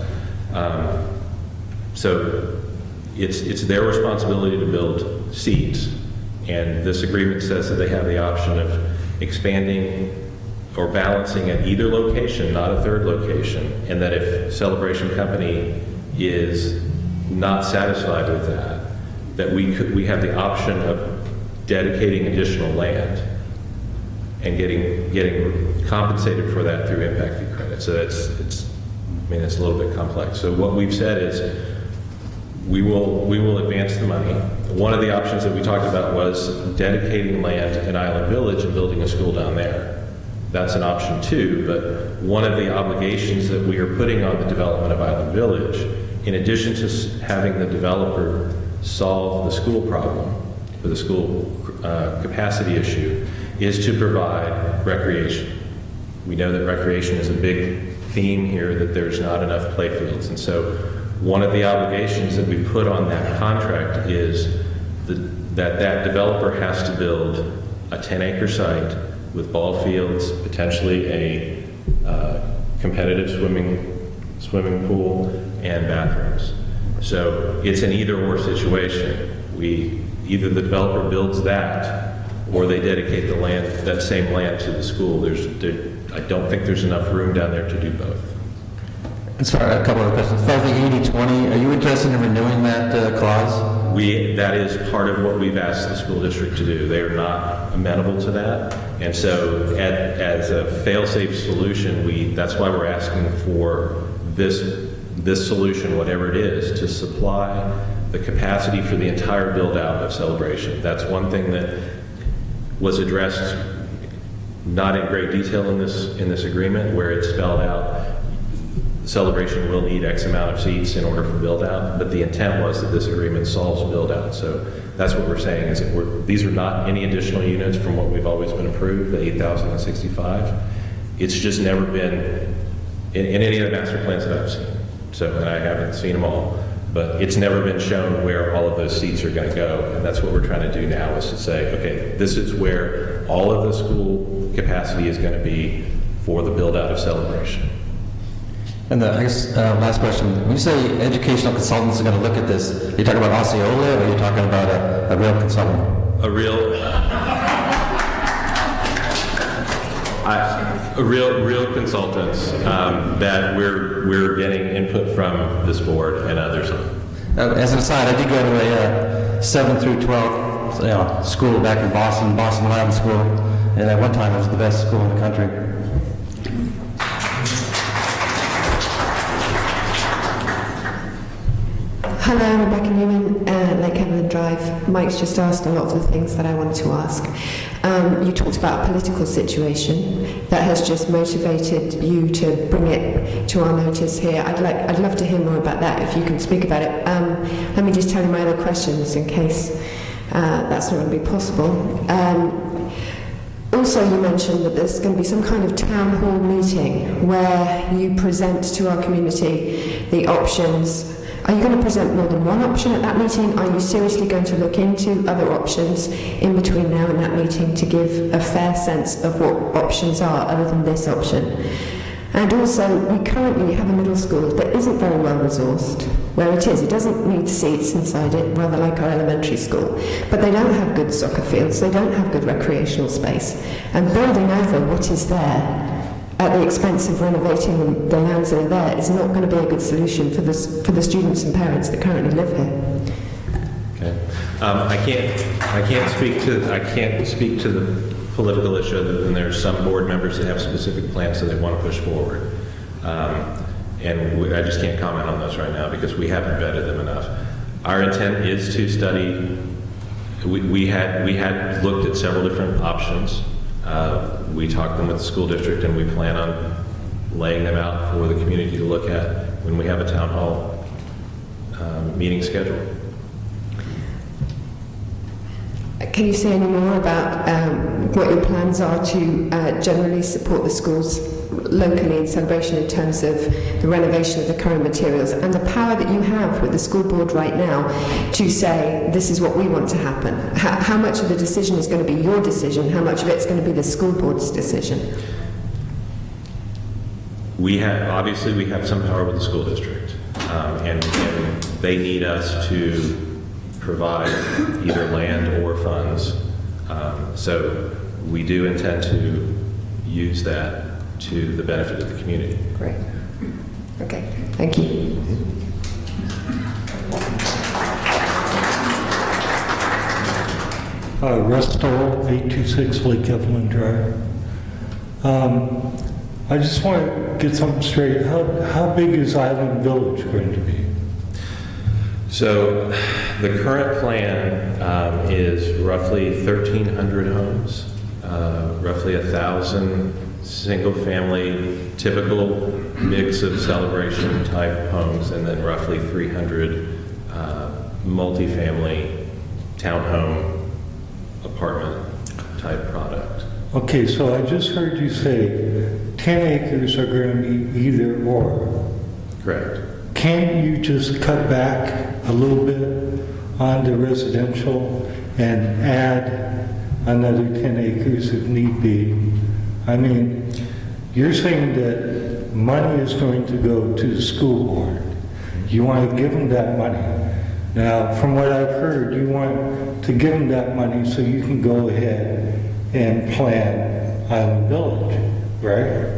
Speaker 14: So it's their responsibility to build seats, and this agreement says that they have the option of expanding or balancing at either location, not a third location, and that if Celebration Company is not satisfied with that we have the option of dedicating additional land and getting compensated for that through impact fee credit. So it's a little bit complex. So what we've said is we will advance the money. One of the options that we talked about was dedicating land in Island Village and building a school down there. That's an option too, but one of the obligations that we are putting on the development of Island Village, in addition to having the developer solve the school problem, or the school capacity issue, is to provide recreation. We know that recreation is a big theme here, that there's not enough playfields, and so one of the obligations that we put on that contract is that developer has to build a 10-acre site with ball fields, potentially a competitive swimming pool, and bathrooms. So it's an either-or situation. Either the developer builds that, or they dedicate the land, that same land, to the school. I don't think there's enough room down there to do both.
Speaker 19: As far as a couple of questions, as far as the 80-20, are you interested in renewing that clause?
Speaker 14: That is part of what we've asked the school district to do. They are not amenable to that. And so as a fail-safe solution, that's why we're asking for this solution, whatever it is, to supply the capacity for the entire build-out of Celebration. That's one thing that was addressed not in great detail in this agreement, where it's spelled out Celebration will need X amount of seats in order for build-out, but the intent was that this agreement solves build-out. So that's what we're saying, is that these are not any additional units from what we've always been approved, the 8,065. It's just never been in any of the master plans that I've seen. So, and I haven't seen them all, but it's never been shown where all of those seats are going to go. And that's what we're trying to do now, is to say, okay, this is where all of the school capacity is going to be for the build-out of Celebration.
Speaker 19: And I guess last question, when you say educational consultants are going to look at this, are you talking about Osceola, or are you talking about a real consultant?
Speaker 14: Real consultants that we're getting input from this board and others.
Speaker 19: As an aside, I did go to a 7th through 12th school back in Boston Latin School, and at one time it was the best school in the country.
Speaker 2: Hello, Rebecca Newman, Lake Evelyn Drive. Mike's just asked a lot of the things that I wanted to ask. You talked about a political situation that has just motivated you to bring it to our notice here. I'd love to hear more about that, if you can speak about it. Let me just tell you my other questions in case that's not going to be possible. Also, you mentioned that there's going to be some kind of town hall meeting where you present to our community the options. Are you going to present more than one option at that meeting? Are you seriously going to look into other options in between now and that meeting to give a fair sense of what options are other than this option? And also, we currently have a middle school that isn't very well resourced, where it is. It doesn't need seats inside it, rather like our elementary school. But they don't have good soccer fields, they don't have good recreational space. And building over what is there at the expense of renovating the lands that are there is not going to be a good solution for the students and parents that currently live here.
Speaker 14: Okay, I can't speak to the political issue, other than there's some board members that have specific plans that they want to push forward, and I just can't comment on those right now because we haven't vetted them enough. Our intent is to study We had looked at several different options. We talked them with the school district, and we plan on laying them out for the community to look at when we have a town hall meeting scheduled.
Speaker 2: Can you say any more about what your plans are to generally support the schools locally in Celebration in terms of the renovation of the current materials and the power that you have with the school board right now to say this is what we want to happen? How much of the decision is going to be your decision? How much of it's going to be the school board's decision?
Speaker 14: We have some power with the school district, and they need us to provide either land or funds. So we do intend to use that to the benefit of the community.
Speaker 2: Great. Okay, thank you.
Speaker 5: Russ Stoll, 826 Lake Evelyn Drive. I just want to get something straight. How big is Island Village going to be?
Speaker 14: So the current plan is roughly 1,300 homes, roughly 1,000 single-family, typical mix of celebration type homes, and then roughly 300 multifamily townhome apartment type product.
Speaker 5: Okay, so I just heard you say 10 acres are going to be either or.
Speaker 14: Correct.
Speaker 5: Can't you just cut back a little bit on the residential and add another 10 acres if need be? I mean, you're saying that money is going to go to the school board. You want to give them that money. Now, from what I've heard, you want to give them that money so you can go ahead and plan Island Village, right?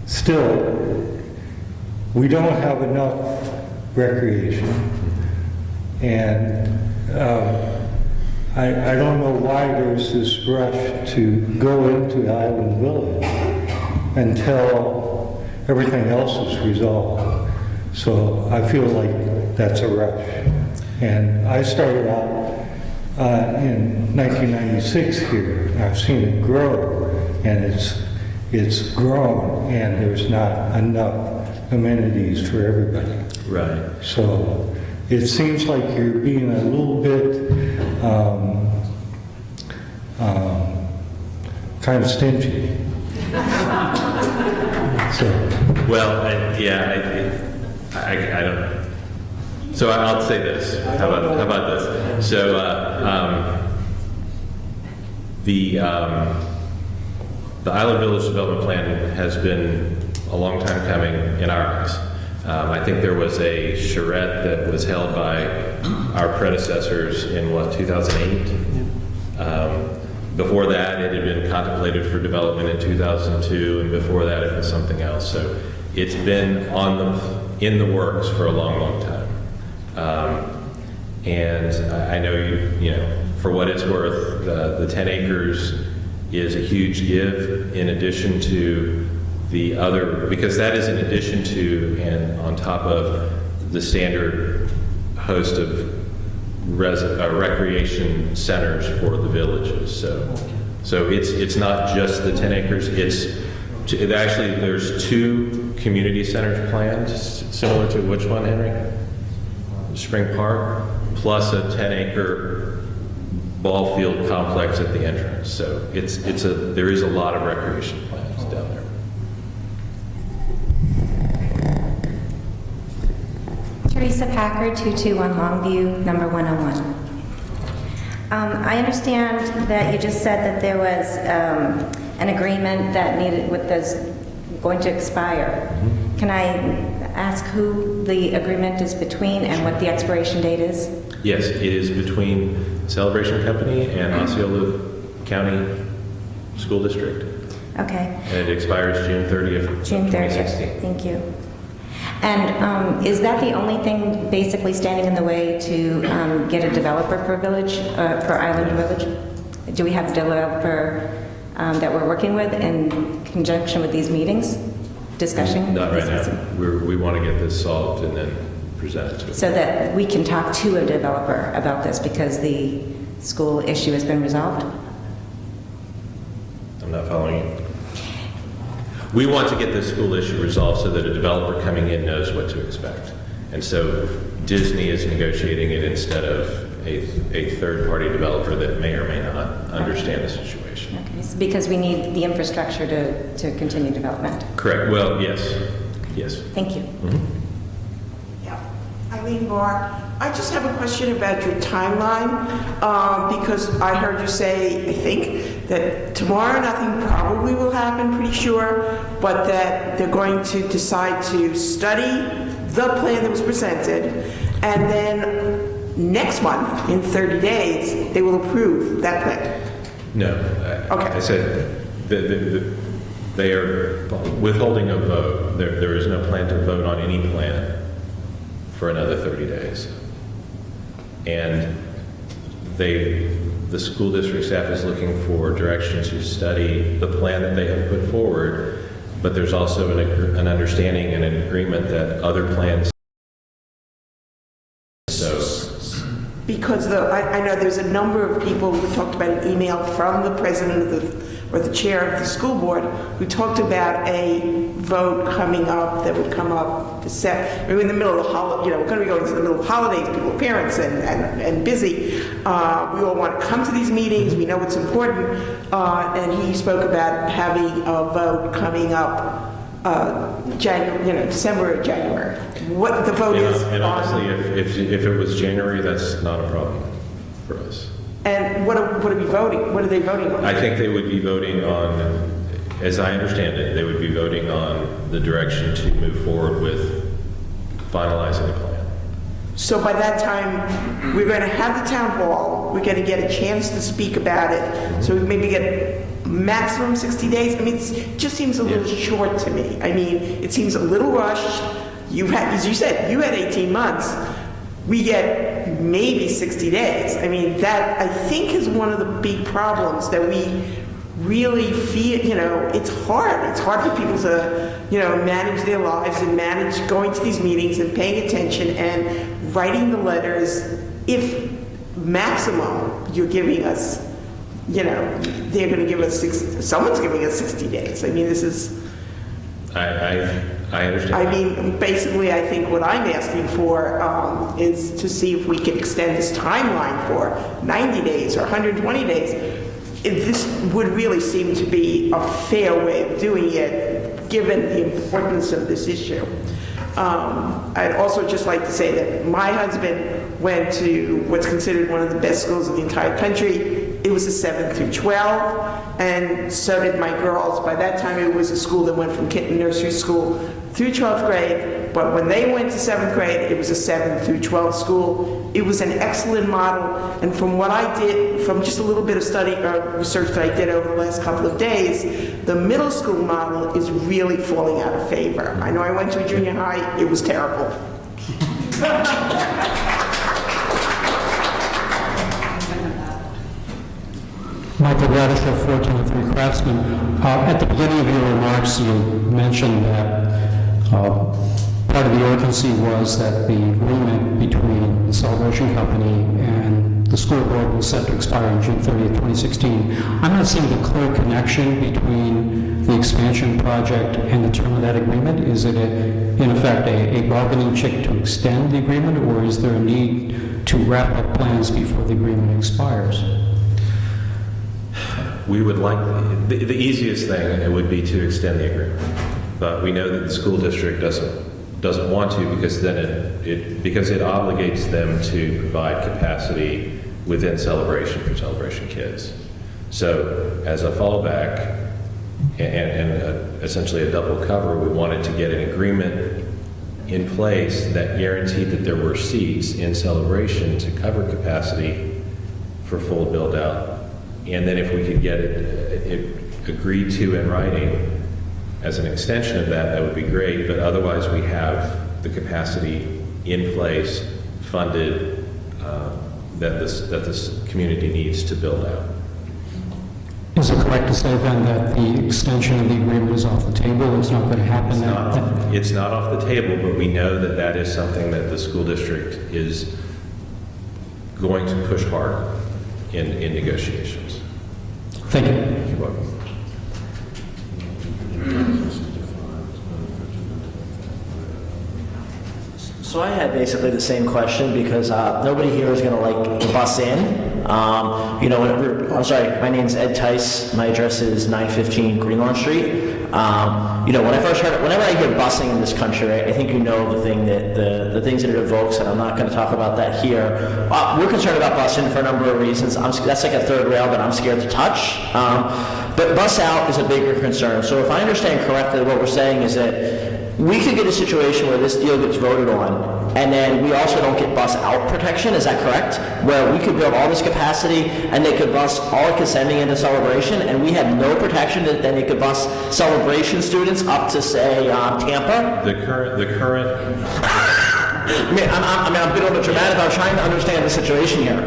Speaker 5: Still, we don't have enough recreation, and I don't know why there's this rush to go into Island Village until everything else is resolved. So I feel like that's a rush. And I started out in 1996 here. I've seen it grow, and it's grown, and there's not enough amenities for everybody.
Speaker 14: Right.
Speaker 5: So it seems like you're being a little bit kind of stingy.
Speaker 14: Well, I don't. So I'll say this. How about this? So the Island Village Development Plan has been a long time coming in our eyes. I think there was a charrette that was held by our predecessors in 2008. Before that, it had been contemplated for development in 2002, and before that, it was something else. So it's been in the works for a long, long time. And I know you know, for what it's worth, the 10 acres is a huge give in addition to the other, because that is in addition to and on top of the standard host of recreation centers for the villages. So it's not just the 10 acres. Actually, there's 2 community centers planned, similar to which one, Henry? Spring Park, plus a 10-acre ball field complex at the entrance. So there is a lot of recreation plans down there.
Speaker 20: Teresa Packard, 221 Longview, number 101. I understand that you just said that there was an agreement that was going to expire. Can I ask who the agreement is between and what the expiration date is?
Speaker 14: Yes, it is between Celebration Company and Osceola County School District.
Speaker 20: Okay.
Speaker 14: And it expires June 30th,
Speaker 20: June 30th.
Speaker 14: 2016.
Speaker 20: Thank you. And is that the only thing basically standing in the way to get a developer for Island Village? Do we have a developer that we're working with in conjunction with these meetings, discussing?
Speaker 14: Not right now. We want to get this solved and then presented to us.
Speaker 20: So that we can talk to a developer about this because the school issue has been resolved?
Speaker 14: I'm not following you. We want to get this school issue resolved so that a developer coming in knows what to expect. And so Disney is negotiating it instead of a third-party developer that may or may not understand the situation.
Speaker 20: Okay, so because we need the infrastructure to continue development.
Speaker 14: Correct. Well, yes. Yes.
Speaker 20: Thank you.
Speaker 7: Eileen Barr, I just have a question about your timeline, because I heard you say, I think, that tomorrow nothing probably will happen, pretty sure, but that they're going to decide to study the plan that was presented, and then next month, in 30 days, they will approve that plan.
Speaker 14: No. I said they are withholding a vote. There is no plan to vote on any plan for another 30 days. And the school district staff is looking for direction to study the plan that they have put forward, but there's also an understanding and an agreement that other plans.
Speaker 7: Because I know there's a number of people who talked about an email from the president of the chair of the school board who talked about a vote coming up that would come up in the middle of the holiday. We're going to be going to the middle of holidays, people are parents and busy. We all want to come to these meetings. We know it's important. And he spoke about having a vote coming up December or January. What the vote is.
Speaker 14: And honestly, if it was January, that's not a problem for us.
Speaker 7: And what are we voting? What are they voting on?
Speaker 14: I think they would be voting on, as I understand it, they would be voting on the direction to move forward with finalizing the plan.
Speaker 7: So by that time, we're going to have the town hall. We're going to get a chance to speak about it. So we maybe get maximum 60 days. I mean, it just seems a little short to me. I mean, it seems a little rushed. As you said, you had 18 months. We get maybe 60 days. I mean, that I think is one of the big problems that we really feel, it's hard. It's hard for people to, manage their lives and manage going to these meetings and paying attention and writing the letters. If maximum you're giving us, they're going to give us someone's giving us 60 days. I mean, this is...
Speaker 14: I understand.
Speaker 7: I mean, basically, I think what I'm asking for is to see if we can extend this timeline for 90 days or 120 days. This would really seem to be a fair way of doing it, given the importance of this issue. I'd also just like to say that my husband went to what's considered one of the best schools in the entire country. It was a 7 through 12, and so did my girls. By that time, it was a school that went from kitten nursery school through 12th grade, but when they went to 7th grade, it was a 7 through 12 school. It was an excellent model, and from what I did, from just a little bit of study or research that I did over the last couple of days, the middle school model is really falling out of favor. I know I went to a junior high, it was terrible.
Speaker 8: Michael Radish of 1403 Craftsman. At the beginning of your remarks, you mentioned that part of the urgency was that the agreement between the Celebration Company and the school board was set to expire on June 30th, 2016. I'm not seeing the clear connection between the expansion project and the term of that agreement. Is it, in effect, a bargaining chip to extend the agreement, or is there a need to wrap up plans before the agreement expires?
Speaker 14: We would like, the easiest thing would be to extend the agreement, but we know that the school district doesn't want to, because then it obligates them to provide capacity within Celebration for Celebration kids. So as a fallback and essentially a double cover, we wanted to get an agreement in place that guaranteed that there were seats in Celebration to cover capacity for full build out. And then if we could get it agreed to in writing as an extension of that, that would be great. But otherwise, we have the capacity in place, funded, that this community needs to build out.
Speaker 8: Is it correct to say then that the extension of the agreement is off the table? It's not going to happen?
Speaker 14: It's not off the table, but we know that that is something that the school district is going to push hard in negotiations.
Speaker 8: Thank you.
Speaker 14: You're welcome.
Speaker 9: So I had basically the same question because nobody here is going to like bus in. I'm sorry, my name's Ed Tice. My address is 915 Greenlawn Street. When I first heard it, whenever I hear busing in this country, I think the things that it evokes, and I'm not going to talk about that here. We're concerned about busing for a number of reasons. That's like a third rail that I'm scared to touch. But bus out is a bigger concern. So if I understand correctly, what we're saying is that we could get a situation where this deal gets voted on, and then we also don't get bus out protection, is that correct? Where we could build all this capacity, and they could bus all of Kissimmee into Celebration, and we have no protection, then they could bus Celebration students up to, say, Tampa?
Speaker 14: The current...
Speaker 9: I'm being a little bit dramatic, but I'm trying to understand the situation here.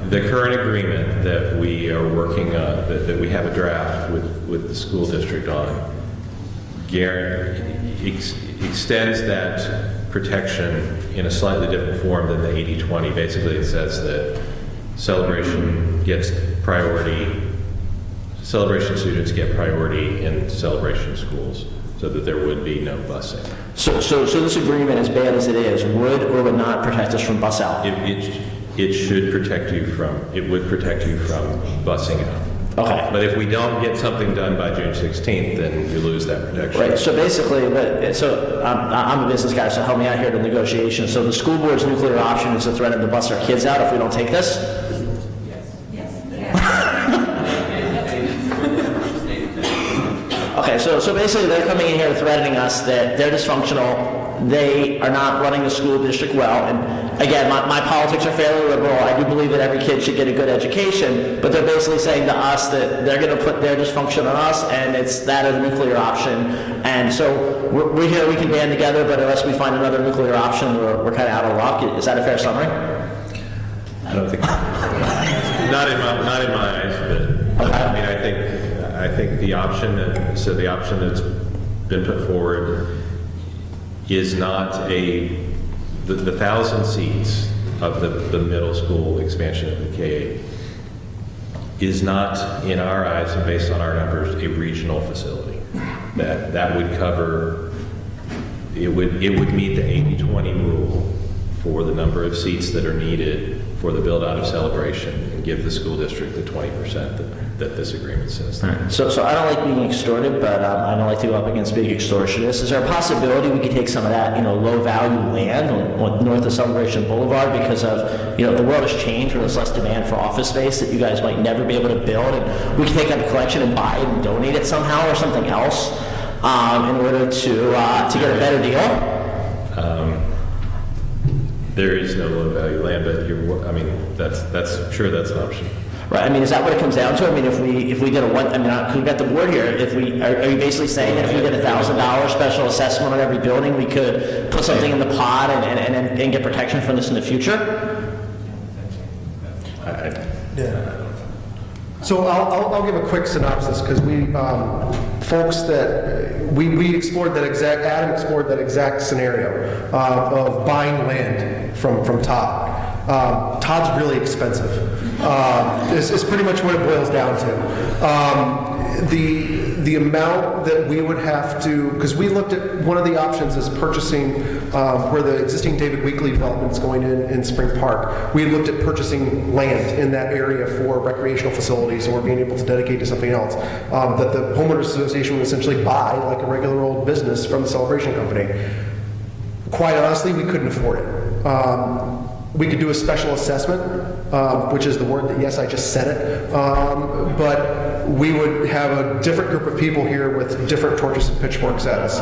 Speaker 14: The current agreement that we are working on, that we have a draft with the school district on, extends that protection in a slightly different form than the 80-20. Basically, it says that Celebration gets priority, Celebration students get priority in Celebration schools, so that there would be no busing.
Speaker 9: So this agreement, as bad as it is, would or would not protect us from bus out?
Speaker 14: It should protect you from, it would protect you from busing out.
Speaker 9: Okay.
Speaker 14: But if we don't get something done by June 16th, then you lose that protection.
Speaker 9: Right, so basically, I'm a business guy, so help me out here to negotiation. So the school board's nuclear option is to threaten to bus our kids out if we don't take this? Okay, so basically they're coming in here threatening us that they're dysfunctional, they are not running the school district well, and again, my politics are fairly liberal. I do believe that every kid should get a good education, but they're basically saying to us that they're going to put their dysfunction on us, and it's that or the nuclear option. And so we're here, we can band together, but unless we find another nuclear option, we're kind of out of luck. Is that a fair summary?
Speaker 14: I don't think, not in my eyes, but okay. I mean, I think the option that's been put forward is not the 1,000 seats of the middle school expansion of the K-8 is not, in our eyes and based on our numbers, a regional facility. That would cover, it would meet the 80-20 rule for the number of seats that are needed for the build-out of Celebration and give the school district the 20% that this agreement says.
Speaker 9: Right. So I don't like being extorted, but I don't like to go up against big extortionists. Is there a possibility we could take some of that, low-value land on north of Celebration Boulevard because of, the world has changed, or there's less demand for office space that you guys might never be able to build, and we can take out a collection and buy it and donate it somehow or something else in order to get a better deal?
Speaker 14: There is no low-value land, but that's sure that's an option.
Speaker 9: Right. I mean, is that what it comes down to? I mean, if we did we got the board here. Are you basically saying that if we did $1,000 special assessment on every building, we could put something in the pot and get protection from this in the future?
Speaker 3: So I'll give a quick synopsis because we explored that exact, Adam explored that exact scenario of buying land from Todd. Todd's really expensive. Is pretty much what it boils down to. The amount that we would have to, because we looked at one of the options is purchasing where the existing David Weekley development is going in Spring Park. We had looked at purchasing land in that area for recreational facilities or being able to dedicate to something else that the homeowners association would essentially buy like a regular old business from the Celebration Company. Quite honestly, we couldn't afford it. We could do a special assessment, which is the word that, yes, I just said it, but we would have a different group of people here with different torches and pitchforks at us.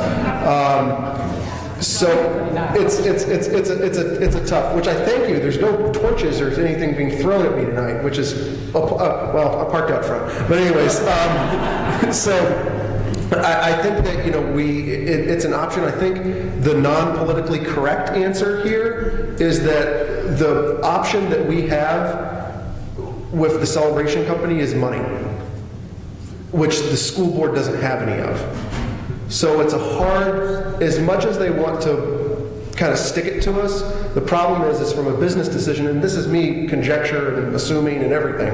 Speaker 3: So it's a tough, which I thank you. There's no torches or anything being thrown at me tonight, which is, well, I parked out front. But anyways, so I think that, it's an option. I think the non-politically correct answer here is that the option that we have with the Celebration Company is money. which the school board doesn't have any of. So it's a hard, as much as they want to kind of stick it to us, the problem is from a business decision, and this is me conjecture and assuming and everything,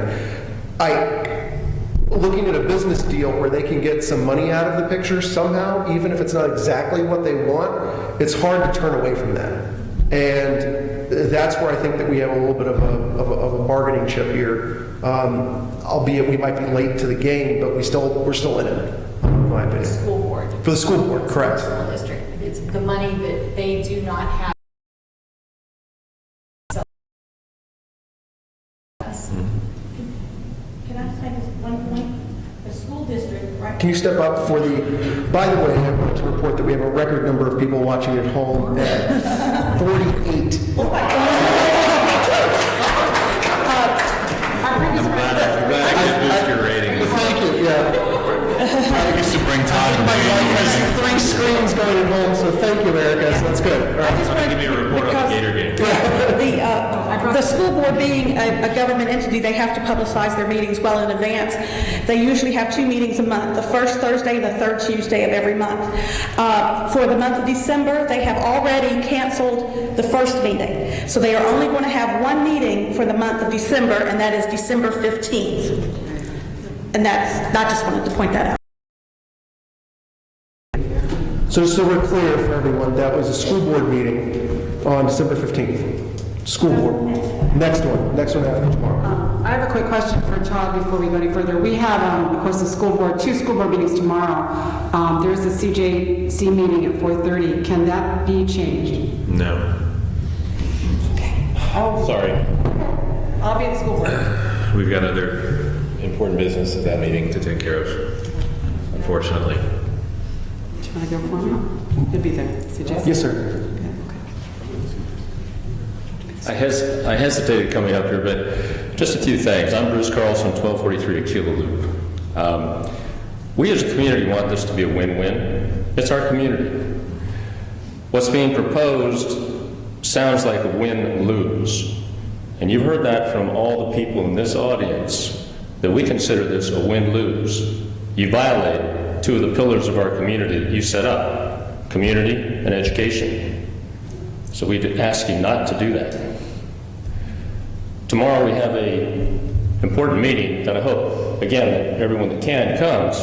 Speaker 3: looking at a business deal where they can get some money out of the picture somehow, even if it's not exactly what they want, it's hard to turn away from that. And that's where I think that we have a little bit of a bargaining chip here. Albeit we might be late to the game, but we're still in it, in my opinion.
Speaker 12: School board.
Speaker 3: For the school board, correct.
Speaker 12: School district. It's the money that they do not have.
Speaker 6: Can I say this one point? The school district, right?
Speaker 3: Can you step up for the, by the way, I want to report that we have a record number of people watching at home at 48.
Speaker 1: I'm glad I could boost your ratings.
Speaker 3: Thank you, yeah.
Speaker 1: I used to bring Todd
Speaker 3: My wife has 3 screens going at home, so thank you, Erica, so that's good. All right.
Speaker 14: I'm going to give you a report on the Gator game.
Speaker 6: The school board being a government entity, they have to publicize their meetings well in advance. They usually have 2 meetings a month, the first Thursday and the third Tuesday of every month. For the month of December, they have already canceled the first meeting. So they are only going to have 1 meeting for the month of December, and that is December 15th. And I just wanted to point that out.
Speaker 3: So we're clear for everyone, that was a school board meeting on December 15th. School board. Next one after tomorrow.
Speaker 4: I have a quick question for Todd before we go any further. We have, of course, the school board, 2 school board meetings tomorrow. There's a CJC meeting at 4:30. Can that be changed?
Speaker 14: No. Sorry.
Speaker 4: I'll be at the school board.
Speaker 14: We've got other important business at that meeting to take care of, unfortunately.
Speaker 4: Do you want to go for me? You'll be there, CJC?
Speaker 3: Yes, sir.
Speaker 10: I hesitated coming up here, but just a few things. I'm Bruce Carlson, 1243 Aquila Loop. We as a community want this to be a win-win. It's our community. What's being proposed sounds like a win-lose. And you've heard that from all the people in this audience, that we consider this a win-lose. You violate 2 of the pillars of our community that you set up, community and education. So we ask you not to do that. Tomorrow we have an important meeting that I hope, again, that everyone that can comes.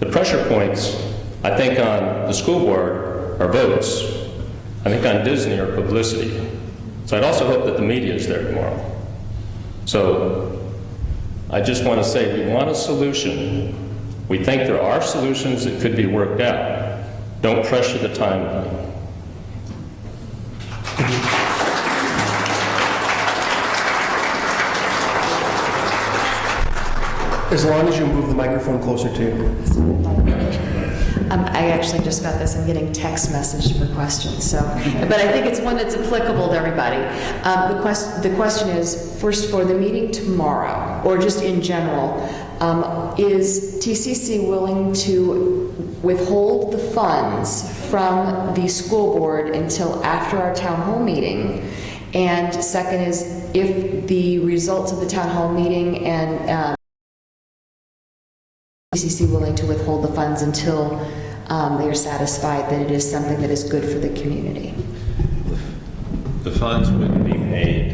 Speaker 10: The pressure points, I think, on the school board are votes. I think on Disney are publicity. So I'd also hope that the media is there tomorrow. So I just want to say we want a solution. We think there are solutions that could be worked out. Don't pressure the timeline.
Speaker 3: As long as you move the microphone closer to you.
Speaker 12: I actually just got this. I'm getting text message for questions. So, but I think it's one that's applicable to everybody. The question is, first, for the meeting tomorrow, or just in general, is TCC willing to withhold the funds from the school board until after our town hall meeting? And second is, if the results of the town hall meeting and TCC willing to withhold the funds until they are satisfied that it is something that is good for the community.
Speaker 14: The funds wouldn't be paid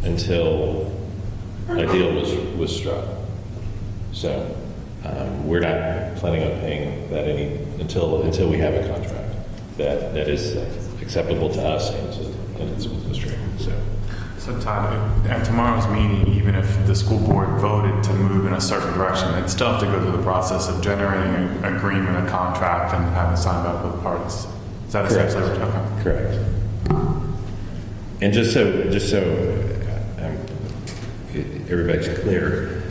Speaker 14: until a deal was struck. So we're not planning on paying that until we have a contract that is acceptable to us and to the school district.
Speaker 22: So Todd, at tomorrow's meeting, even if the school board voted to move in a certain direction, they'd still have to go through the process of generating an agreement, a contract, and having signed up with parties. Is that essentially what you're talking?
Speaker 14: Correct. And just so everybody's clear,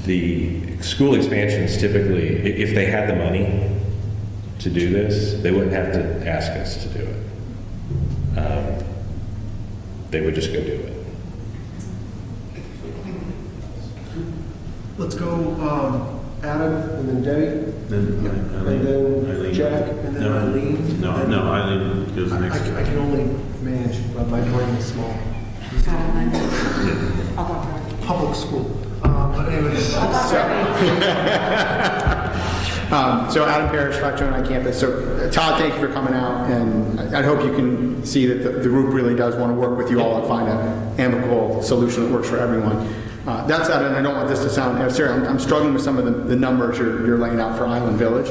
Speaker 14: the school expansions typically, if they had the money to do this, they wouldn't have to ask us to do it. They would just go do it.
Speaker 3: Let's go Adam, and then Debbie,
Speaker 1: Then
Speaker 3: and then Jack, and then Eileen.
Speaker 1: No, Eileen goes next.
Speaker 3: I can only manage, but my brain is small. Public school.
Speaker 13: So Adam Parrish, 529 campus. So Todd, thank you for coming out, and I hope you can see that the group really does want to work with you all and find an amicable solution that works for everyone. That said, and I don't want this to sound adversarial, I'm struggling with some of the numbers you're laying out for Island Village,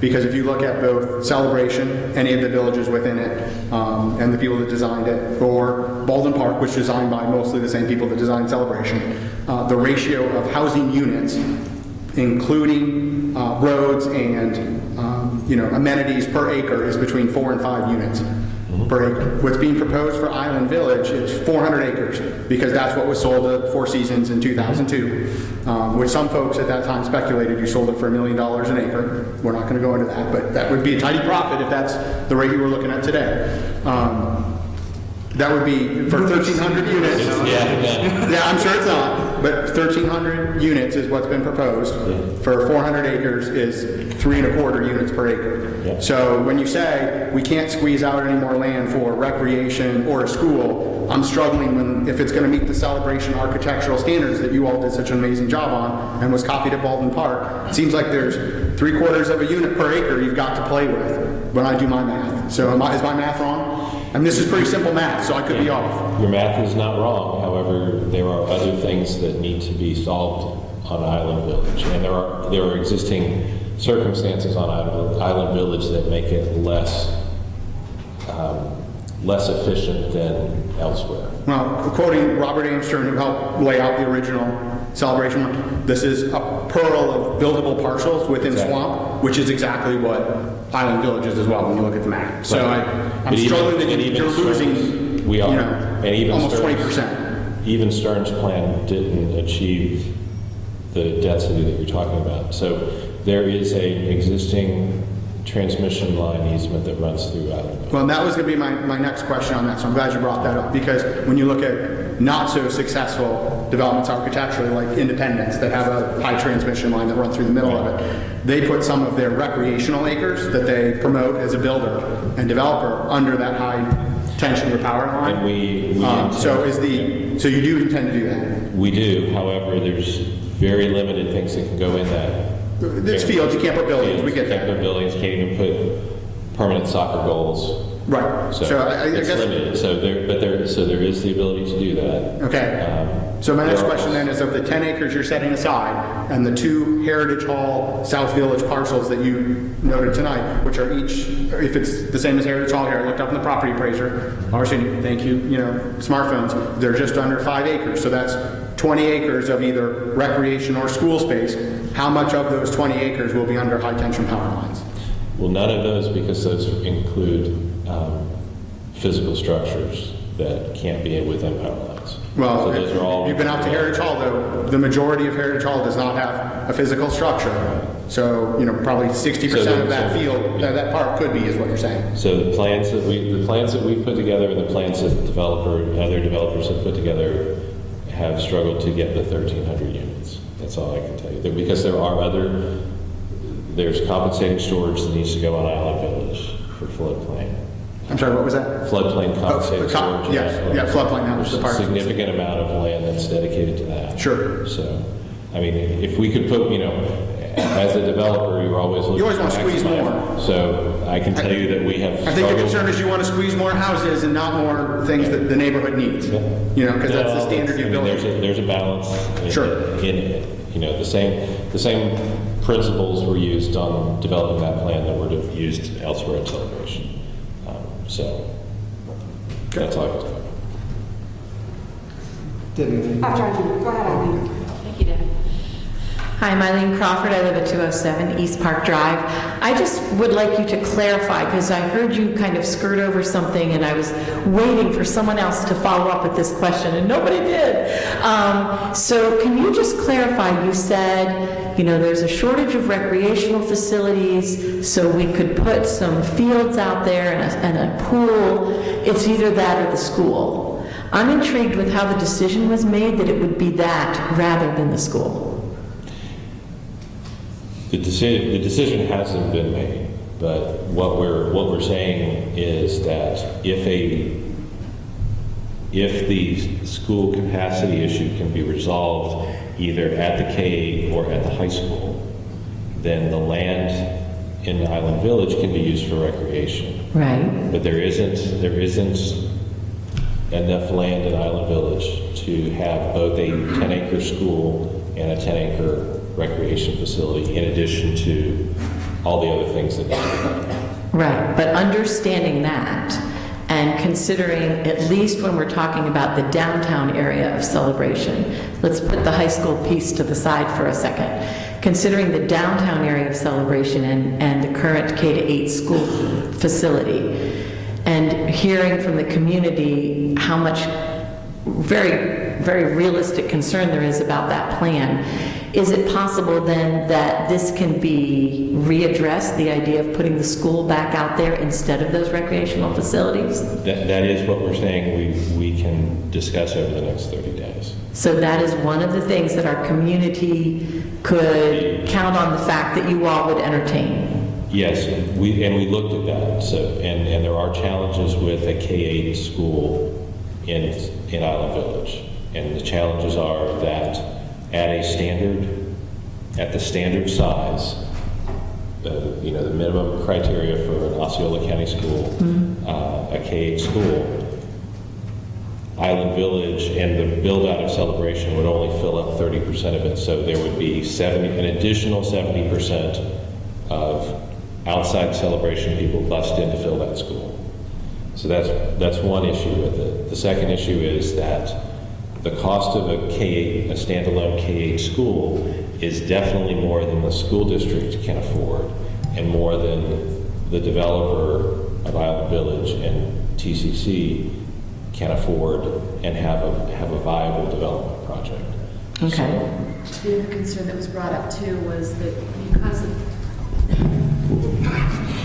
Speaker 13: because if you look at both Celebration, any of the villages within it, and the people that designed it, or Baldwin Park, which is designed by mostly the same people that designed Celebration, the ratio of housing units, including roads and amenities per acre, is between 4 and 5 units per acre. What's being proposed for Island Village is 400 acres, because that's what was sold at Four Seasons in 2002, which some folks at that time speculated you sold it for $1 million an acre. We're not going to go into that, but that would be a tidy profit if that's the rate you were looking at today. That would be for 1,300 units. Yeah, I'm sure it's not, but 1,300 units is what's been proposed. For 400 acres is 3 1/4 units per acre. So when you say we can't squeeze out any more land for recreation or a school, I'm struggling if it's going to meet the Celebration architectural standards that you all did such an amazing job on and was copied at Baldwin Park. It seems like there's 3/4 of a unit per acre you've got to play with when I do my math. So is my math wrong? And this is pretty simple math, so I could be off.
Speaker 10: Your math is not wrong. However, there are other things that need to be solved on Island Village, and there are existing circumstances on Island Village that make it less efficient than elsewhere.
Speaker 13: Well, quoting Robert Amsterdam, who helped lay out the original Celebration one, this is a pearl of buildable parcels within swamp, which is exactly what Island Village is as well when you look at the map. So I'm struggling that you're losing almost 20%.
Speaker 10: Even Stern's plan didn't achieve the density that you're talking about. So there is an existing transmission line easement that runs through Island Village.
Speaker 13: Well, and that was going to be my next question on that, so I'm glad you brought that up, because when you look at not so successful developments architecturally, like Independence, that have a high transmission line that runs through the middle of it, they put some of their recreational acres that they promote as a builder and developer under that high tension or power line.
Speaker 10: And
Speaker 13: so you do intend to do that?
Speaker 10: We do. However, there's very limited things that can go in that.
Speaker 13: It's fields, you can't put buildings, we get that.
Speaker 10: Can't put buildings, can't even put permanent soccer goals.
Speaker 13: Right.
Speaker 10: So
Speaker 13: I
Speaker 10: it's
Speaker 13: guess
Speaker 10: limited. So there is the ability to do that.
Speaker 13: Okay. So my next question then is, of the 10 acres you're setting aside and the 2 Heritage Hall South Village parcels that you noted tonight, which are each, if it's the same as Heritage Hall here, I looked up in the property appraiser, thank you, smartphones, they're just under 5 acres. So that's 20 acres of either recreation or school space. How much of those 20 acres will be under high tension power lines?
Speaker 10: Well, none of those, because those include physical structures that can't be within power lines.
Speaker 13: Well,
Speaker 10: so those are all.
Speaker 13: You've been out to Heritage Hall, though. The majority of Heritage Hall does not have a physical structure. So, probably 60% of that field, that park could be, is what you're saying.
Speaker 10: So the plans that we've put together and the plans that other developers have put together have struggled to get the 1,300 units. That's all I can tell you. Because there's compensating storage that needs to go on Island Village for floodplain.
Speaker 13: I'm sorry, what was that?
Speaker 10: Floodplain compensating storage.
Speaker 13: Yes, floodplain.
Speaker 10: There's a significant amount of land that's dedicated to that.
Speaker 13: Sure.
Speaker 10: So, if we could put, as a developer, you're always looking.
Speaker 13: You always want to squeeze more.
Speaker 10: So I can tell you that we have.
Speaker 13: I think the concern is you want to squeeze more houses and not more things that the neighborhood needs. Because that's the standard you build.
Speaker 10: There's a balance.
Speaker 13: Sure.
Speaker 10: In it. The same principles were used on developing that plan that were used elsewhere in Celebration. That's all I was talking about.
Speaker 4: After Eileen. Go ahead, Eileen.
Speaker 21: Thank you, Deb. Hi, I'm Eileen Crawford. I live at 207 East Park Drive. I just would like you to clarify, because I heard you kind of skirt over something, and I was waiting for someone else to follow up with this question, and nobody did. So can you just clarify, you said, there's a shortage of recreational facilities, so we could put some fields out there and a pool. It's either that or the school. I'm intrigued with how the decision was made that it would be that rather than the school.
Speaker 10: The decision hasn't been made, but what we're saying is that if
Speaker 14: if the school capacity issue can be resolved either at the K-8 or at the high school, then the land in Island Village can be used for recreation.
Speaker 21: Right.
Speaker 14: But there isn't enough land in Island Village to have both a 10-acre school and a 10-acre recreation facility in addition to all the other things that
Speaker 21: Right, but understanding that and considering, at least when we're talking about the downtown area of Celebration, let's put the high school piece to the side for a second. Considering the downtown area of Celebration and the current K-8 school facility, and hearing from the community how much very, very realistic concern there is about that plan, is it possible then that this can be readdressed, the idea of putting the school back out there instead of those recreational facilities?
Speaker 14: That is what we're saying we can discuss over the next 30 days.
Speaker 21: So that is one of the things that our community could count on the fact that you all would entertain.
Speaker 14: Yes, we looked at that. So and there are challenges with a K-8 school in Island Village, and the challenges are that at the standard size, the minimum criteria for an Osceola County school, a K-8 school, Island Village and the build-out of Celebration would only fill up 30% of it. So there would be an additional 70% of outside Celebration people bussed in to fill that school. So that's one issue with it. The second issue is that the cost of a K-8, a standalone K-8 school, is definitely more than the school district can afford, and more than the developer of Island Village and TCC can afford and have a viable development project.
Speaker 21: Okay.
Speaker 12: The other concern that was brought up too was that because of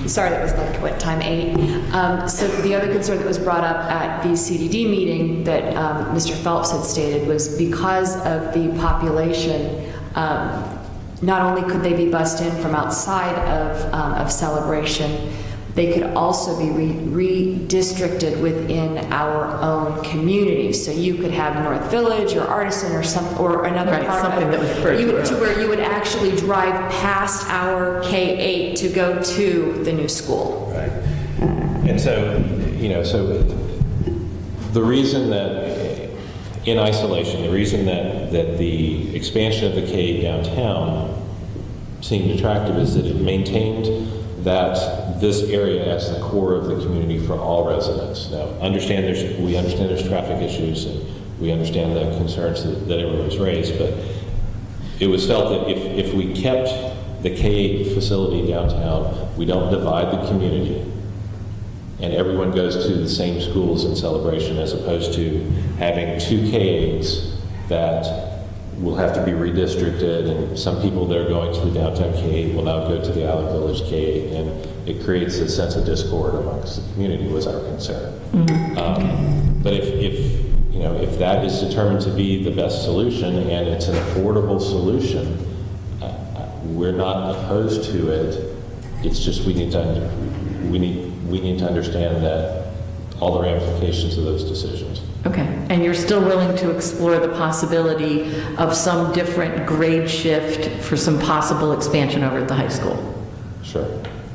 Speaker 12: sorry, that was like, what, time 8? So the other concern that was brought up at the CDD meeting that Mr. Phelps had stated was because of the population, not only could they be bussed in from outside of Celebration, they could also be redistricted within our own community. So you could have North Village or Artisan or another part
Speaker 21: something
Speaker 12: of
Speaker 21: that was referred
Speaker 12: to where you would actually drive past our K-8 to go to the new school.
Speaker 14: Right. And so, so the reason that in isolation, the reason that the expansion of the K Downtown seemed attractive is that it maintained that this area as the core of the community for all residents. Now, we understand there's traffic issues, and we understand the concerns that everyone's raised, but it was felt that if we kept the K-8 facility downtown, we don't divide the community, and everyone goes to the same schools in Celebration, as opposed to having two K-8s that will have to be redistricted, and some people that are going to the downtown K-8 will now go to the Island Village K-8, and it creates a sense of discord amongst the community, was our concern. But if that is determined to be the best solution and it's an affordable solution, we're not opposed to it. It's just we need to understand that all the ramifications of those decisions.
Speaker 21: Okay, and you're still willing to explore the possibility of some different grade shift for some possible expansion over at the high school?
Speaker 14: Sure.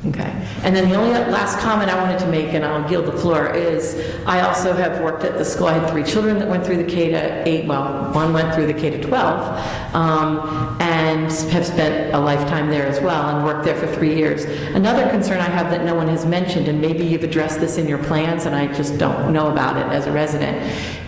Speaker 21: Okay, and then the only last comment I wanted to make, and I'll yield the floor, is I also have worked at the school. I had 3 children that went through the K-8, well, one went through the K-12, and have spent a lifetime there as well and worked there for 3 years. Another concern I have that no one has mentioned, and maybe you've addressed this in your plans and I just don't know about it as a resident,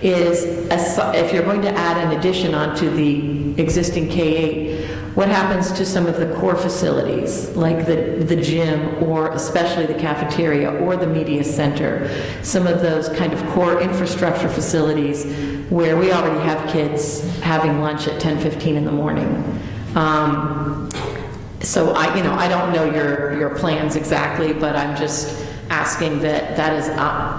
Speaker 21: is if you're going to add an addition onto the existing K-8, what happens to some of the core facilities, like the gym, or especially the cafeteria or the media center, some of those kind of core infrastructure facilities where we already have kids having lunch at 10:15 in the morning? So I don't know your plans exactly, but I'm just asking that is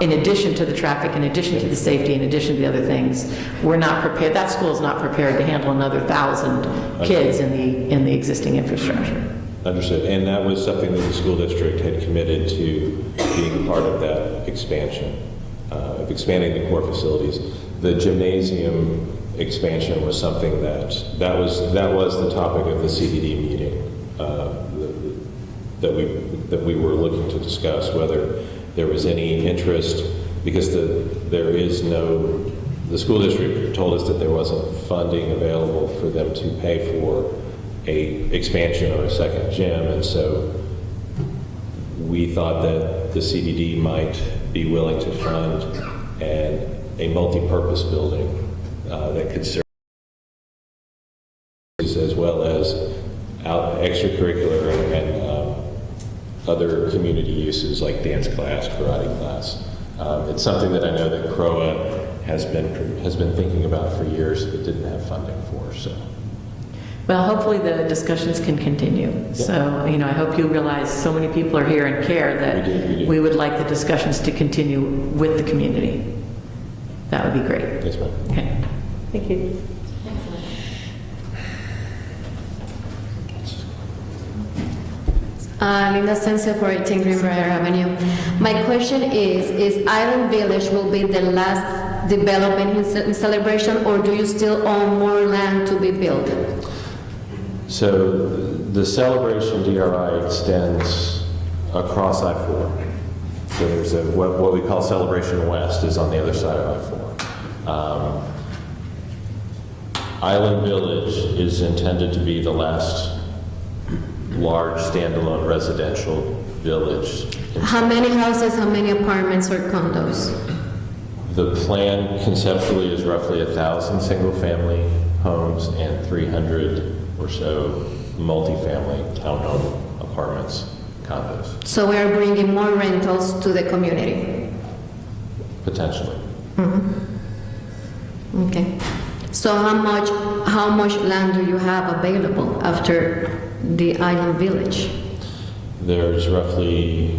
Speaker 21: in addition to the traffic, in addition to the safety, in addition to the other things, we're not prepared. That school is not prepared to handle another 1,000 kids in the existing infrastructure.
Speaker 14: Understood. And that was something that the school district had committed to being part of that expansion. of expanding the core facilities. The gymnasium expansion was something that was the topic of the CDD meeting that we were looking to discuss, whether there was any interest, because the school district told us that there wasn't funding available for them to pay for a expansion or a second gym, and so we thought that the CDD might be willing to fund a multi-purpose building that could serve as well as extracurricular and other community uses like dance class, karate class. It's something that I know that CROA has been thinking about for years but didn't have funding for. So.
Speaker 21: Well, hopefully the discussions can continue. Yeah. So, I hope you realize so many people are here and care that we would like the discussions to continue with the community. That would be great.
Speaker 14: Yes, ma'am.
Speaker 21: Okay. Thank you.
Speaker 11: Linda Sense for 18 Greenbrier Avenue. My question is Island Village will be the last development in Celebration, or do you still own more land to be built?
Speaker 14: So the Celebration DRI extends across I-4. So there's what we call Celebration West is on the other side of I-4. Island Village is intended to be the last large standalone residential village.
Speaker 11: How many houses, how many apartments or condos?
Speaker 14: The plan conceptually is roughly 1,000 single-family homes and 300 or so multifamily townhome apartments, condos.
Speaker 11: So we are bringing more rentals to the community?
Speaker 14: Potentially.
Speaker 11: Mm-hmm. Okay. So how much land do you have available after the Island Village?
Speaker 14: There's roughly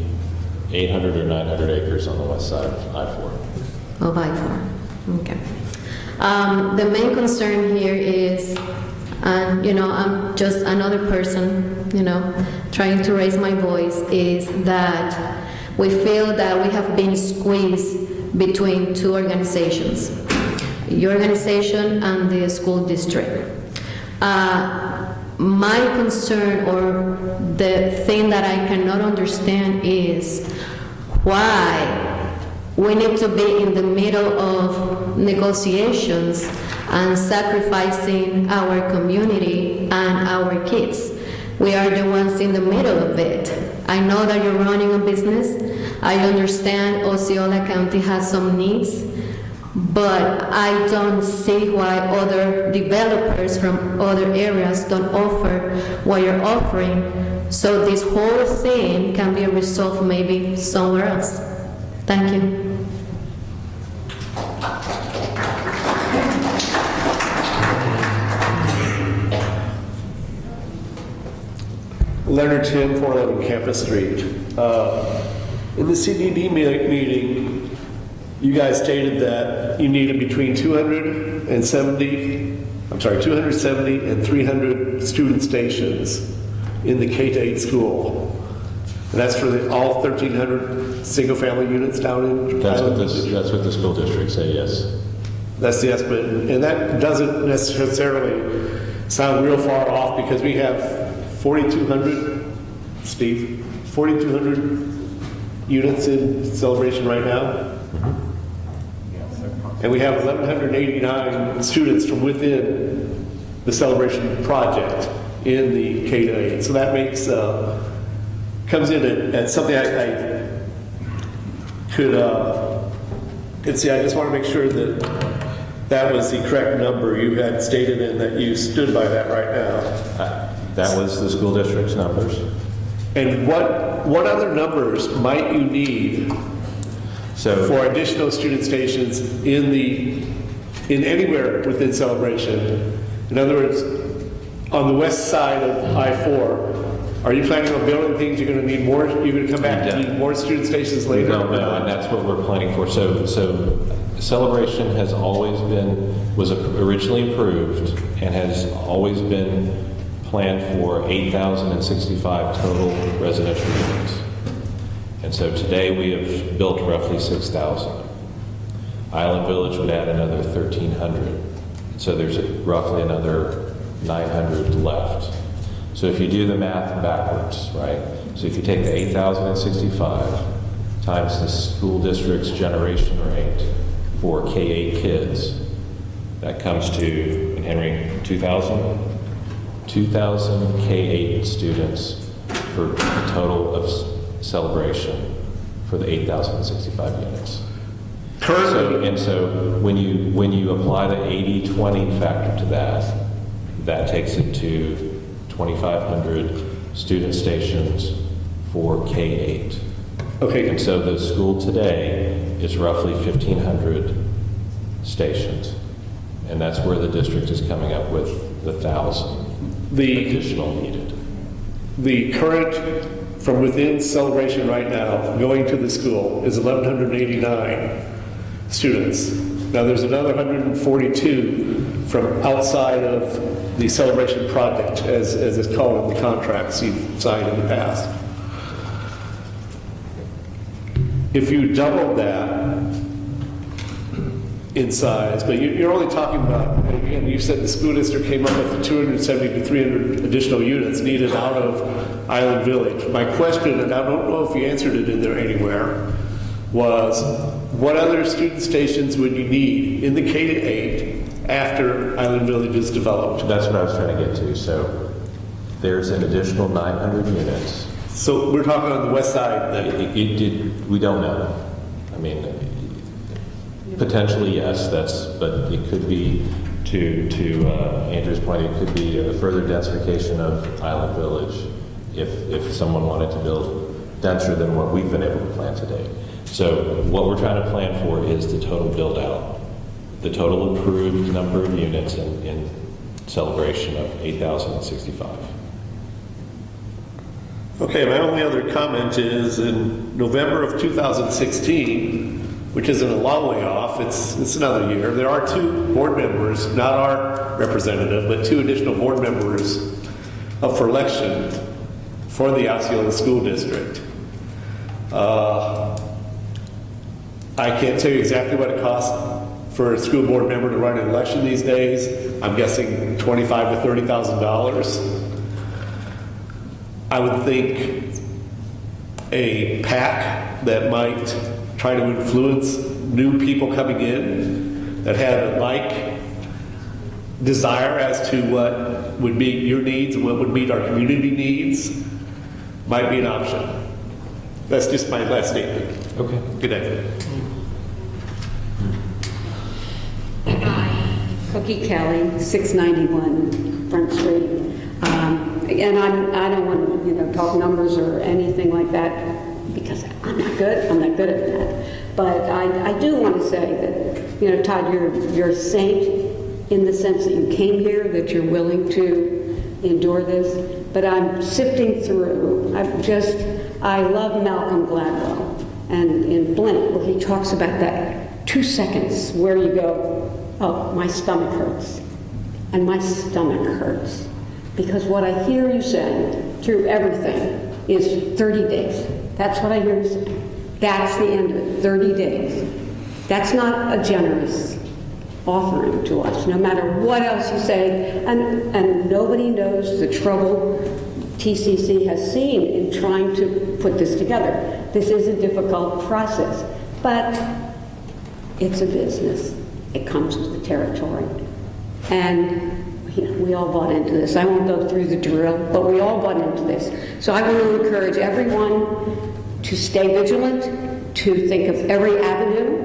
Speaker 14: 800 or 900 acres on the west side of I-4.
Speaker 11: Of I-4. Okay. The main concern here is, I'm just another person, trying to raise my voice, is that we feel that we have been squeezed between two organizations, your organization and the school district. My concern, or the thing that I cannot understand, is why we need to be in the middle of negotiations and sacrificing our community and our kids. We are the ones in the middle of it. I know that you're running a business. I understand Osceola County has some needs, but I don't see why other developers from other areas don't offer what you're offering, so this whole thing can be resolved maybe somewhere else. Thank you.
Speaker 16: Leonard Tim, 411 Campus Street. In the CDD meeting, you guys stated that you needed between 270 and 300 student stations in the K-8 school. And that's for all 1,300 single-family units down in
Speaker 14: That's what the school district say, yes.
Speaker 16: That's the estimate. And that doesn't necessarily sound real far off, because we have 4,200, Steve, 4,200 units in Celebration right now. And we have 1,189 students from within the Celebration project in the K-8. So that makes, comes in at something I could see. I just want to make sure that that was the correct number you had stated and that you stood by that right now.
Speaker 14: That was the school district's numbers.
Speaker 16: And what other numbers might you need for additional student stations in anywhere within Celebration? In other words, on the west side of I-4, are you planning on building things? You're going to need more. You're going to come back and need more student stations later.
Speaker 14: No, and that's what we're planning for. So Celebration was originally approved and has always been planned for 8,065 total residential units. And so today we have built roughly 6,000. Island Village would add another 1,300. So there's roughly another 900 left. So if you do the math backwards, right? So if you take the 8,065 times the school district's generation rate for K-8 kids, that comes to, in Henry, 2,000 K-8 students for a total of celebration for the 8,065 units. So when you apply the 80-20 factor to that takes it to 2,500 student stations for K-8.
Speaker 16: Okay.
Speaker 14: And so the school today is roughly 1,500 stations. And that's where the district is coming up with the 1,000 additional needed.
Speaker 16: The current, from within Celebration right now, going to the school is 1,189 students. Now there's another 142 from outside of the Celebration project, as it's called in the contracts you've signed in the past. If you double that in size, but you're only talking about, again, you said the school district came up with the 270 to 300 additional units needed out of Island Village. My question, and I don't know if you answered it in there anywhere, was what other student stations would you need in the K-8 after Island Village is developed?
Speaker 14: That's what I was trying to get to. So there's an additional 900 units.
Speaker 16: So we're talking on the west side then?
Speaker 14: We don't know. I mean, potentially yes, but it could be, to Andrew's point, it could be a further densification of Island Village if someone wanted to build denser than what we've been able to plan today. So what we're trying to plan for is the total build out, the total approved number of units in Celebration of 8,065.
Speaker 16: Okay, my only other comment is in November of 2016, which isn't a long way off, it's another year, there are 2 board members, not our representative, but 2 additional board members up for election for the Osceola School District. I can't tell you exactly what it costs for a school board member to run an election these days. I'm guessing $25,000 to $30,000. I would think a PAC that might try to influence new people coming in that have a like desire as to what would meet your needs and what would meet our community needs might be an option. That's just my last statement.
Speaker 14: Okay.
Speaker 16: Good day.
Speaker 15: Cookie Kelly, 691 Front Street. And I don't want to, talk numbers or anything like that because I'm not good at that. But I do want to say that, Todd, you're a saint in the sense that you came here, that you're willing to endure this. But I'm sifting through. I love Malcolm Gladwell, and in Blink, where he talks about that 2 seconds where you go, oh, my stomach hurts. And my stomach hurts. Because what I hear you say through everything is 30 days. That's what I hear you say. That's the end of it, 30 days. That's not a generous offering to us, no matter what else you say. And nobody knows the trouble TCC has seen in trying to put this together. This is a difficult process, but it's a business. It comes to the territory. And we all bought into this. I won't go through the drill, but we all bought into this. So I want to encourage everyone to stay vigilant, to think of every avenue,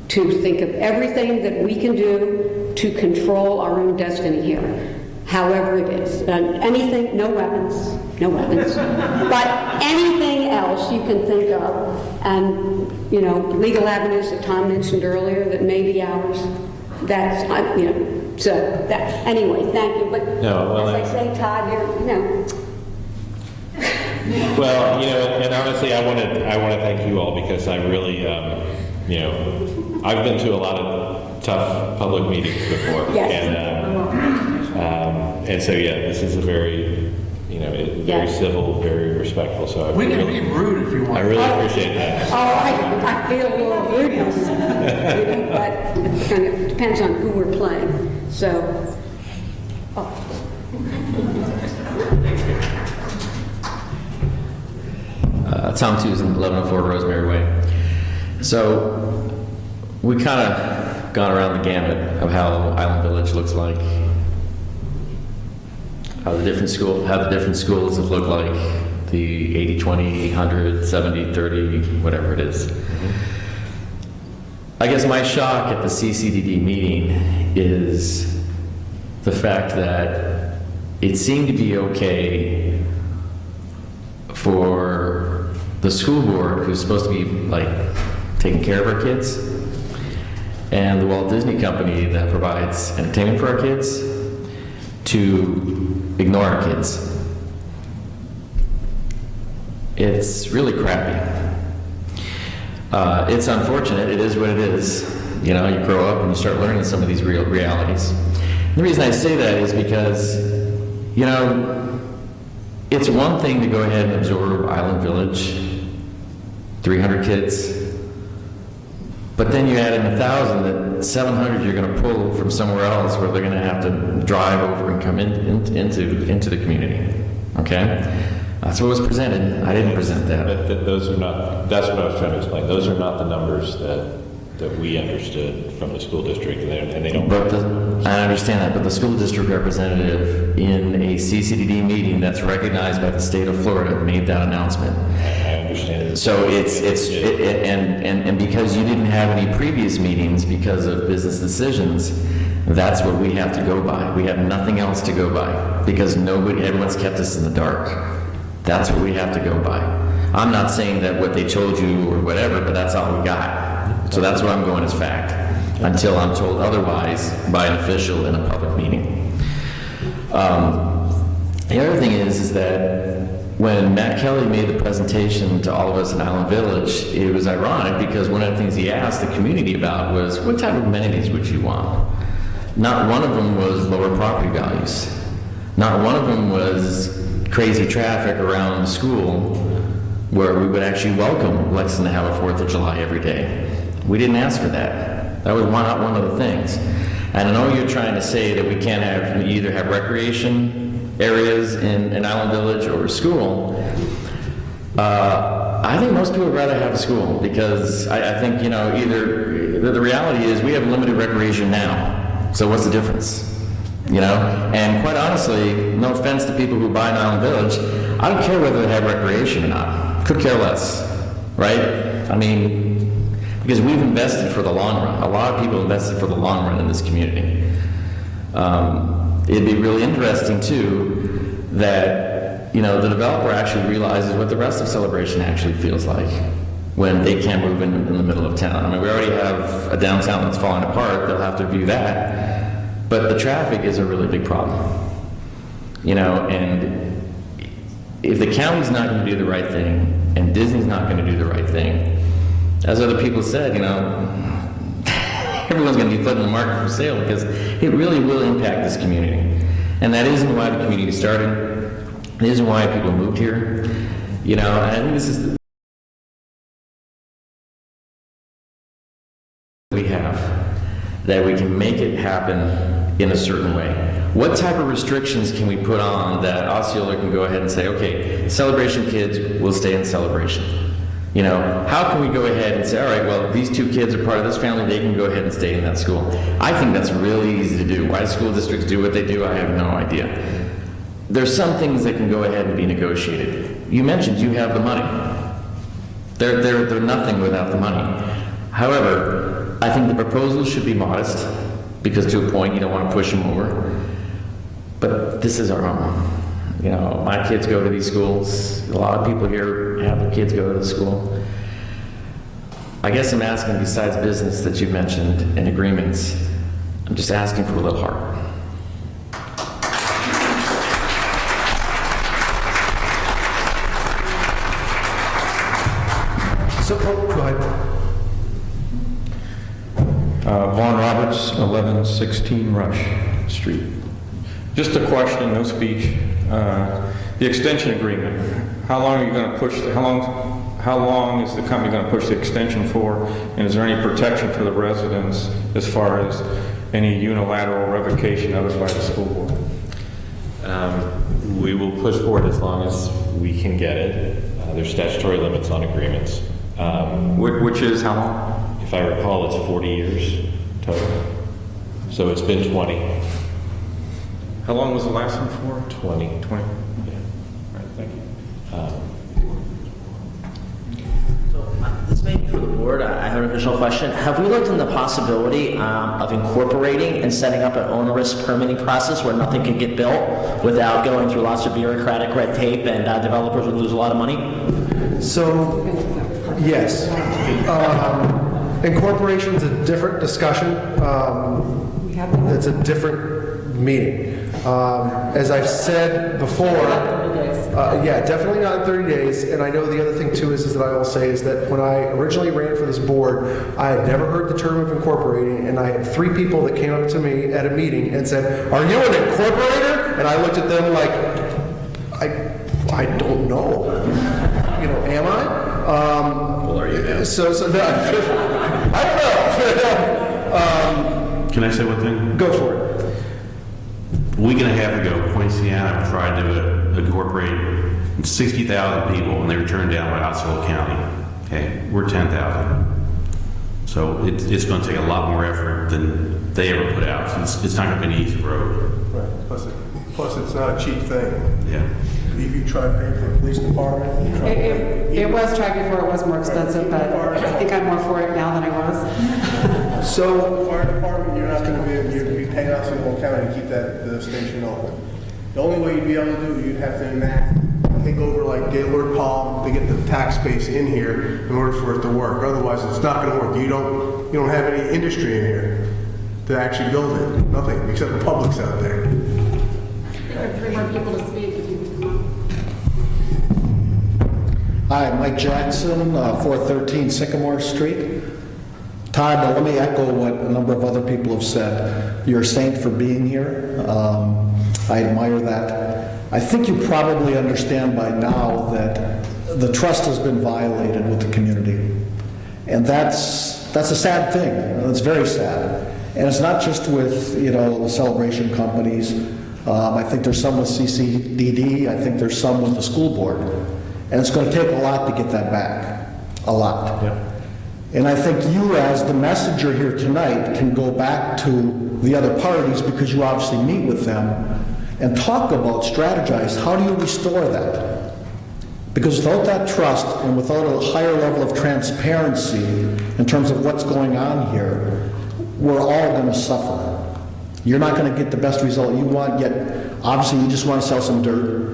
Speaker 15: to think of everything that we can do to control our own destiny here, however it is. Anything, no weapons, but anything else you can think of, and, legal avenues that Tom mentioned earlier that may be ours, that's, so that, anyway, thank you. But as I say, Todd,
Speaker 14: Well, and honestly, I want to thank you all because I really, I've been to a lot of tough public meetings before,
Speaker 15: yes.
Speaker 14: And so yeah, this is a very, very
Speaker 15: Yeah.
Speaker 14: civil, very respectful, so
Speaker 13: We can be rude if you want.
Speaker 14: I really appreciate that.
Speaker 15: Oh, I feel a little rudeness, but it kind of depends on who we're playing. So,
Speaker 9: Tom Tucson, 1104 Rosemary Way. So we kind of gone around the gamut of how Island Village looks like, how the different schools have looked like, the 80-20, 100, 70-30, whatever it is. I guess my shock at the CCDD meeting is the fact that it seemed to be okay for the school board, who's supposed to be like taking care of our kids, and the Walt Disney Company that provides entertainment for our kids, to ignore our kids. It's really crappy. It's unfortunate. It is what it is. You know, you grow up and you start learning some of these real realities. And the reason I say that is because, you know, it's one thing to go ahead and absorb Island Village, 300 kids, but then you add in 1,000, that 700 you're going to pull from somewhere else where they're going to have to drive over and come into the community. Okay? That's what was presented. I didn't present that.
Speaker 14: But those are not, that's what I was trying to explain. Those are not the numbers that we understood from the school district, and they don't.
Speaker 9: But I understand that, but the school district representative in a CCDD meeting that's recognized by the state of Florida made that announcement.
Speaker 14: I understand.
Speaker 9: So and because you didn't have any previous meetings because of business decisions, that's what we have to go by. We have nothing else to go by because everyone's kept us in the dark. That's what we have to go by. I'm not saying that what they told you or whatever, but that's all we got. So that's what I'm going as fact, until I'm told otherwise by an official in a public meeting. The other thing is that when Matt Kelly made the presentation to all of us in Island Village, it was ironic because one of the things he asked the community about was, what type of amenities would you want? Not one of them was lower property values. Not one of them was crazy traffic around the school where we would actually welcome Lexington to have a 4th of July every day. We didn't ask for that. That was not one of the things. And I know you're trying to say that we can't either have recreation areas in Island Village or a school. I think most people would rather have a school because I think, you know, either the reality is we have limited recreation now. So what's the difference? You know? And quite honestly, no offense to people who buy an Island Village, I don't care whether they have recreation or not. Could care less. Right? I mean, because we've invested for the long run. A lot of people invested for the long run in this community. It'd be really interesting, too, that, you know, the developer actually realizes what the rest of Celebration actually feels like when they can't move in the middle of town. I mean, we already have a downtown that's falling apart. They'll have to review that. But the traffic is a really big problem. You know, and if the county's not going to do the right thing, and Disney's not going to do the right thing, as other people said, you know, everyone's going to be put in the market for sale because it really will impact this community. And that isn't why the community started. It isn't why people moved here. You know, and I think this is we have, that we can make it happen in a certain way. What type of restrictions can we put on that Osceola can go ahead and say, okay, Celebration kids will stay in Celebration? You know, how can we go ahead and say, all right, well, these 2 kids are part of this family, they can go ahead and stay in that school. I think that's really easy to do. Why school districts do what they do, I have no idea. There's some things that can go ahead and be negotiated. You mentioned you have the money. They're nothing without the money. However, I think the proposals should be modest, because to a point you don't want to push them over. But this is our home. You know, my kids go to these schools. A lot of people here have their kids go to the school. I guess I'm asking, besides business that you mentioned and agreements, I'm just asking for a little heart.
Speaker 3: So, go ahead.
Speaker 17: Vaughn Roberts, 1116 Rush Street. Just a question, no speech.
Speaker 18: The extension agreement, how long are you going to push, how long is the company going to push the extension for? And is there any protection for the residents as far as any unilateral revocation of it by the school board?
Speaker 14: We will push for it as long as we can get it. There's statutory limits on agreements.
Speaker 18: Which is how long?
Speaker 14: If I recall, it's 40 years total. So it's been 20.
Speaker 18: How long was the last one for?
Speaker 14: 20.
Speaker 18: 20.
Speaker 14: Yeah. Right, thank you.
Speaker 9: This may be for the board. I have an additional question. Have we looked into the possibility of incorporating and setting up an onerous permitting process where nothing can get built without going through lots of bureaucratic red tape and developers would lose a lot of money?
Speaker 3: So, yes. Incorporation's a different discussion. It's a different meeting. As I've said before, yeah, definitely not in 30 days. And I know the other thing too is that I will say is that when I originally ran for this board, I had never heard the term of incorporating, and I had 3 people that came up to me at a meeting and said, "Are you an incorporator?" And I looked at them like, I don't know. You know, am I?
Speaker 14: Well, are you now?
Speaker 3: So no, I don't know.
Speaker 1: Can I say one thing?
Speaker 3: Go for it.
Speaker 1: A week and a half ago, Poinciana tried to incorporate 60,000 people, and they were turned down by Osceola County. Okay, we're 10,000. So it's going to take a lot more effort than they ever put out. So it's not going to be an easy road.
Speaker 19: Right. Plus it's not a cheap thing.
Speaker 1: Yeah.
Speaker 19: If you try to pay for the police department, you try to pay.
Speaker 4: It was tried before, it was more expensive, but I think I'm more for it now than I was.
Speaker 19: So the fire department, you're not going to be paying Osceola County to keep the station open. The only way you'd be able to do it, you'd have to take over like Gaylord Palm to get the tax base in here in order for it to work. Otherwise, it's not going to work. You don't have any industry in here to actually build it. Nothing except the public's out there.
Speaker 4: There are 3 more people to speak if you come
Speaker 23: Hi, Mike Jackson, 413 Sycamore Street. Todd, let me echo what a number of other people have said. You're a saint for being here. I admire that. I think you probably understand by now that the trust has been violated with the community. And that's a sad thing. It's very sad. And it's not just with, the celebration companies. I think there's some with CCDD. I think there's some with the school board. And it's going to take a lot to get that back. A lot.
Speaker 14: Yeah.
Speaker 23: And I think you, as the messenger here tonight, can go back to the other parties, because you obviously meet with them, and talk about, strategize, how do you restore that? Because without that trust and without a higher level of transparency in terms of what's going on here, we're all going to suffer. You're not going to get the best result you want, yet obviously you just want to sell some dirt.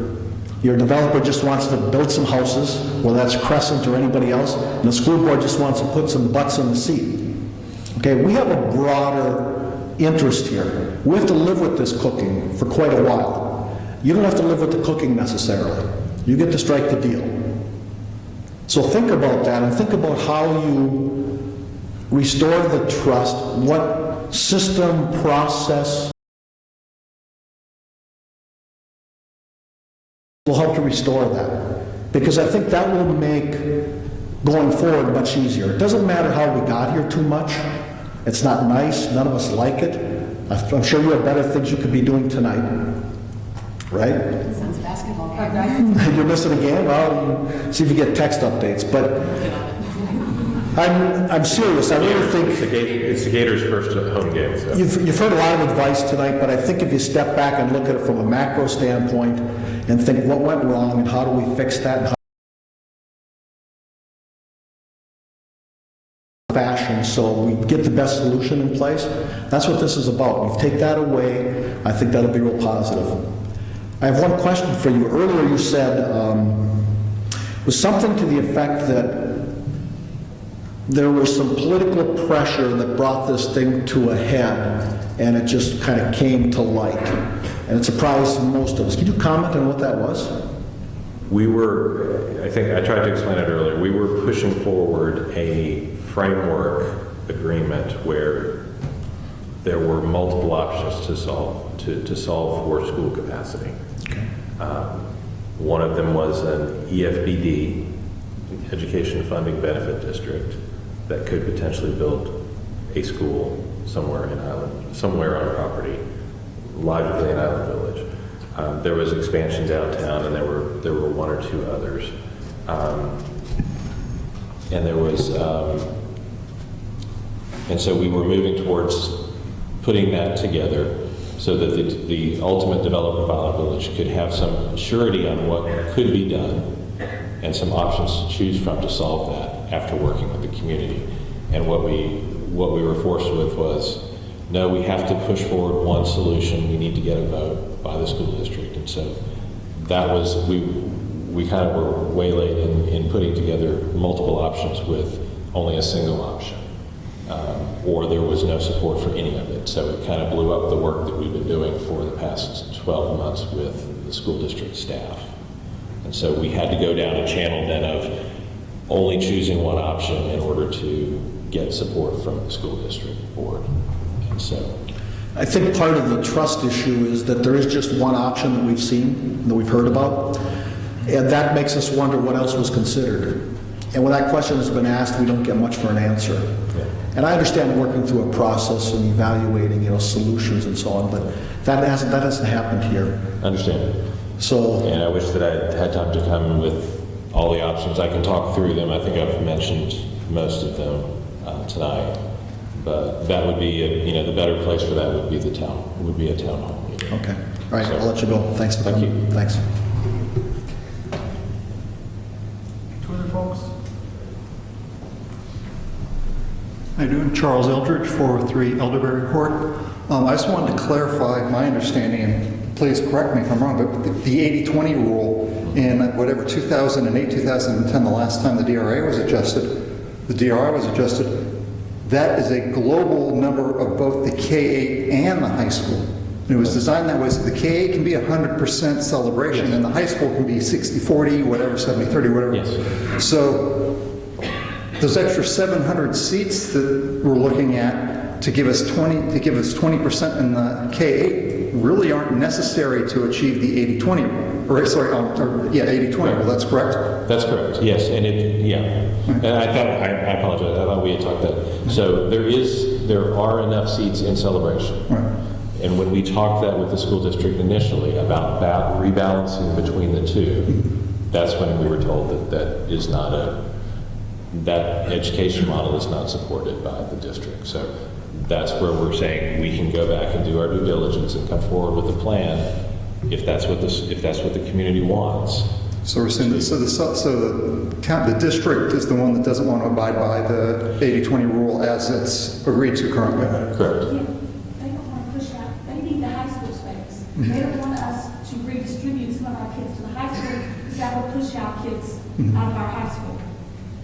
Speaker 23: Your developer just wants to build some houses, whether that's Crescent or anybody else, and the school board just wants to put some butts in the seat. Okay, we have a broader interest here. We have to live with this cooking for quite a while. You don't have to live with the cooking necessarily. You get to strike the deal. So think about that, and think about how you restore the trust, what system, process will help to restore that. Because I think that will make going forward much easier. It doesn't matter how we got here too much. It's not nice. None of us like it. I'm sure you have better things you could be doing tonight. Right?
Speaker 4: Sounds basketball.
Speaker 23: You're missing a game? Well, see if you get text updates. But I'm serious. I really think
Speaker 14: It's the Gators' first home game. So.
Speaker 23: you've heard a lot of advice tonight, but I think if you step back and look at it from a macro standpoint and think what went wrong and how do we fix that, and how fashion so we get the best solution in place, that's what this is about. If you take that away, I think that'll be real positive. I have one question for you. Earlier you said was something to the effect that there was some political pressure that brought this thing to a head, and it just kind of came to light. And it surprised most of us. Can you comment on what that was?
Speaker 14: We were, I think I tried to explain it earlier, we were pushing forward a framework agreement where there were multiple options to solve for school capacity.
Speaker 23: Okay.
Speaker 14: One of them was an EFBD, Education Funding Benefit District, that could potentially build a school somewhere in Highland, somewhere on property, logically in Island Village. There was expansion downtown, and there were one or two others. And there was, and so we were moving towards putting that together so that the ultimate development of Island Village could have some surety on what could be done and some options to choose from to solve that after working with the community. And what we were forced with was, no, we have to push forward one solution. We need to get a vote by the school district. And so that was, we kind of were waylaid in putting together multiple options with only a single option. Or there was no support for any of it. So it kind of blew up the work that we've been doing for the past 12 months with the school district staff. And so we had to go down a channel then of only choosing one option in order to get support from the school district board. And so
Speaker 23: I think part of the trust issue is that there is just one option that we've seen, that we've heard about, and that makes us wonder what else was considered. And when that question has been asked, we don't get much for an answer.
Speaker 14: Yeah.
Speaker 23: And I understand working through a process and evaluating, solutions and so on, but that hasn't happened here.
Speaker 14: Understand.
Speaker 23: So,
Speaker 14: and I wish that I had time to come with all the options. I can talk through them. I think I've mentioned most of them tonight. But that would be, the better place for that would be a town hall meeting.
Speaker 23: okay. All right, I'll let you go. Thanks for
Speaker 14: Thank
Speaker 23: coming.
Speaker 14: you.
Speaker 23: Thanks.
Speaker 2: Two other folks? How you doing? Charles Eldridge, 403 Elderberry Court. I just wanted to clarify my understanding, and please correct me if I'm wrong, but the 80-20 rule in whatever 2008, 2010, the last time the DRA was adjusted, that is a global number of both the K-8 and the high school. And it was designed that way so the K-8 can be 100% celebration, yes, and the high school can be 60-40, whatever, 70-30, whatever.
Speaker 14: Yes.
Speaker 2: So those extra 700 seats that we're looking at to give us 20% in the K-8 really aren't necessary to achieve the 80-20 rule. 80-20 rule. That's correct.
Speaker 14: That's correct. Yes, and and I apologize. I thought we had talked that. So there are enough seats in celebration.
Speaker 2: Right.
Speaker 14: And when we talked that with the school district initially about rebalancing between the two, that's when we were told that education model is not supported by the district. So that's where we're saying we can go back and do our due diligence and come forward with a plan if that's what the community wants.
Speaker 2: So we're saying the district is the one that doesn't want to abide by the 80-20 rule as it's agreed to currently.
Speaker 14: Correct.
Speaker 5: Yeah, they don't want to push out. They need the high school space. They don't want us to redistribute some of our kids to the high school because that will push our kids out of our high school,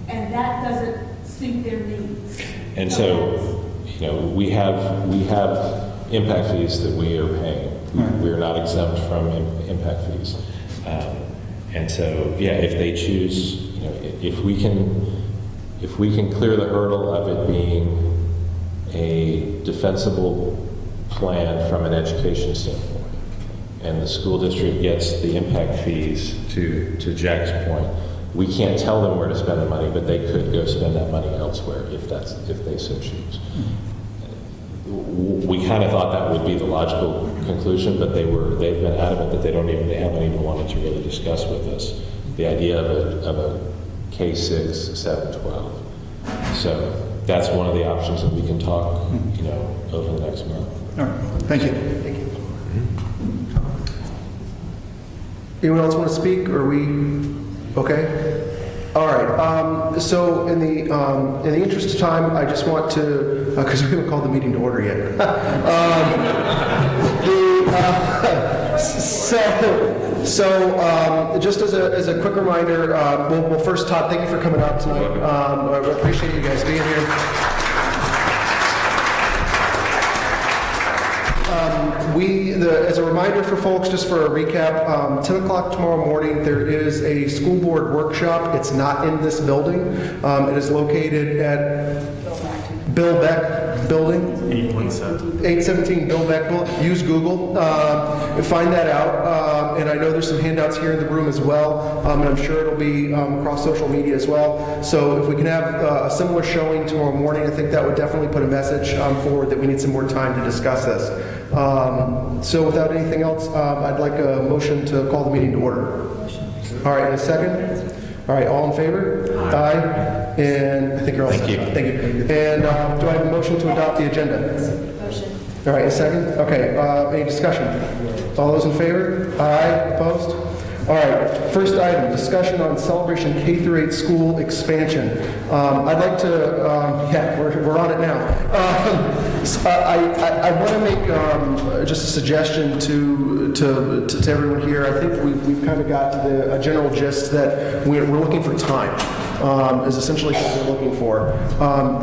Speaker 5: and that doesn't suit their needs.
Speaker 14: And so, we have impact fees that we are paying. We are not exempt from impact fees. And so, if they choose, if we can clear the hurdle of it being a defensible plan from an education standpoint, and the school district gets the impact fees, to Jack's point, we can't tell them where to spend the money, but they could go spend that money elsewhere if they so choose. We kind of thought that would be the logical conclusion, but they've been adamant that they haven't even wanted to really discuss with us the idea of a K-6, 7, 12. So that's one of the options that we can talk, over the next month.
Speaker 2: All right. Thank you.
Speaker 3: Thank you. Anyone else want to speak? Or are we okay? All right. So in the interest of time, I just want to, because we haven't called the meeting to order yet. Just as a quick reminder, well, first, Todd, thank you for coming out tonight. I appreciate you guys being here. As a reminder for folks, just for a recap, 10 o'clock tomorrow morning, there is a school board workshop. It's not in this building. It is located at Bill Beck building?
Speaker 22: 817.
Speaker 3: 817 Bill Beck Building. Use Google. Find that out. And I know there's some handouts here in the room as well. And I'm sure it'll be across social media as well. So if we can have a similar showing tomorrow morning, I think that would definitely put a message forward that we need some more time to discuss this. So without anything else, I'd like a motion to call the meeting to order. All right, and a second? All right, all in favor? Aye. And I think you're all set. Thank you. And do I have a motion to adopt the agenda?
Speaker 12: Motion.
Speaker 3: All right, a second? Okay, any discussion? All those in favor? Aye, opposed? All right, first item, discussion on Celebration K-8 school expansion. I'd like to, yeah, we're on it now. I want to make just a suggestion to everyone here. I think we've kind of got a general gist that we're looking for time. Is essentially what we're looking for.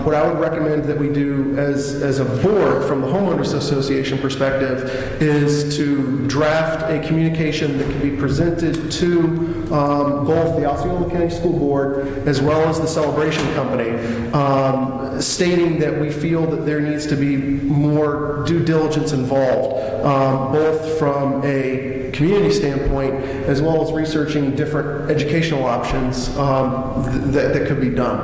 Speaker 3: What I would recommend that we do as a board from the Homeowners Association perspective is to draft a communication that can be presented to both the Osceola County School Board as well as the Celebration Company, stating that we feel that there needs to be more due diligence involved, both from a community standpoint as well as researching different educational options that could be done.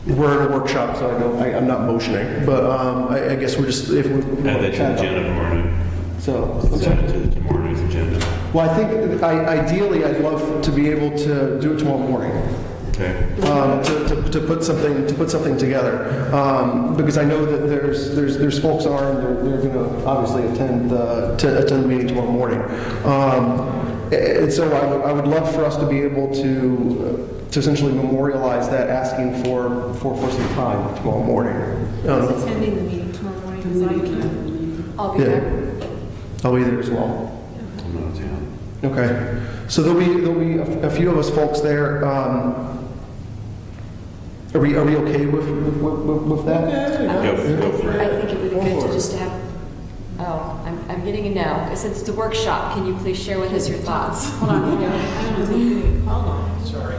Speaker 3: We're in a workshop, so I'm not motioning, but I guess we're just if we
Speaker 1: add that to the agenda tomorrow night.
Speaker 3: So
Speaker 1: add it to the tomorrow night's agenda.
Speaker 3: Well, I think ideally I'd love to be able to do it tomorrow morning.
Speaker 1: Okay.
Speaker 3: To put something together, because I know that there's folks on they're going to obviously attend the meeting tomorrow morning, and so I would love for us to be able to essentially memorialize that, asking for some time tomorrow morning.
Speaker 12: Attending the meeting tomorrow morning because I can. I'll be there.
Speaker 3: I'll be there as well.
Speaker 1: I'm not in town.
Speaker 3: Okay, so there'll be a few of us folks there. Are we okay with that?
Speaker 1: Go for it.
Speaker 12: I think it would be good to just have, I'm getting a no. Since it's a workshop, can you please share with us your thoughts? Hold on. Sorry.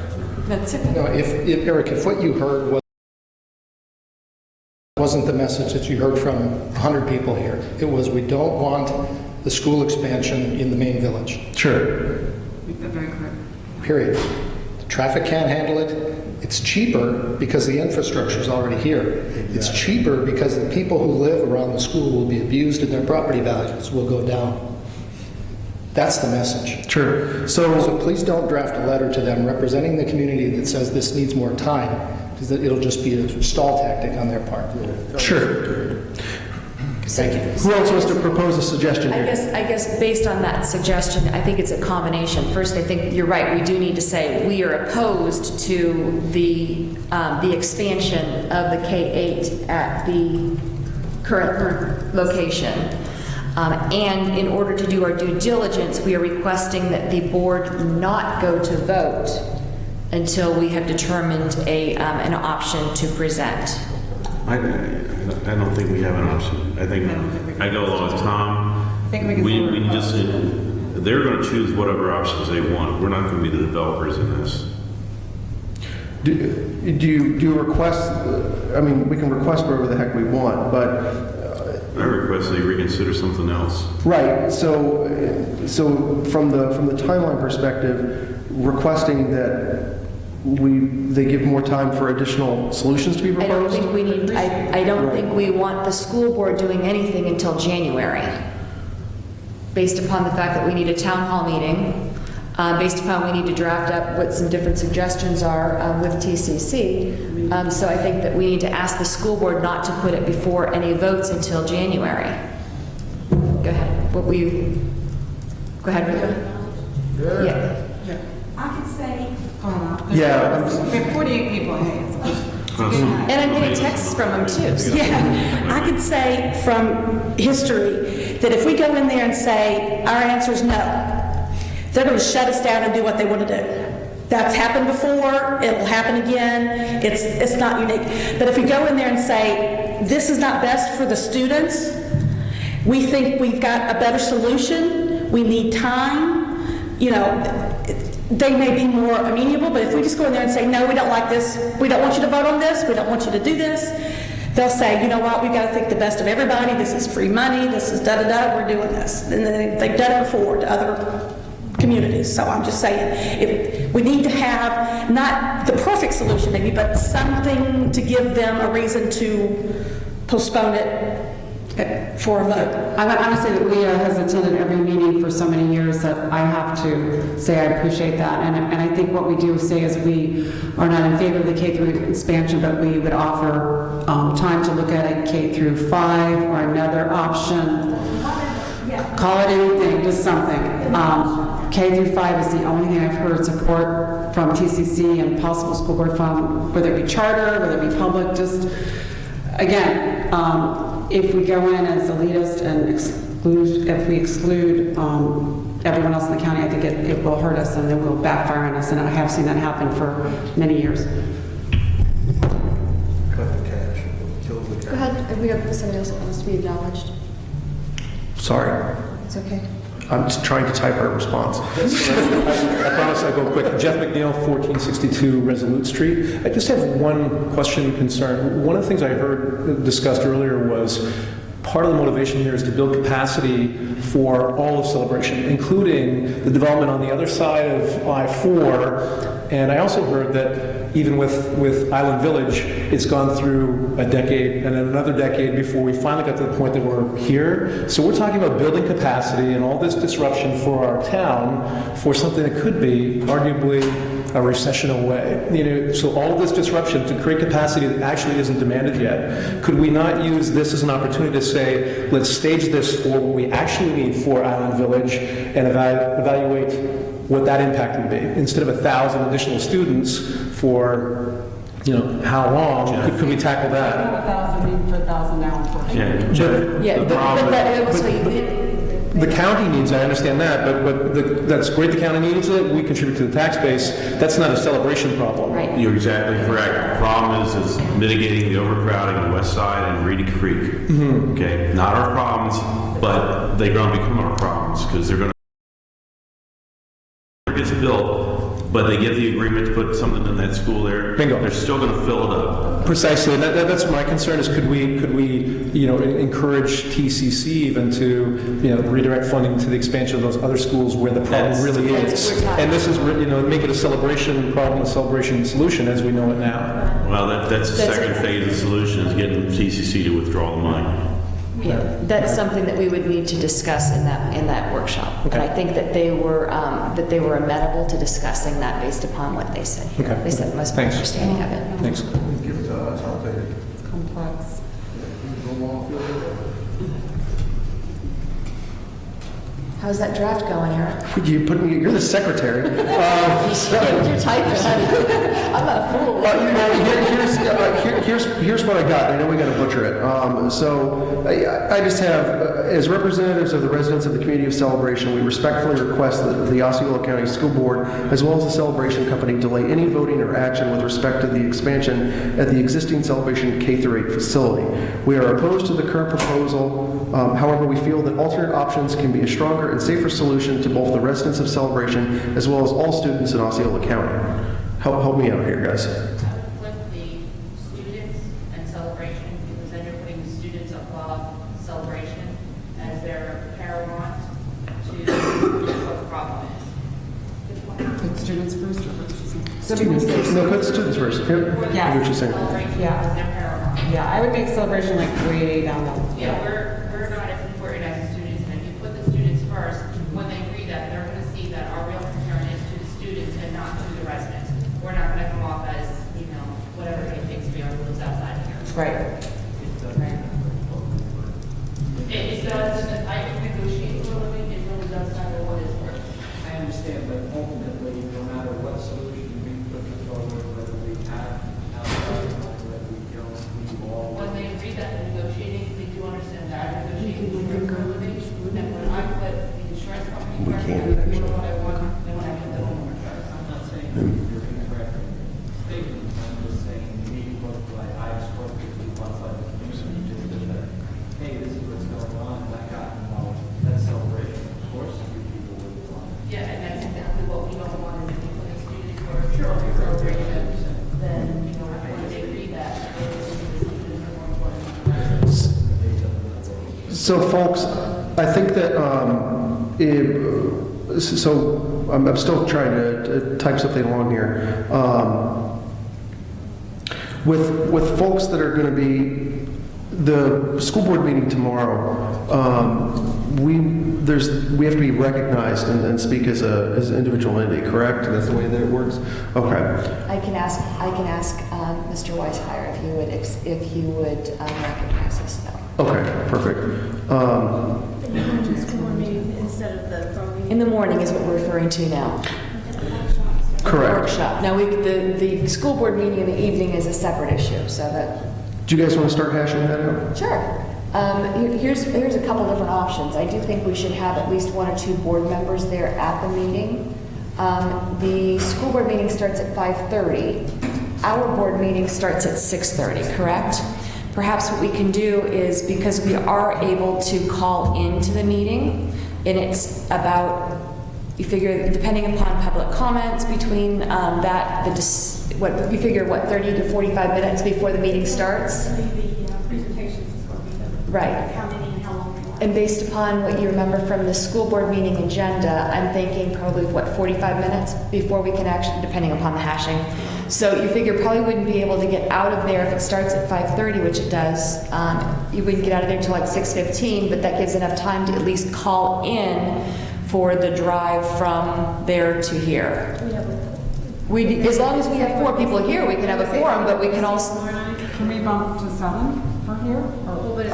Speaker 12: That's okay.
Speaker 7: No, if Eric, if what you heard wasn't the message that you heard from 100 people here, it was we don't want the school expansion in the main village.
Speaker 3: Sure.
Speaker 12: Very correct.
Speaker 7: Period. The traffic can't handle it. It's cheaper because the infrastructure is already here. It's cheaper because the people who live around the school will be abused and their property values will go down. That's the message.
Speaker 3: Sure.
Speaker 7: So please don't draft a letter to them representing the community that says this needs more time, because it'll just be a stall tactic on their part.
Speaker 3: Sure.
Speaker 7: Thank you.
Speaker 3: Who else wants to propose a suggestion here?
Speaker 12: I guess based on that suggestion, I think it's a combination. First, I think you're right. We do need to say we are opposed to the expansion of the K-8 at the current location. And in order to do our due diligence, we are requesting that the board not go to vote until we have determined an option to present.
Speaker 1: I don't think we have an option. I think I go along with Tom.
Speaker 12: I think
Speaker 1: we just they're going to choose whatever options they want. We're not going to be the developers in this.
Speaker 3: Do you request? I mean, we can request whatever the heck we want, but
Speaker 1: I request they reconsider something else.
Speaker 3: right. So from the timeline perspective, requesting that they give more time for additional solutions to be proposed.
Speaker 12: I don't think we need. I don't think we want the school board doing anything until January, based upon the fact that we need a town hall meeting, based upon we need to draft up what some different suggestions are with TCC. So I think that we need to ask the school board not to put it before any votes until January. Go ahead. What will you? Go ahead, Rita. Yeah.
Speaker 5: I could say,
Speaker 3: Yeah.
Speaker 4: We have 48 people.
Speaker 12: And I'm getting texts from them too. So.
Speaker 6: Yeah, I could say from history that if we go in there and say our answer is no, they're going to shut us down and do what they want to do. That's happened before. It'll happen again. It's not unique. But if we go in there and say this is not best for the students, we think we've got a better solution. We need time. You know, they may be more amenable, but if we just go in there and say, no, we don't like this, we don't want you to vote on this, we don't want you to do this, they'll say, you know what, we've got to think the best of everybody, this is free money, this is da-da-da, we're doing this. And they've done it before to other communities. So I'm just saying, we need to have not the perfect solution maybe, but something to give them a reason to postpone it for a vote.
Speaker 4: I want to say that Leah has attended every meeting for so many years that I have to say I appreciate that. And I think what we do say is we are not in favor of the K through expansion, but we would offer time to look at it K through 5 or another option. Call it anything, just something. K through 5 is the only thing I've heard support from TCC and possible school board from, whether it be charter, whether it be public, just, again, if we go in as elitist and if we exclude everyone else in the county, I think it will hurt us and it will backfire on us, and I have seen that happen for many years.
Speaker 8: Go ahead, we have somebody else that wants to be acknowledged.
Speaker 3: Sorry.
Speaker 8: It's okay.
Speaker 3: I'm just trying to type our response. I promise I'll go quick. Jeff McNeil, 1462 Resolute Street. I just have one question and concern. One of the things I heard discussed earlier was part of the motivation here is to build capacity for all of Celebration, including the development on the other side of I-4. And I also heard that even with Island Village, it's gone through a decade and then another decade before we finally got to the point that we're here. So we're talking about building capacity and all this disruption for our town for something that could be arguably a recession away. You know, so all of this disruption to create capacity that actually isn't demanded yet. Could we not use this as an opportunity to say, let's stage this for what we actually need for Island Village and evaluate what that impact would be, instead of 1,000 additional students for, how long, could we tackle that?
Speaker 4: 1,000 for 1,000 now, unfortunately.
Speaker 3: The county needs, I understand that, but that's great the county needs it, we contribute to the tax base, that's not a Celebration problem.
Speaker 8: Right.
Speaker 1: You're exactly correct. The problem is mitigating the overcrowding on the west side and Reedy Creek.
Speaker 3: Mm-hmm.
Speaker 1: Okay, not our problems, but they're going to become our problems because they're going to gets built, but they get the agreement to put something in that school there.
Speaker 3: Bingo.
Speaker 1: They're still going to fill it up.
Speaker 3: Precisely, and that's my concern is could we encourage TCC even to redirect funding to the expansion of those other schools where the problem really is, and this is make it a Celebration problem, a Celebration solution as we know it now.
Speaker 1: Well, that's the second phase of the solution is getting TCC to withdraw the money.
Speaker 12: Yeah, that's something that we would need to discuss in that workshop.
Speaker 3: Okay.
Speaker 12: And I think that they were amenable to discussing that based upon what they said here.
Speaker 3: Okay.
Speaker 12: They said the most understanding of it.
Speaker 3: Thanks.
Speaker 4: It's complex.
Speaker 12: How's that draft going, Eric?
Speaker 3: You're the secretary.
Speaker 12: You're typing. I'm not a fool.
Speaker 3: Here's what I got. I know we got to butcher it. So I just have, as representatives of the residents of the community of Celebration, we respectfully request that the Osceola County School Board, as well as the Celebration Company, delay any voting or action with respect to the expansion at the existing Celebration K-8 facility. We are opposed to the current proposal. However, we feel that alternate options can be a stronger and safer solution to both the residents of Celebration as well as all students in Osceola County. Help me out here, guys.
Speaker 10: Flip the students and Celebration, because then you're putting the students above Celebration as their paramount to what the problem is.
Speaker 4: Put students first or what she's saying?
Speaker 3: Students first. No, put students first. Yep.
Speaker 4: Yeah.
Speaker 3: I get what you're saying.
Speaker 10: Celebration
Speaker 4: Yeah.
Speaker 10: is their paramount.
Speaker 4: Yeah, I would make Celebration like way down the...
Speaker 10: Yeah, we're not as important as the students, and if you put the students first, when they read that, they're going to see that our real concern is to the students and not to the residents. We're not going to come off as, whatever it takes to be able to live outside here.
Speaker 4: Right.
Speaker 10: It does, I can negotiate for a living, it really does matter what is worth.
Speaker 20: I understand, but ultimately, no matter what solution we put forward, whether we have outside, whether we don't, we all.
Speaker 10: When they read that in negotiating, they do understand that I'm negotiating for a living, and when I put the insurance company first, I do what I want, then when I put the homeowner first.
Speaker 20: I'm not saying you're incorrect statement, I'm just saying you need to look like I've spoken to people outside the community, just to say, hey, this is what's going on, and I got involved, that's Celebration, of course, you people would want.
Speaker 10: Yeah, and that's exactly what we don't want in the
Speaker 3: So folks, I think that, so I'm still trying to type something along here. With folks that are going to be, the school board meeting tomorrow, we have to be recognized and speak as an individual entity, correct? That's the way that it works? Okay.
Speaker 8: I can ask Mr. Weishire if he would recognize us though.
Speaker 3: Okay, perfect.
Speaker 12: In the morning is what we're referring to now.
Speaker 3: Correct.
Speaker 12: Workshop. Now, the school board meeting in the evening is a separate issue, so that.
Speaker 3: Do you guys want to start hashing that out?
Speaker 8: Sure. Here's a couple different options. I do think we should have at least 1 or 2 board members there at the meeting. The school board meeting starts at 5:30. Our board meeting starts at 6:30, correct? Perhaps what we can do is, because we are able to call into the meeting, and it's about, you figure, depending upon public comments between we figure 30 to 45 minutes before the meeting starts?
Speaker 5: Presentations is what we do.
Speaker 8: Right.
Speaker 5: How many and how long we want.
Speaker 8: And based upon what you remember from the school board meeting agenda, I'm thinking probably, 45 minutes before we can actually, depending upon the hashing. So you figure probably wouldn't be able to get out of there if it starts at 5:30, which it does. You wouldn't get out of there until like 6:15, but that gives enough time to at least call in for the drive from there to here. As long as we have 4 people here, we can have a quorum, but we can also.
Speaker 4: Can we bump to 7 for here?
Speaker 8: I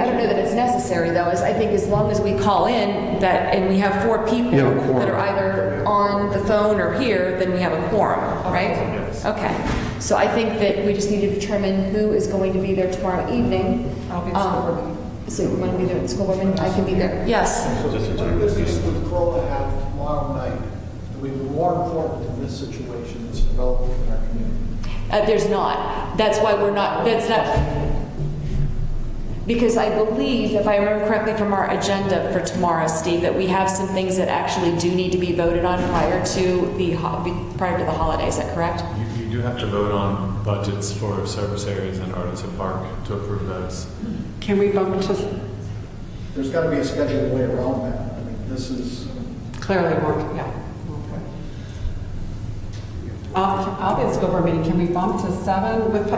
Speaker 8: don't know that it's necessary though. I think as long as we call in and we have 4 people that are either on the phone or here, then we have a quorum, right? Okay. So I think that we just need to determine who is going to be there tomorrow evening.
Speaker 4: I'll be at school board meeting.
Speaker 8: So you want to be there at the school board meeting? I can be there. Yes.
Speaker 7: What business would CROA have tomorrow night that would be more important in this situation that's developing in our community?
Speaker 8: There's not. That's why we're not, because I believe, if I remember correctly from our agenda for tomorrow, Steve, that we have some things that actually do need to be voted on prior to the holiday. Is that correct?
Speaker 22: You do have to vote on budgets for service areas in Artisan Park to approve those.
Speaker 4: Can we bump to?
Speaker 7: There's got to be a scheduled way around that. I mean, this is...
Speaker 4: Clearly more, yeah. I'll be at the school board meeting. Can we bump to 7 with,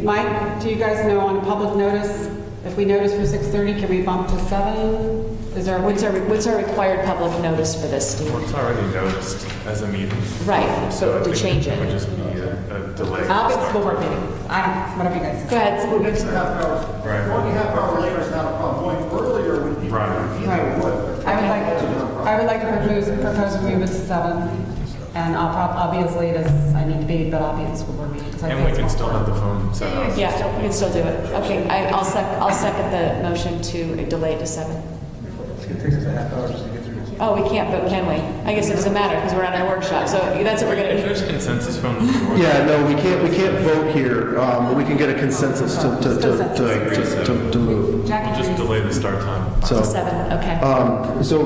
Speaker 4: Mike, do you guys know on public notice, if we notice for 6:30, can we bump to 7? Is there,
Speaker 8: what's our required public notice for this, Steve?
Speaker 22: It's already noticed as a meeting.
Speaker 8: Right,
Speaker 22: So
Speaker 8: to change it.
Speaker 22: It would just be a delay.
Speaker 4: I'll be at the school board meeting. Whatever you guys say.
Speaker 8: Go ahead.
Speaker 22: Right.
Speaker 7: 1.5 hour later is not a problem. Going earlier would be...
Speaker 22: Right.
Speaker 4: I would like to propose we move it to 7. And I'll be as late as I need to be, but I'll be at the school board meeting.
Speaker 22: And we can still have the phone set up.
Speaker 8: Yeah, we can still do it. Okay, I'll second the motion to delay it to 7.
Speaker 19: It's going to take us a half hour just to get through.
Speaker 8: Oh, we can't vote, can we? I guess it doesn't matter because we're not in a workshop. So that's what we're going to
Speaker 22: If
Speaker 8: do.
Speaker 22: there's consensus from the board.
Speaker 3: Yeah, no, we can't vote here, but we can get a consensus to move.
Speaker 22: Just delay the start time.
Speaker 3: So,
Speaker 8: 7, okay.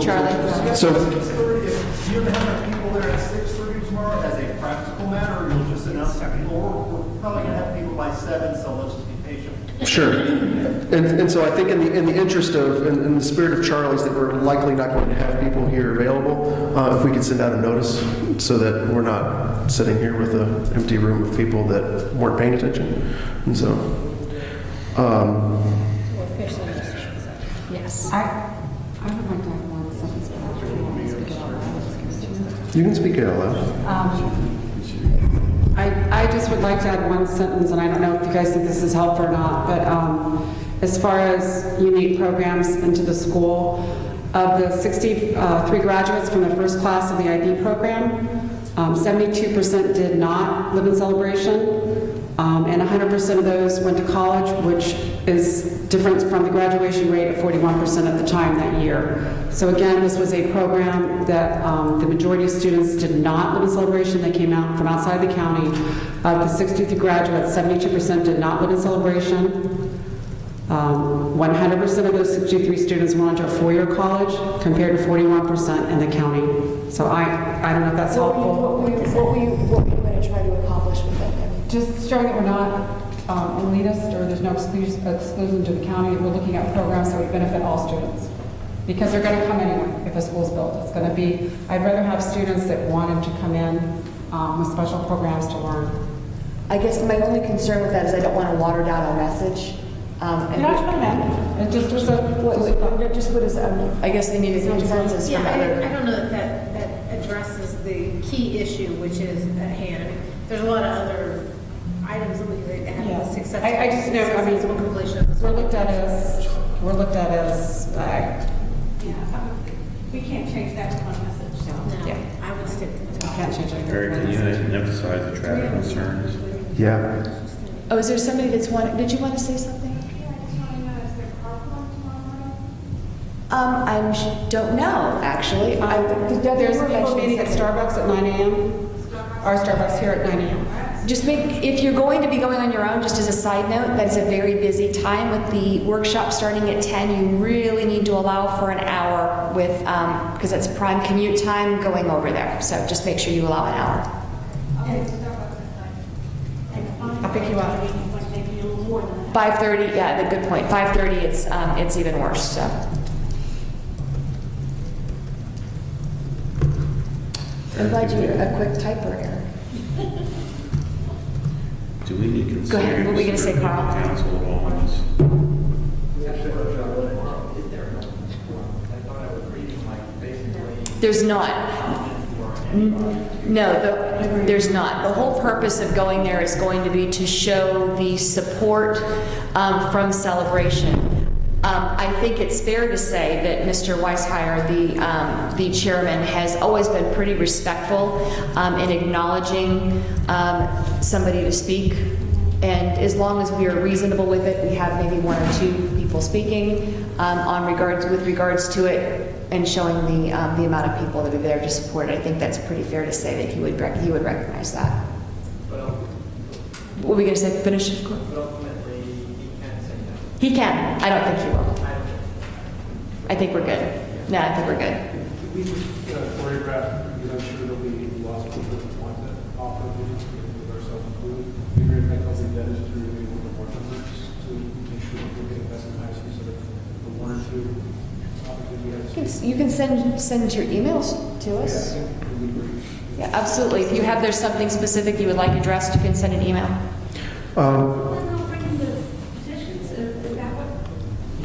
Speaker 3: Charlie? So,
Speaker 11: Do you have enough people there at 6:30 tomorrow as a practical matter, or you'll just announce people? Or we're probably going to have people by 7, so let's just be patient.
Speaker 3: sure. And so I think in the interest of, in the spirit of Charlie's, that we're likely not going to have people here available, if we could send out a notice so that we're not sitting here with an empty room of people that weren't paying attention. And so,
Speaker 8: Yes.
Speaker 4: I would like to have one sentence.
Speaker 3: you can speak it out loud.
Speaker 4: I just would like to add one sentence, and I don't know if you guys think this is helpful or not, but as far as unique programs into the school, of the 63 graduates from the first class of the IB program, 72% did not live in Celebration, and 100% of those went to college, which is different from the graduation rate of 41% at the time that year. So again, this was a program that the majority of students did not live in Celebration. They came out from outside the county. Of the 63 graduates, 72% did not live in Celebration. 100% of those 63 students went on to a 4-year college, compared to 41% in the county. So I don't know if that's helpful.
Speaker 8: What were you going to try to accomplish with that?
Speaker 4: Just showing that we're not elitist, or there's no exclusion to the county. We're looking at programs that would benefit all students. Because they're going to come anyway if a school's built. It's going to be, I'd rather have students that wanted to come in with special programs to learn.
Speaker 8: I guess my only concern with that is I don't want to water down our message.
Speaker 4: You're not trying to, it just was
Speaker 8: I guess they needed consensus from other.
Speaker 13: I don't know that addresses the key issue, which is at hand. I mean, there's a lot of other items that have the successful.
Speaker 4: I just know, I mean,
Speaker 13: successful completion of the
Speaker 4: we're looked at as,
Speaker 5: We can't change that with one message.
Speaker 13: No,
Speaker 4: yeah.
Speaker 13: I would stick to the
Speaker 4: Can't change it.
Speaker 1: Eric, can you emphasize the traffic concerns?
Speaker 3: Yeah.
Speaker 12: Oh, is there somebody that's did you want to say something? Don't know, actually.
Speaker 4: There's people meeting at Starbucks at 9 a.m. Our Starbucks here at 9 a.m.
Speaker 12: Just if you're going to be going on your own, just as a side note, that's a very busy time with the workshop starting at 10. You really need to allow for an hour with, because that's prime commute time going over there. So just make sure you allow an hour.
Speaker 4: I'll pick you up.
Speaker 12: 5:30, yeah, good point. 5:30, it's even worse, so. I'm glad you were a quick typer, Eric.
Speaker 1: Do we need consent?
Speaker 12: Go ahead, what were we going to say, Carl?
Speaker 1: Council at all on this?
Speaker 12: There's not. No, there's not. The whole purpose of going there is going to be to show the support from Celebration. I think it's fair to say that Mr. Weishire, the chairman, has always been pretty respectful in acknowledging somebody to speak. And as long as we are reasonable with it, we have maybe one or two people speaking with regards to it, and showing the amount of people that are there to support it. I think that's pretty fair to say that he would recognize that. What were we going to say? Finish it? He can. I don't think he will. I think we're good. No, I think we're good.
Speaker 11: Could we just choreograph, because I'm sure there'll be lots of people that want to offer these, with ourselves included. We agree with all the debtors through maybe one of the board members to make sure that we're getting best capacity so that the one or two opportunities.
Speaker 12: You can send your emails to us. Yeah, absolutely. If there's something specific you would like addressed, you can send an email.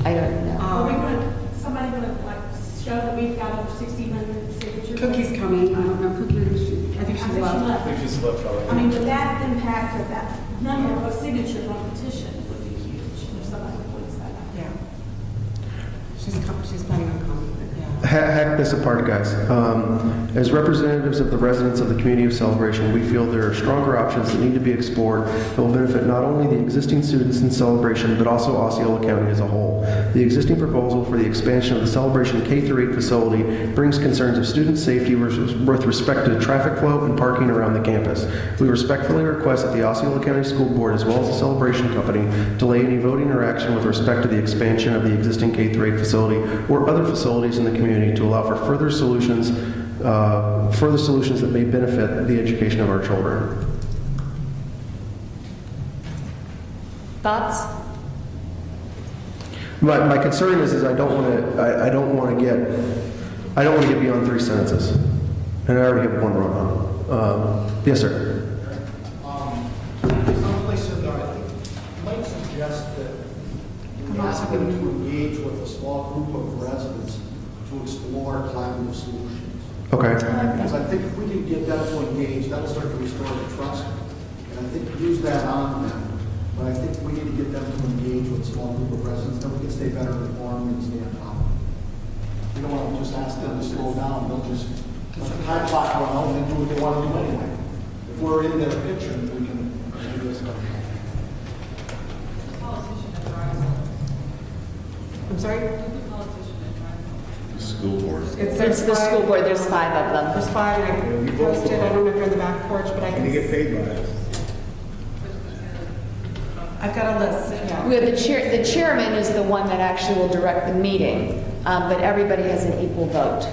Speaker 12: I don't know.
Speaker 5: Somebody going to show that we've got over 1,600 signatures?
Speaker 4: Cookie's coming. I don't know. I think she's left.
Speaker 11: I think she's left already.
Speaker 5: I mean, but that impact of that number of signatures on petition would be huge if somebody puts that out.
Speaker 4: Yeah. She's planning on coming.
Speaker 3: Hack this apart, guys. As representatives of the residents of the community of Celebration, we feel there are stronger options that need to be explored that will benefit not only the existing students in Celebration, but also Osceola County as a whole. The existing proposal for the expansion of the Celebration K-8 facility brings concerns of student safety with respect to traffic flow and parking around the campus. We respectfully request that the Osceola County School Board, as well as the Celebration Company, delay any voting or action with respect to the expansion of the existing K-8 facility or other facilities in the community to allow for further solutions that may benefit the education of our children.
Speaker 12: Thoughts?
Speaker 3: My concern is I don't want to get beyond 3 sentences, and I already have one wrote on. Yes, sir.
Speaker 23: Someplace in there, I think, might suggest that we ask them to engage with a small group of residents to explore collaborative solutions.
Speaker 3: Okay.
Speaker 23: Because I think if we can get them to engage, that'll start to restore the trust. And I think use that on them. But I think we need to get them to engage with a small group of residents, then we can stay better informed and stay on top of it. We don't want to just ask them to slow down, they'll just let the time clock run out and then do what they want to do anyway. If we're in their picture, we can do this.
Speaker 4: I'm sorry?
Speaker 1: School board.
Speaker 12: It's the school board. There's 5 of them.
Speaker 4: There's 5, and I posted, I don't know if you're in the back porch, but I can.
Speaker 11: They get paid by us.
Speaker 4: I've got a list, yeah.
Speaker 12: We have the chairman is the one that actually will direct the meeting, but everybody has an equal vote.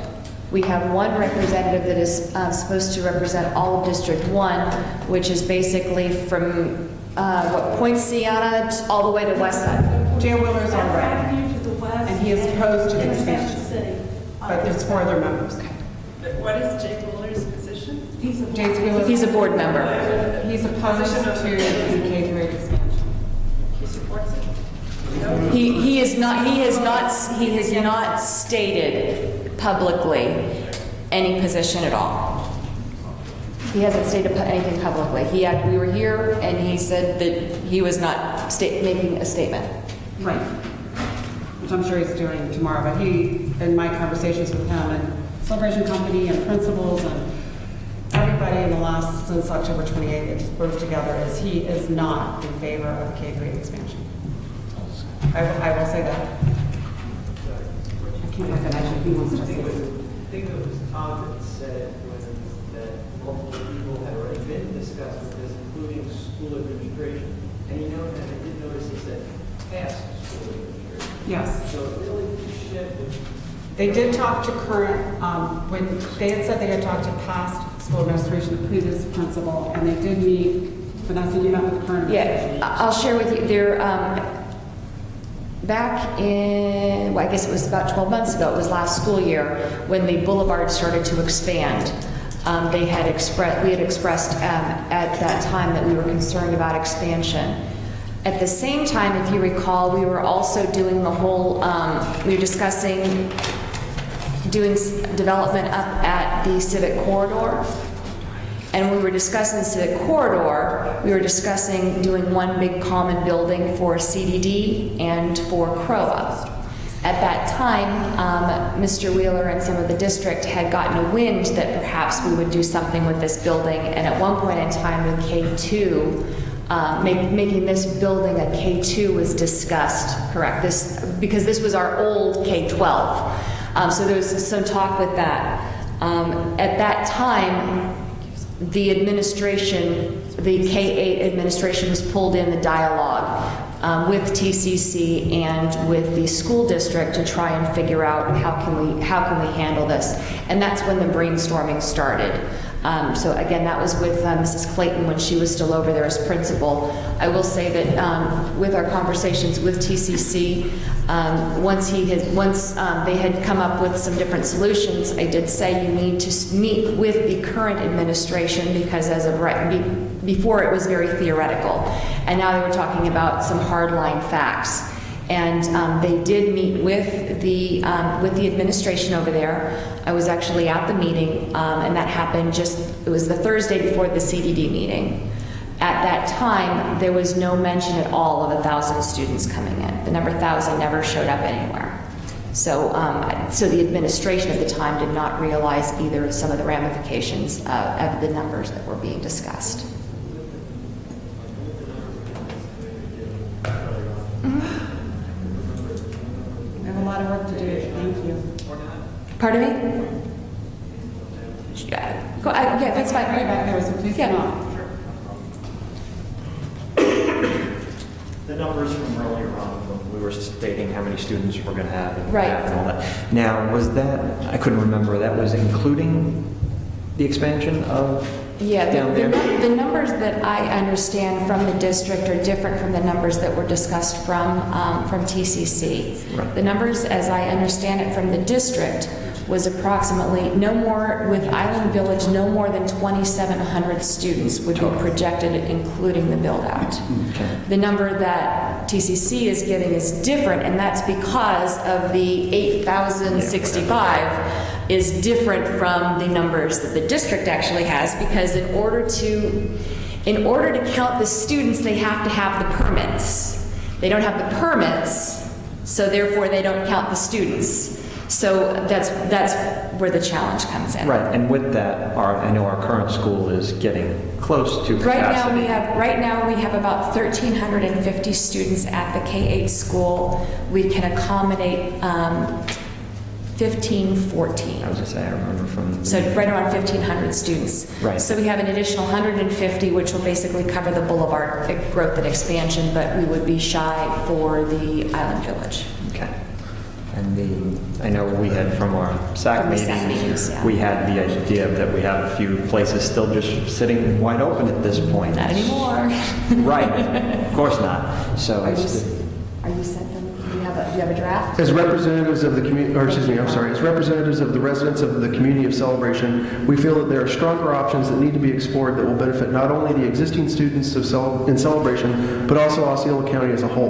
Speaker 12: We have one representative that is supposed to represent all of District 1, which is basically from Point Sienna all the way to West Side.
Speaker 4: Jay Wheeler's on
Speaker 5: Center
Speaker 4: red,
Speaker 5: Avenue to the west.
Speaker 4: and he is opposed to the
Speaker 5: Interstate
Speaker 4: expansion.
Speaker 5: City.
Speaker 4: But there's 4 other members.
Speaker 15: What is Jay Wheeler's position?
Speaker 4: Jay Wheeler.
Speaker 12: He's a board member.
Speaker 4: He's opposed to the K-8 expansion.
Speaker 15: He supports it?
Speaker 12: He has not stated publicly any position at all. He hasn't stated anything publicly. We were here, and he said that he was not making a statement.
Speaker 4: Right. Which I'm sure he's doing tomorrow, but he, in my conversations with him and Celebration Company and principals and everybody in the last, since October 28th, it just worked together, is he is not in favor of the K-8 expansion. I will say that. I can't imagine he wants to say it.
Speaker 20: I think it was Tom that said that multiple people had already been discussed with this, including school administration. And you know, and I did notice he said past school administration.
Speaker 4: Yes.
Speaker 20: So it really shifted.
Speaker 4: They did talk to current, when they had said they had talked to past school administration, the previous principal, and they did meet, Vanessa, you met with the current administration.
Speaker 12: Yeah, I'll share with you. Back in, well, I guess it was about 12 months ago, it was last school year, when the boulevard started to expand. We had expressed at that time that we were concerned about expansion. At the same time, if you recall, we were also doing the whole, we were discussing doing development up at the Civic Corridor. And when we were discussing the Civic Corridor, we were discussing doing one big common building for CDD and for CROA. At that time, Mr. Wheeler and some of the district had gotten a wind that perhaps we would do something with this building. And at one point in time with K2, making this building a K2 was discussed, correct? Because this was our old K12. So there was some talk with that. At that time, the administration, the K-8 administration was pulled in the dialogue with TCC and with the school district to try and figure out how can we handle this. And that's when the brainstorming started. So again, that was with Mrs. Clayton when she was still over there as principal. I will say that with our conversations with TCC, once they had come up with some different solutions, I did say you need to meet with the current administration because as of before it was very theoretical, and now they were talking about some hardline facts. And they did meet with the administration over there. I was actually at the meeting, and that happened it was the Thursday before the CDD meeting. At that time, there was no mention at all of 1,000 students coming in. The number 1,000 never showed up anywhere. So the administration at the time did not realize either some of the ramifications of the numbers that were being discussed.
Speaker 4: We have a lot of work to do. Thank you.
Speaker 12: Pardon me? Yeah, that's fine.
Speaker 4: Right back there, so please come on.
Speaker 16: The numbers from earlier on, when we were stating how many students we're going to have and
Speaker 12: Right.
Speaker 16: and all that. Now, was that, I couldn't remember, that was including the expansion of down there?
Speaker 12: The numbers that I understand from the district are different from the numbers that were discussed from TCC.
Speaker 16: Right.
Speaker 12: The numbers, as I understand it from the district, was approximately with Island Village, no more than 2,700 students would be projected, including the build-out.
Speaker 16: Okay.
Speaker 12: The number that TCC is giving is different, and that's because of the 8,065 is different from the numbers that the district actually has, because in order to count the students, they have to have the permits. They don't have the permits, so therefore they don't count the students. So that's where the challenge comes in.
Speaker 16: Right, and with that, I know our current school is getting close to capacity.
Speaker 12: Right now we have about 1,350 students at the K-8 school. We can accommodate 14.
Speaker 16: I was going to say, I remember from...
Speaker 12: So right around 1,500 students.
Speaker 16: Right.
Speaker 12: So we have an additional 150, which will basically cover the boulevard growth and expansion, but we would be shy for the Island Village.
Speaker 16: Okay. And I know we had from our SAC
Speaker 8: From the SAC meetings,
Speaker 16: meetings,
Speaker 8: yeah.
Speaker 16: we had the idea that we have a few places still just sitting wide open at this point.
Speaker 8: Not anymore.
Speaker 16: Right, of course not. So
Speaker 8: Are
Speaker 16: it's,
Speaker 8: you sent them, do you have a draft?
Speaker 3: As representatives of the community, or excuse me, I'm sorry, as representatives of the residents of the community of Celebration, we feel that there are stronger options that need to be explored that will benefit not only the existing students in Celebration, but also Osceola County as a whole.